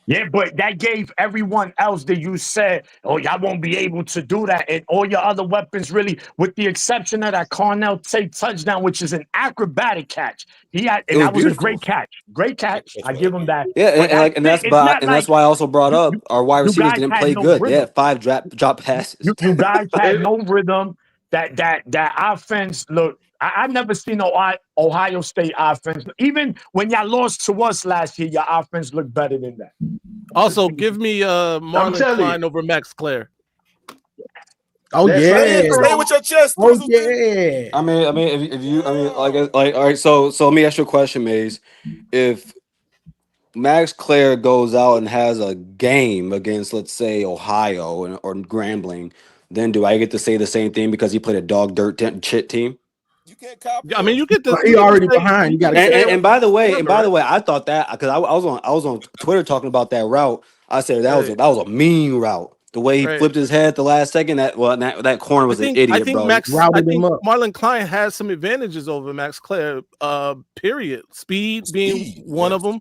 Yeah, but that gave everyone else that you said, oh, y'all won't be able to do that. And all your other weapons, really, with the exception of that Cornell Tate touchdown, which is an acrobatic catch. That was a great catch. Great catch. I give him that. Yeah, But that's why I also brought up our wide receivers guys didn't had play no good. They rhythm. had 5 drop passes. You guys had no rhythm. That offense, look, I never seen no Ohio State offense. Even when y'all lost to us last year, your offense looked better than that. Also, give me Marlon Klein over Max Clare. Oh yeah, Stay with your chest. Oh yeah. I mean, if you, like, all right. So let me ask you a question, Maze. If Max Clare goes out and has a game against, let's say, Ohio or Grambling, then do I get to say the same thing because he played a dog dirt shit team? I mean, you get the. He already behind. You got to. And by the way, I thought that because I was on Twitter talking about that route. I said that was a mean route. The way he flipped his head at the last second, that corner was an idiot, I think bro. Marlon Klein has some advantages over Max Clare. Period. Speed being one of them.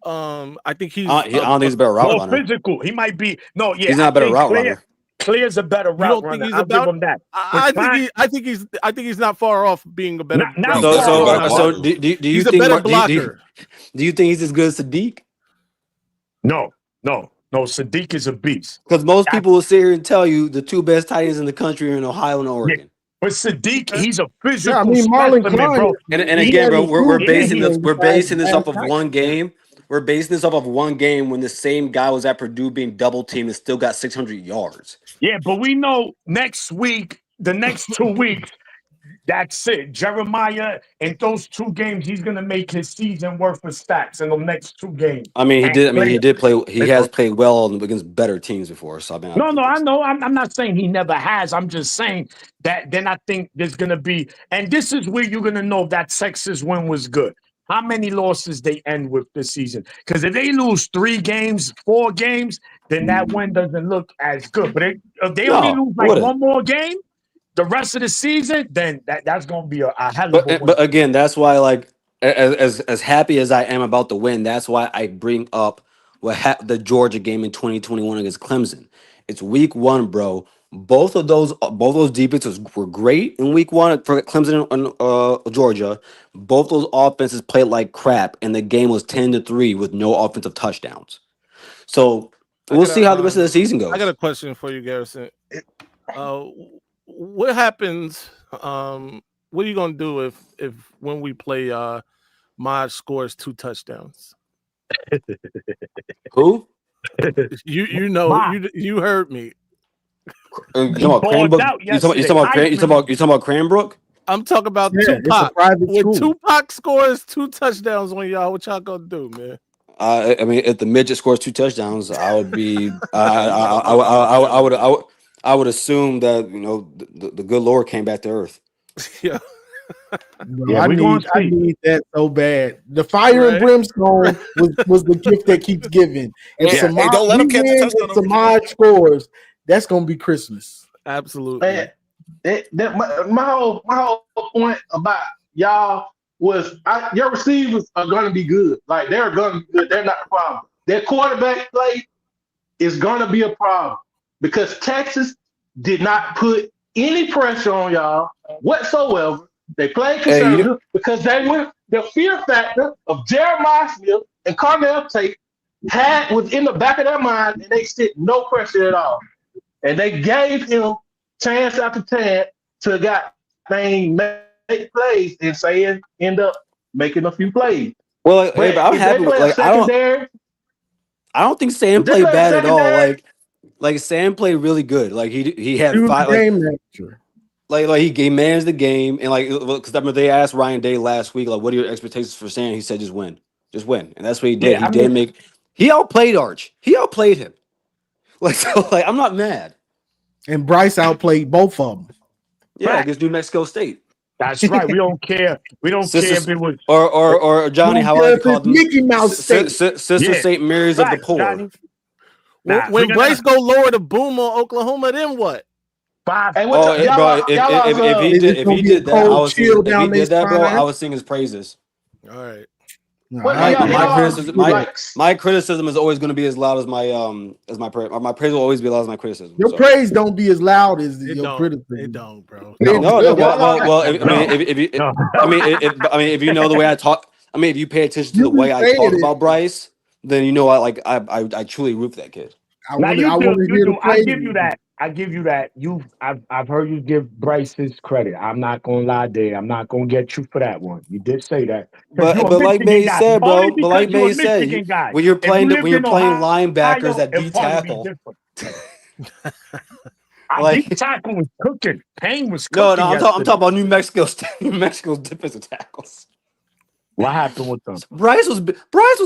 I think he's. I don't think he's a better route runner. Physical. He might be. No, yeah. He's not a better route runner. Clear's a better route runner. I'll give him that. I think he's not far off being a better. So do you he's think a better blocker? Do you think he's as good as Sadiq? No. Sadiq is a beast. Because most people will sit here and tell you the 2 best tight ends in the country are in Ohio and Oregon. Yeah. But Sadiq, he's a physical. Yeah, I mean, Marlon specimen, Klein, bro. And again, bro, we're basing this off of one game. We're basing this off of one game when the same guy was at Purdue being double teamed and still got 600 yards. Yeah, but we know next week, the next 2 weeks, that's it. Jeremiah, in those 2 games, he's gonna make his season worth of stats in the next 2 games. I mean, he did play. He has played well against better teams before. So I mean, I know. I'm not saying he never has. I'm just saying that then I think there's gonna be, and this is where you're gonna know that Texas win was good. How many losses they end with this season? Because if they lose 3 games, 4 games, then that win doesn't look as good. But if they only lose like one more game, the rest of the season, then that's gonna be a hell of a win. But again, that's why, like, as happy as I am about the win, that's why I bring up the Georgia game in 2021 against Clemson. It's week 1, bro. Both of those defenses were great in week 1 for Clemson and Georgia. Both those offenses played like crap, and the game was 10-3 with no offensive touchdowns. So we'll see how the rest of the season goes. I got a question for you, Garrison. What happens? What are you gonna do if when we play Mod scores 2 touchdowns? Who? You heard me. You talking about Cranbrook? I'm talking about Tupac. When Tupac scores 2 touchdowns on y'all, what y'all gonna do, man? I mean, if the midget scores 2 touchdowns, I would be. I would assume that the good Lord came back to earth. Yeah. Bro, I need that so bad. The fire and brimstone was the gift that keeps giving. If Samad, don't let him catch a touchdown. If Samad scores, that's gonna be Christmas. Absolutely. My whole point about y'all was your receivers are gonna be good. Like they're gonna be good. They're not a problem. Their quarterback play is gonna be a problem because Texas did not put any pressure on y'all whatsoever. They played conservative because they went the fear factor of Jeremiah Smith and Cornell Tate was in the back of their mind, and they sit no pressure at all. And they gave him chance after chance to make plays and end up making a few plays. Well, but I'm happy with I don't think Sam played bad at all. Like Sam played really good. Like he had 5 game manager. Like he managed the game, and because I remember they asked Ryan Day last week, like, what are your expectations for Sam? He said, just win, and that's what he did. Yeah, he outplayed Arch. He outplayed him. I'm not mad. And Bryce outplayed both of them. Yeah, against New Mexico State. That's right. We don't care. We don't care if it was or Johnny, how I like to call them, Mickey Mouse State. Sister St. Mary's of the right, poor. Johnny. Nah, when Bryce go lower the boom on Oklahoma, then what? Hey, what Oh, bro! If he did that, I was singing. If he did that, bro, I was singing his praises. All right. My criticism is always going to be as loud as my praise. My praise will always be as loud as my criticism. Your praise don't be as loud as your criticism. It don't, bro. If you know the way I talk, if you pay attention to the way I talk about Bryce, then you know I truly root for that kid. I give you that. I've heard you give Bryce his credit. I'm not gonna lie there. I'm not gonna get you for that one. You did say that. But like May said, bro. But like May said, when you're playing linebackers at D tackle. D tackle was cooking. Payne was cooking. No, I'm talking about New Mexico's defensive tackles. What happened with them? Bryce was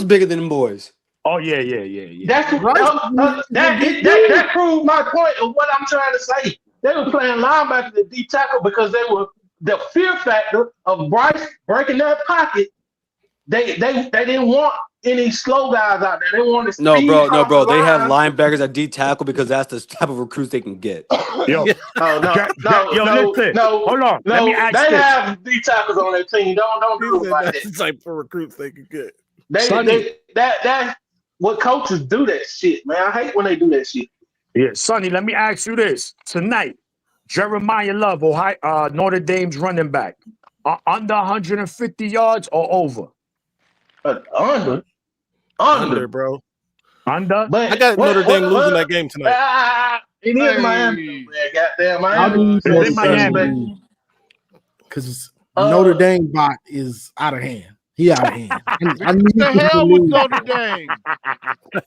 bigger than them boys. Oh yeah. That proved my point of what I'm trying to say. They were playing linebacker at D tackle because they were the fear factor of Bryce breaking that pocket. They didn't want any slow guys out there. They wanted speed. No, bro. They have linebackers at D tackle because that's the type of recruits they can get. Yo, listen. Hold on. Let me ask they this. have D tackles on their team. Don't do it like that. That's the type of recruits they can get. That's what coaches do that shit, man. I hate when they do that shit. Yeah, Sonny, let me ask you this. Tonight, Jeremiah Love, Ohio, Notre Dame's running back, under 150 yards or over? Under, bro. Under? But I got Notre Dame losing that game tonight. It is Miami, man. Goddamn Miami. It's Miami. Because Notre Dame bot is out of hand. He out of hand. I need the hell with Notre Dame.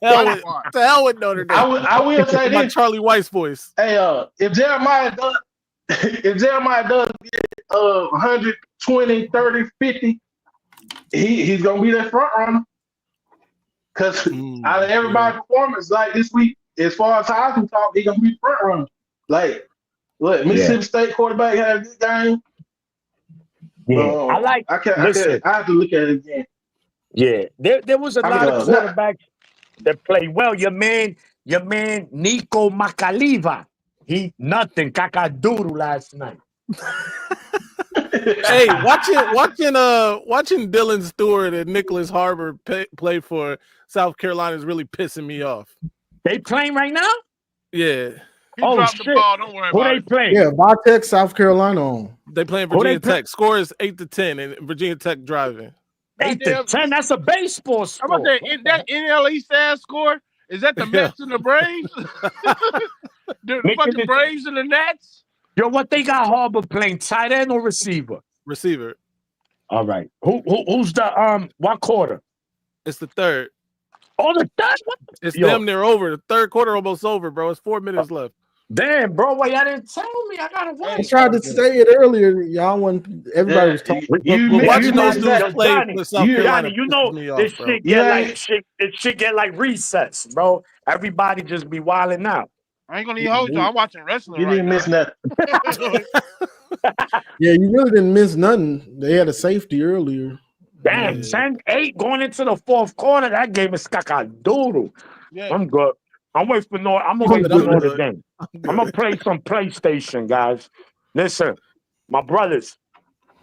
The hell with Notre Dame. I will say this. My Charlie Weiss voice. Hey, if Jeremiah does get 120, 30, 50, he's gonna be that front runner. Because out of everybody's performance like this week, as far as Heisman talk, he's gonna be front runner. Like, look, Mississippi State quarterback had a good game. Yeah, I have to look at it again. Yeah, there was a lot of quarterbacks that played well. Your man Nico Makaliva, he nothing cacadoodle last night. Hey, watching Dylan Stewart and Nicholas Harbor play for South Carolina is really pissing me off. They playing right now? Yeah. He dropped the ball. Don't worry about it. Playing? Yeah, Vitek, South Carolina on. They playing Virginia Tech. Score is 8-10, and Virginia Tech driving. 8-10. That's a baseball score. I'm about to say, is that NL East ass score? Is that the Mets and the Braves? the fucking Braves and the Nats? Yo, what they got Harbor playing? Tight end or receiver? Receiver. All right. Who's the what quarter? It's the third. Oh, the third one? It's damn near over. The third quarter almost over, bro. It's 4 minutes left. Damn, bro. Why y'all didn't tell me? I gotta wait. I tried to say it earlier. Y'all want everybody was talking. Watching those dudes play for South Carolina. You know this shit get like recess, bro. Everybody just be wilding out. I ain't gonna even hold you. I'm watching wrestling. You didn't miss nothing. Yeah, you really didn't miss nothing. They had a safety earlier. Damn, 10-8 going into the fourth quarter. That game is cacadoodle. Yeah. I'm good. I'm waiting for Notre Dame. I'm gonna play some PlayStation, guys. Listen, my brothers,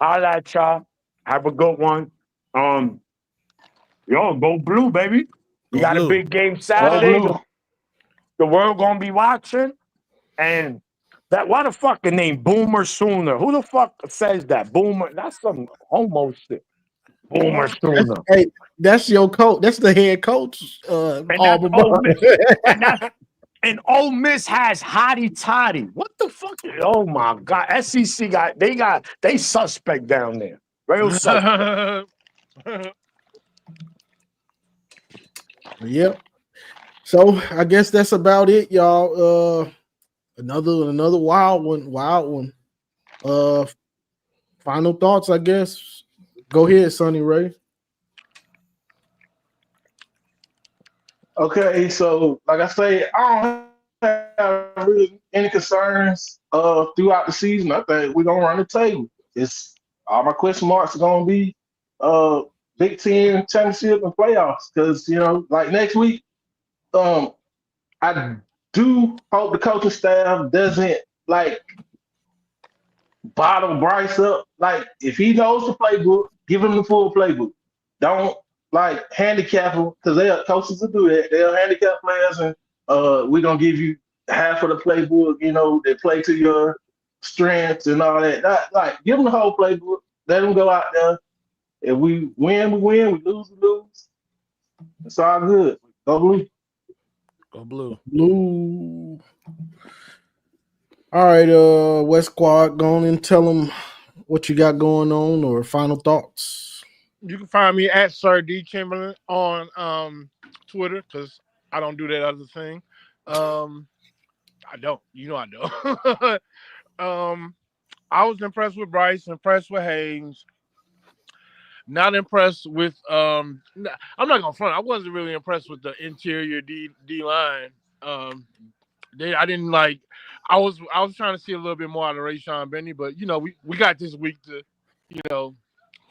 holla at y'all. Have a good one. Yo, go blue, baby. We got a big game Saturday. The world gonna be watching. And that what the fucking name? Boomer Sooner. Who the fuck says that? Boomer. That's some homo shit. Boomer Sooner. Hey, that's your coach. That's the head coach. And Ole Miss has Hottie Toddy. What the fuck? Oh my God. SEC they suspect down there. Real suspect. Yep. So I guess that's about it, y'all. Another wild one. Final thoughts, I guess. Go ahead, Sonny Ray. Okay, so like I say, I don't have really any concerns throughout the season. I think we're gonna run the table. it's all my question marks are gonna be Big Ten championship and playoffs. Because like next week, I do hope the coaching staff doesn't like bottle Bryce up. Like if he knows the playbook, give him the full playbook. Don't like handicap him because coaches will do that. They'll handicap players and we're gonna give you half of the playbook. They play to your strengths and all that. Like give them the whole playbook. Let them go out there. If we win, we win. We lose, we lose. It's all good. Go blue. Go blue. Blue. All right, West Squad, go on and tell them what you got going on or final thoughts. You can find me at Sir D Chamberlain on Twitter because I don't do that other thing. I don't. I don't. I was impressed with Bryce, impressed with Haynes. Not impressed with I'm not gonna front. I wasn't really impressed with the interior D line. I didn't like. I was trying to see a little bit more out of Rayshon Benny, but we got this week to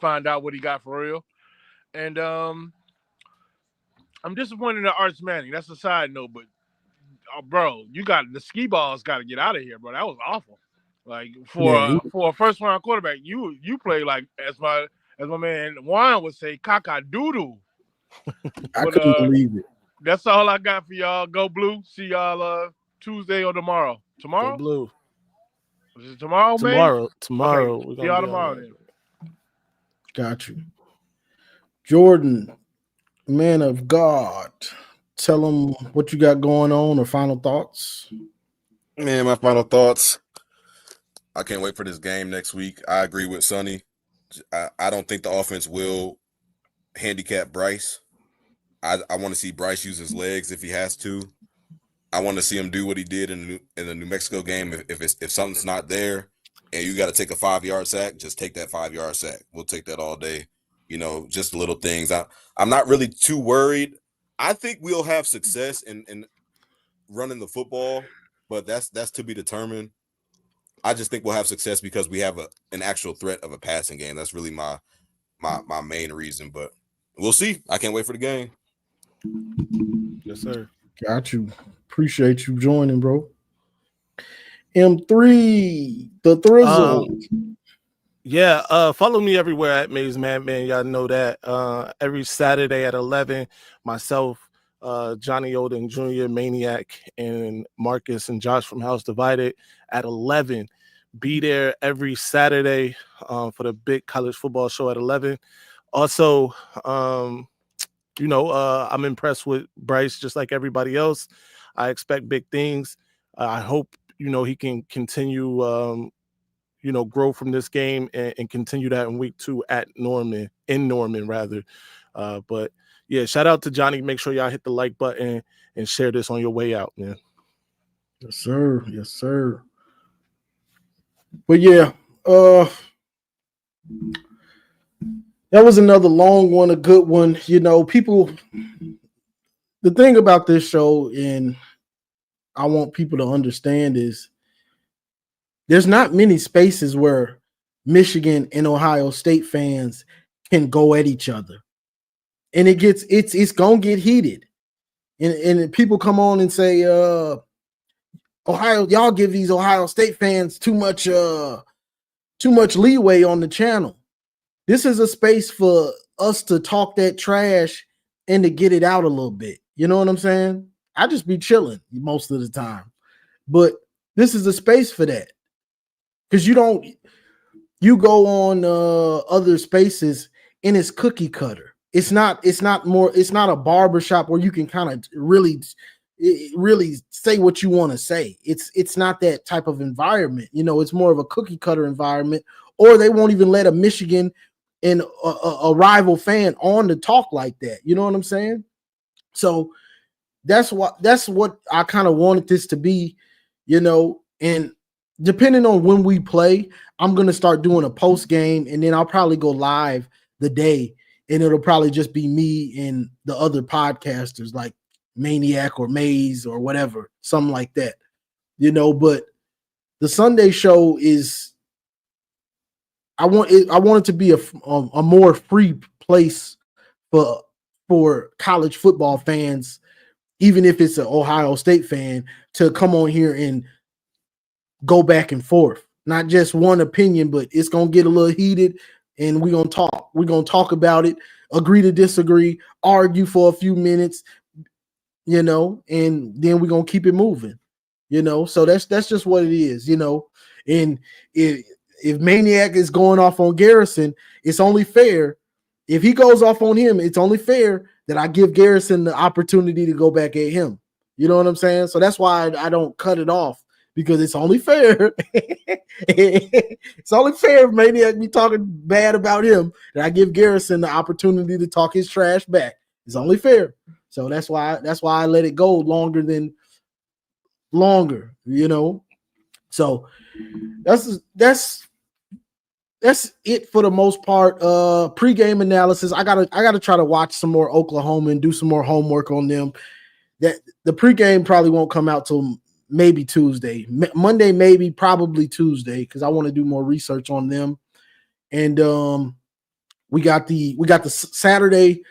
find out what he got for real. And I'm disappointed in Arch Manning. That's a side note, but bro, the ski balls got to get out of here, bro. That was awful. Like for a first round quarterback, you play like as my man Juan would say, caca doodoo. I couldn't believe it. That's all I got for y'all. Go blue. See y'all Tuesday or tomorrow. Tomorrow? Go blue. Is it tomorrow, man? Tomorrow. Okay. See y'all tomorrow then. Got you. Jordan, man of God, tell them what you got going on or final thoughts. Man, my final thoughts. I can't wait for this game next week. I agree with Sonny. I don't think the offense will handicap Bryce. I want to see Bryce use his legs if he has to. I want to see him do what he did in the New Mexico game. If something's not there and you got to take a 5-yard sack, just take that 5-yard sack. We'll take that all day. Just little things. I'm not really too worried. I think we'll have success in running the football, but that's to be determined. I just think we'll have success because we have an actual threat of a passing game. That's really my main reason, but we'll see. I can't wait for the game. Yes, sir. Got you. Appreciate you joining, bro. M3, the Thrizzle. Follow me everywhere at Maze Madman. Y'all know that. Every Saturday at 11, myself, Johnny Odin Jr., Maniac, and Marcus and Josh from House Divided at 11. Be there every Saturday for the big college football show at 11. Also, I'm impressed with Bryce just like everybody else. I expect big things. I hope, he can continue, grow from this game and continue that in week 2 in Norman rather. But yeah, shout out to Johnny. Make sure y'all hit the like button and share this on your way out, man. Yes, sir. Yes, sir. But yeah, that was another long one, a good one. People, the thing about this show, and I want people to understand, is there's not many spaces where Michigan and Ohio State fans can go at each other. And it's gonna get heated. And people come on and say, y'all give these Ohio State fans too much leeway on the channel. This is a space for us to talk that trash and to get it out a little bit. You know what I'm saying? I just be chilling most of the time. But this is a space for that. Because you go on other spaces and it's cookie cutter. It's not a barbershop where you can kind of really say what you want to say. It's not that type of environment. It's more of a cookie cutter environment, or they won't even let a Michigan and a rival fan on to talk like that. You know what I'm saying? So that's what I kind of wanted this to be, and depending on when we play, I'm going to start doing a post game, and then I'll probably go live the day, and it'll probably just be me and the other podcasters like Maniac or Maze or whatever, something like that, but the Sunday show is I want it to be a more free place for college football fans, even if it's an Ohio State fan, to come on here and go back and forth. Not just one opinion, but it's gonna get a little heated, and we're gonna talk. We're gonna talk about it, agree to disagree, argue for a few minutes, and then we're gonna keep it moving. So that's just what it is. And if Maniac is going off on Garrison, it's only fair. If he goes off on him, it's only fair that I give Garrison the opportunity to go back at him. You know what I'm saying? So that's why I don't cut it off, because it's only fair. It's only fair if Maniac be talking bad about him that I give Garrison the opportunity to talk his trash back. It's only fair. So that's why I let it go longer. So that's it for the most part. Pre-game analysis. I gotta try to watch some more Oklahoma and do some more homework on them. That the pregame probably won't come out till maybe Tuesday, Monday, maybe probably Tuesday, because I want to do more research on them. And we got the Saturday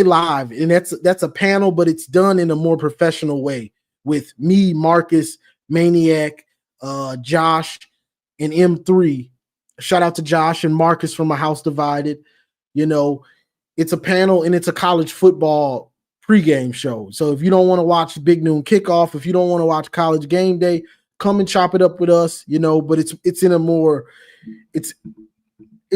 live, and that's a panel, but it's done in a more professional way with me, Marcus, Maniac, Josh, and M3. Shout out to Josh and Marcus from A House Divided. It's a panel and it's a college football pregame show. So if you don't want to watch Big Noon Kickoff, if you don't want to watch College Game Day, come and chop it up with us. But it's in a more it's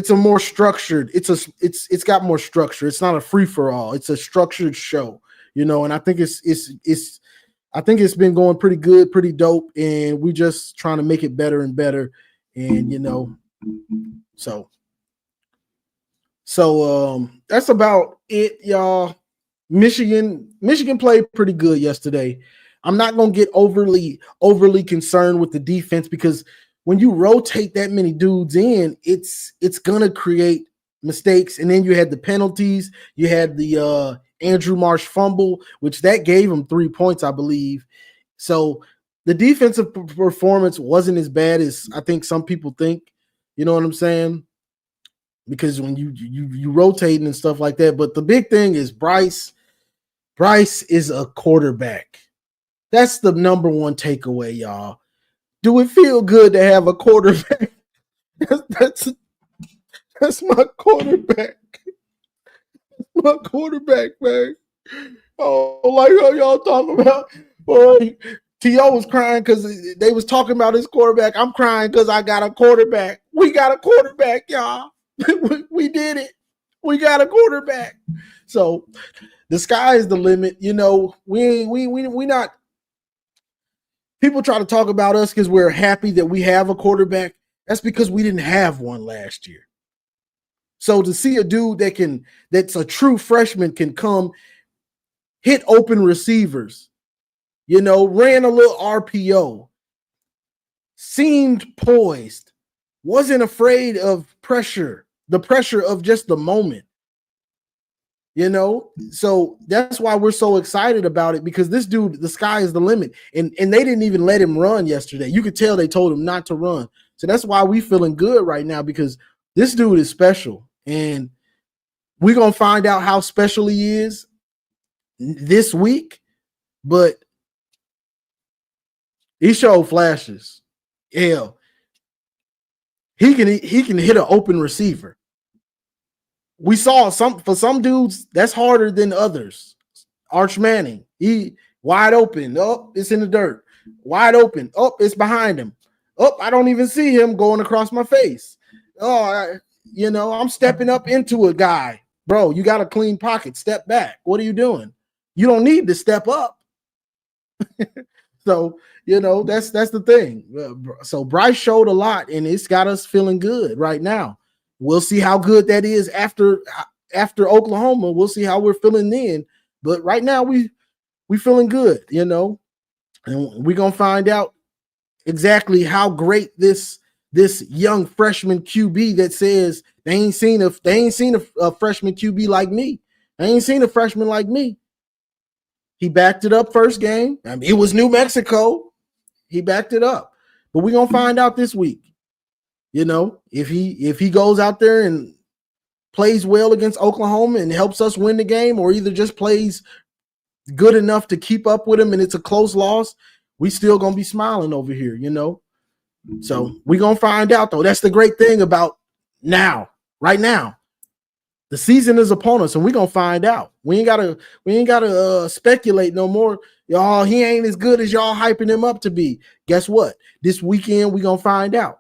a more structured. It's got more structure. It's not a free for all. It's a structured show. And I think it's been going pretty good, pretty dope, and we just trying to make it better and better. And so that's about it, y'all. Michigan played pretty good yesterday. I'm not gonna get overly concerned with the defense, because when you rotate that many dudes in, it's gonna create mistakes. And then you had the penalties. You had the Andrew Marsh fumble, which that gave him 3 points, I believe. So the defensive performance wasn't as bad as I think some people think. You know what I'm saying? Because when you rotating and stuff like that. But the big thing is Bryce is a quarterback. That's the number one takeaway, y'all. Do it feel good to have a quarterback? That's my quarterback. My quarterback, man. Oh, like how y'all talking about? Boy, T.O. was crying because they was talking about his quarterback. I'm crying because I got a quarterback. We got a quarterback, y'all. We did it. We got a quarterback. So the sky is the limit. We not. People try to talk about us because we're happy that we have a quarterback. That's because we didn't have one last year. So to see a dude that's a true freshman can come, hit open receivers, ran a little RPO, seemed poised, wasn't afraid of pressure, the pressure of just the moment. So that's why we're so excited about it, because this dude, the sky is the limit. And they didn't even let him run yesterday. You could tell they told him not to run. So that's why we feeling good right now, because this dude is special. And we're going to find out how special he is this week. But he showed flashes. Hell, he can hit an open receiver. We saw for some dudes, that's harder than others. Arch Manning, he wide open. Oh, it's in the dirt. Wide open. Oh, it's behind him. Oh, I don't even see him going across my face. Oh, I'm stepping up into a guy. Bro, you got a clean pocket. Step back. What are you doing? You don't need to step up. So, that's the thing. So Bryce showed a lot, and it's got us feeling good right now. We'll see how good that is after Oklahoma. We'll see how we're feeling then. But right now we feeling good, and we're gonna find out exactly how great this young freshman QB that says they ain't seen a freshman QB like me. They ain't seen a freshman like me. He backed it up first game. I mean, it was New Mexico. He backed it up. But we're gonna find out this week. You know, if he goes out there and plays well against Oklahoma and helps us win the game, or either just plays good enough to keep up with him and it's a close loss, we still gonna be smiling over here, you know. So we're gonna find out though. That's the great thing about now, right now. The season is upon us, and we're gonna find out. We ain't gotta speculate no more. Y'all, he ain't as good as y'all hyping him up to be. Guess what? This weekend we're gonna find out.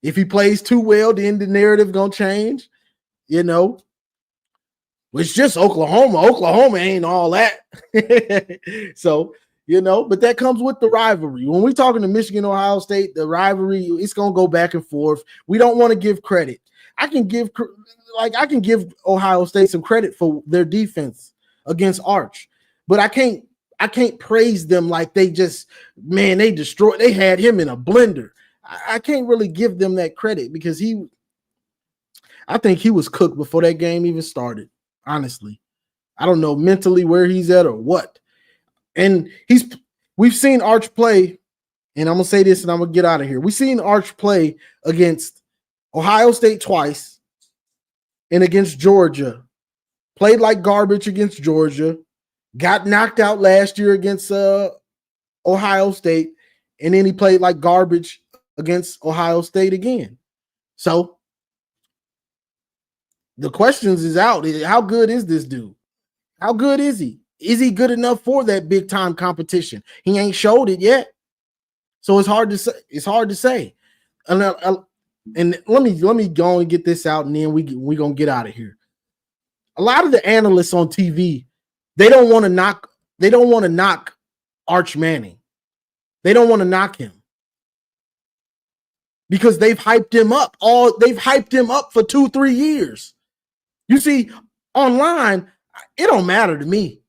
If he plays too well, then the narrative gonna change, you know. It's just Oklahoma. Oklahoma ain't all that. So, you know, but that comes with the rivalry. When we're talking to Michigan, Ohio State, the rivalry, it's going to go back and forth. We don't want to give credit. I can give Ohio State some credit for their defense against Arch, but I can't praise them like they destroyed. They had him in a blender. I can't really give them that credit because I think he was cooked before that game even started. Honestly, I don't know mentally where he's at or what. And we've seen Arch play, and I'm gonna say this and I'm gonna get out of here. We've seen Arch play against Ohio State twice and against Georgia. Played like garbage against Georgia, got knocked out last year against Ohio State, and then he played like garbage against Ohio State again. So the questions is out. How good is this dude? How good is he? Is he good enough for that big time competition? He ain't showed it yet. So it's hard to say. It's hard to say. And let me go and get this out, and then we gonna get out of here. A lot of the analysts on TV, they don't want to knock Arch Manning. They don't want to knock him because they've hyped him up. They've hyped him up for 2-3 years. You see, online, it don't matter to me.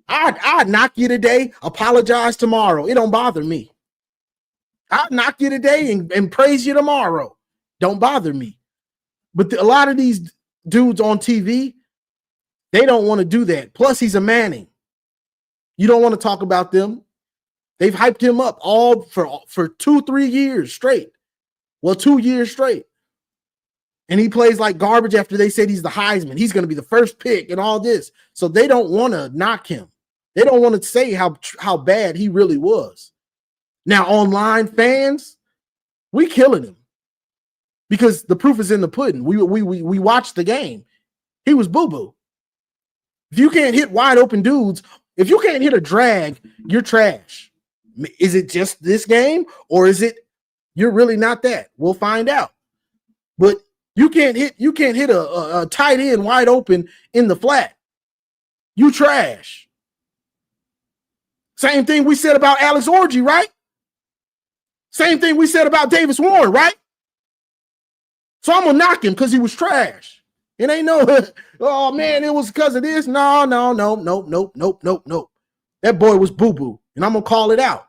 I'd knock you today, apologize tomorrow. It don't bother me. I'd knock you today and praise you tomorrow. Don't bother me. But a lot of these dudes on TV, they don't want to do that. Plus, he's a Manning. You don't want to talk about them. They've hyped him up all for 2-3 years straight. Well, 2 years straight. And he plays like garbage after they said he's the Heisman. He's going to be the first pick and all this. So they don't want to knock him. They don't want to say how bad he really was. Now, online fans, we killing him because the proof is in the pudding. We watched the game. He was boo-boo. If you can't hit wide open dudes, if you can't hit a drag, you're trash. Is it just this game or is it you're really not that? We'll find out. But you can't hit a tight end wide open in the flat. You trash. Same thing we said about Alex Orji, right? Same thing we said about Davis Warren, right? So I'm gonna knock him because he was trash. It ain't no, oh man, it was because of this. No. That boy was boo-boo, and I'm gonna call it out.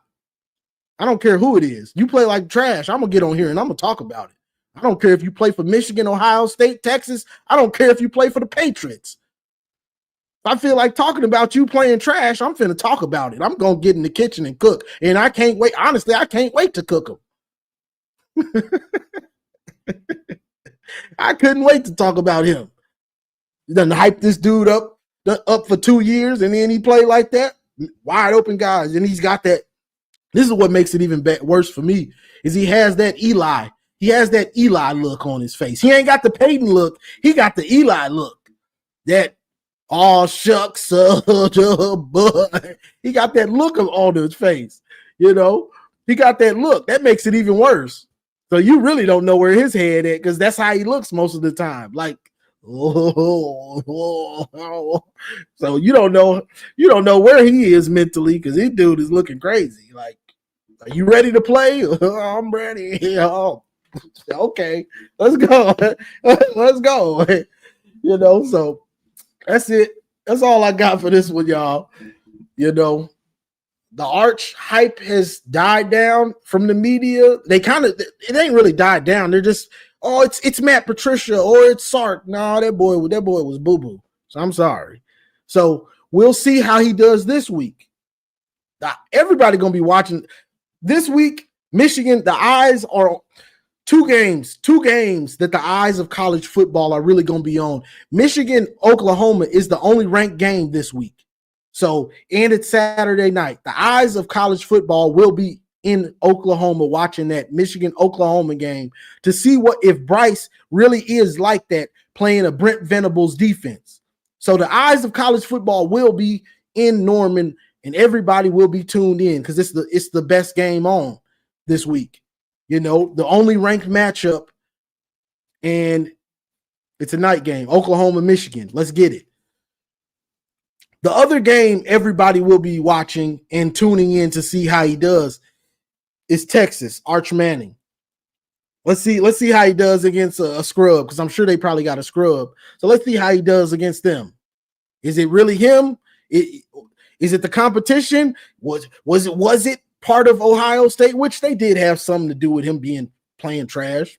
I don't care who it is. You play like trash, I'm gonna get on here and I'm gonna talk about it. I don't care if you play for Michigan, Ohio State, Texas. I don't care if you play for the Patriots. If I feel like talking about you playing trash, I'm finna talk about it. I'm gonna get in the kitchen and cook. And I can't wait. Honestly, I can't wait to cook them. I couldn't wait to talk about him. You done hype this dude up for 2 years, and then he played like that. Wide open guys. And he's got that. This is what makes it even worse for me, is he has that Eli. He has that Eli look on his face. He ain't got the Peyton look. He got the Eli look. That, oh, shucks, but he got that look on his face. You know, he got that look. That makes it even worse. So you really don't know where his head at because that's how he looks most of the time. Like, oh. So you don't know where he is mentally because this dude is looking crazy. Like, are you ready to play? I'm ready. Oh, okay, let's go. Let's go. You know, so that's it. That's all I got for this one, y'all. You know, the Arch hype has died down from the media. It ain't really died down. They're just, oh, it's Matt Patricia or it's Sark. No, that boy was boo-boo. So I'm sorry. So we'll see how he does this week. Everybody gonna be watching this week. Michigan, the eyes are Two games that the eyes of college football are really going to be on. Michigan, Oklahoma is the only ranked game this week. So, and it's Saturday night. The eyes of college football will be in Oklahoma watching that Michigan, Oklahoma game to see what if Bryce really is like that playing a Brent Venables defense. So the eyes of college football will be in Norman and everybody will be tuned in because it's the best game on this week. You know, the only ranked matchup, and it's a night game. Oklahoma, Michigan. Let's get it. The other game everybody will be watching and tuning in to see how he does is Texas, Arch Manning. Let's see how he does against a scrub, because I'm sure they probably got a scrub. So let's see how he does against them. Is it really him? Is it the competition? Was it part of Ohio State, which they did have something to do with him playing trash?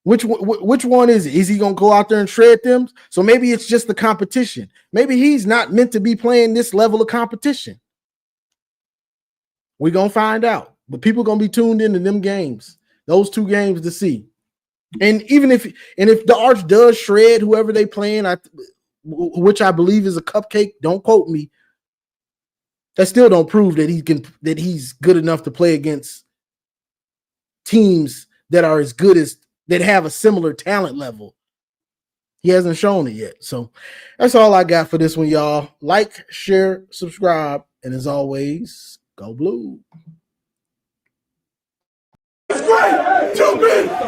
Which one is it? Is he going to go out there and shred them? So maybe it's just the competition. Maybe he's not meant to be playing this level of competition. We're going to find out. But people are going to be tuned into them games, those two games to see. And even if the Arch does shred whoever they playing, which I believe is a cupcake, don't quote me, that still don't prove that he's good enough to play against teams that are as good as that have a similar talent level. He hasn't shown it yet. So that's all I got for this one, y'all. Like, share, subscribe, and as always, go Blue. It's great to be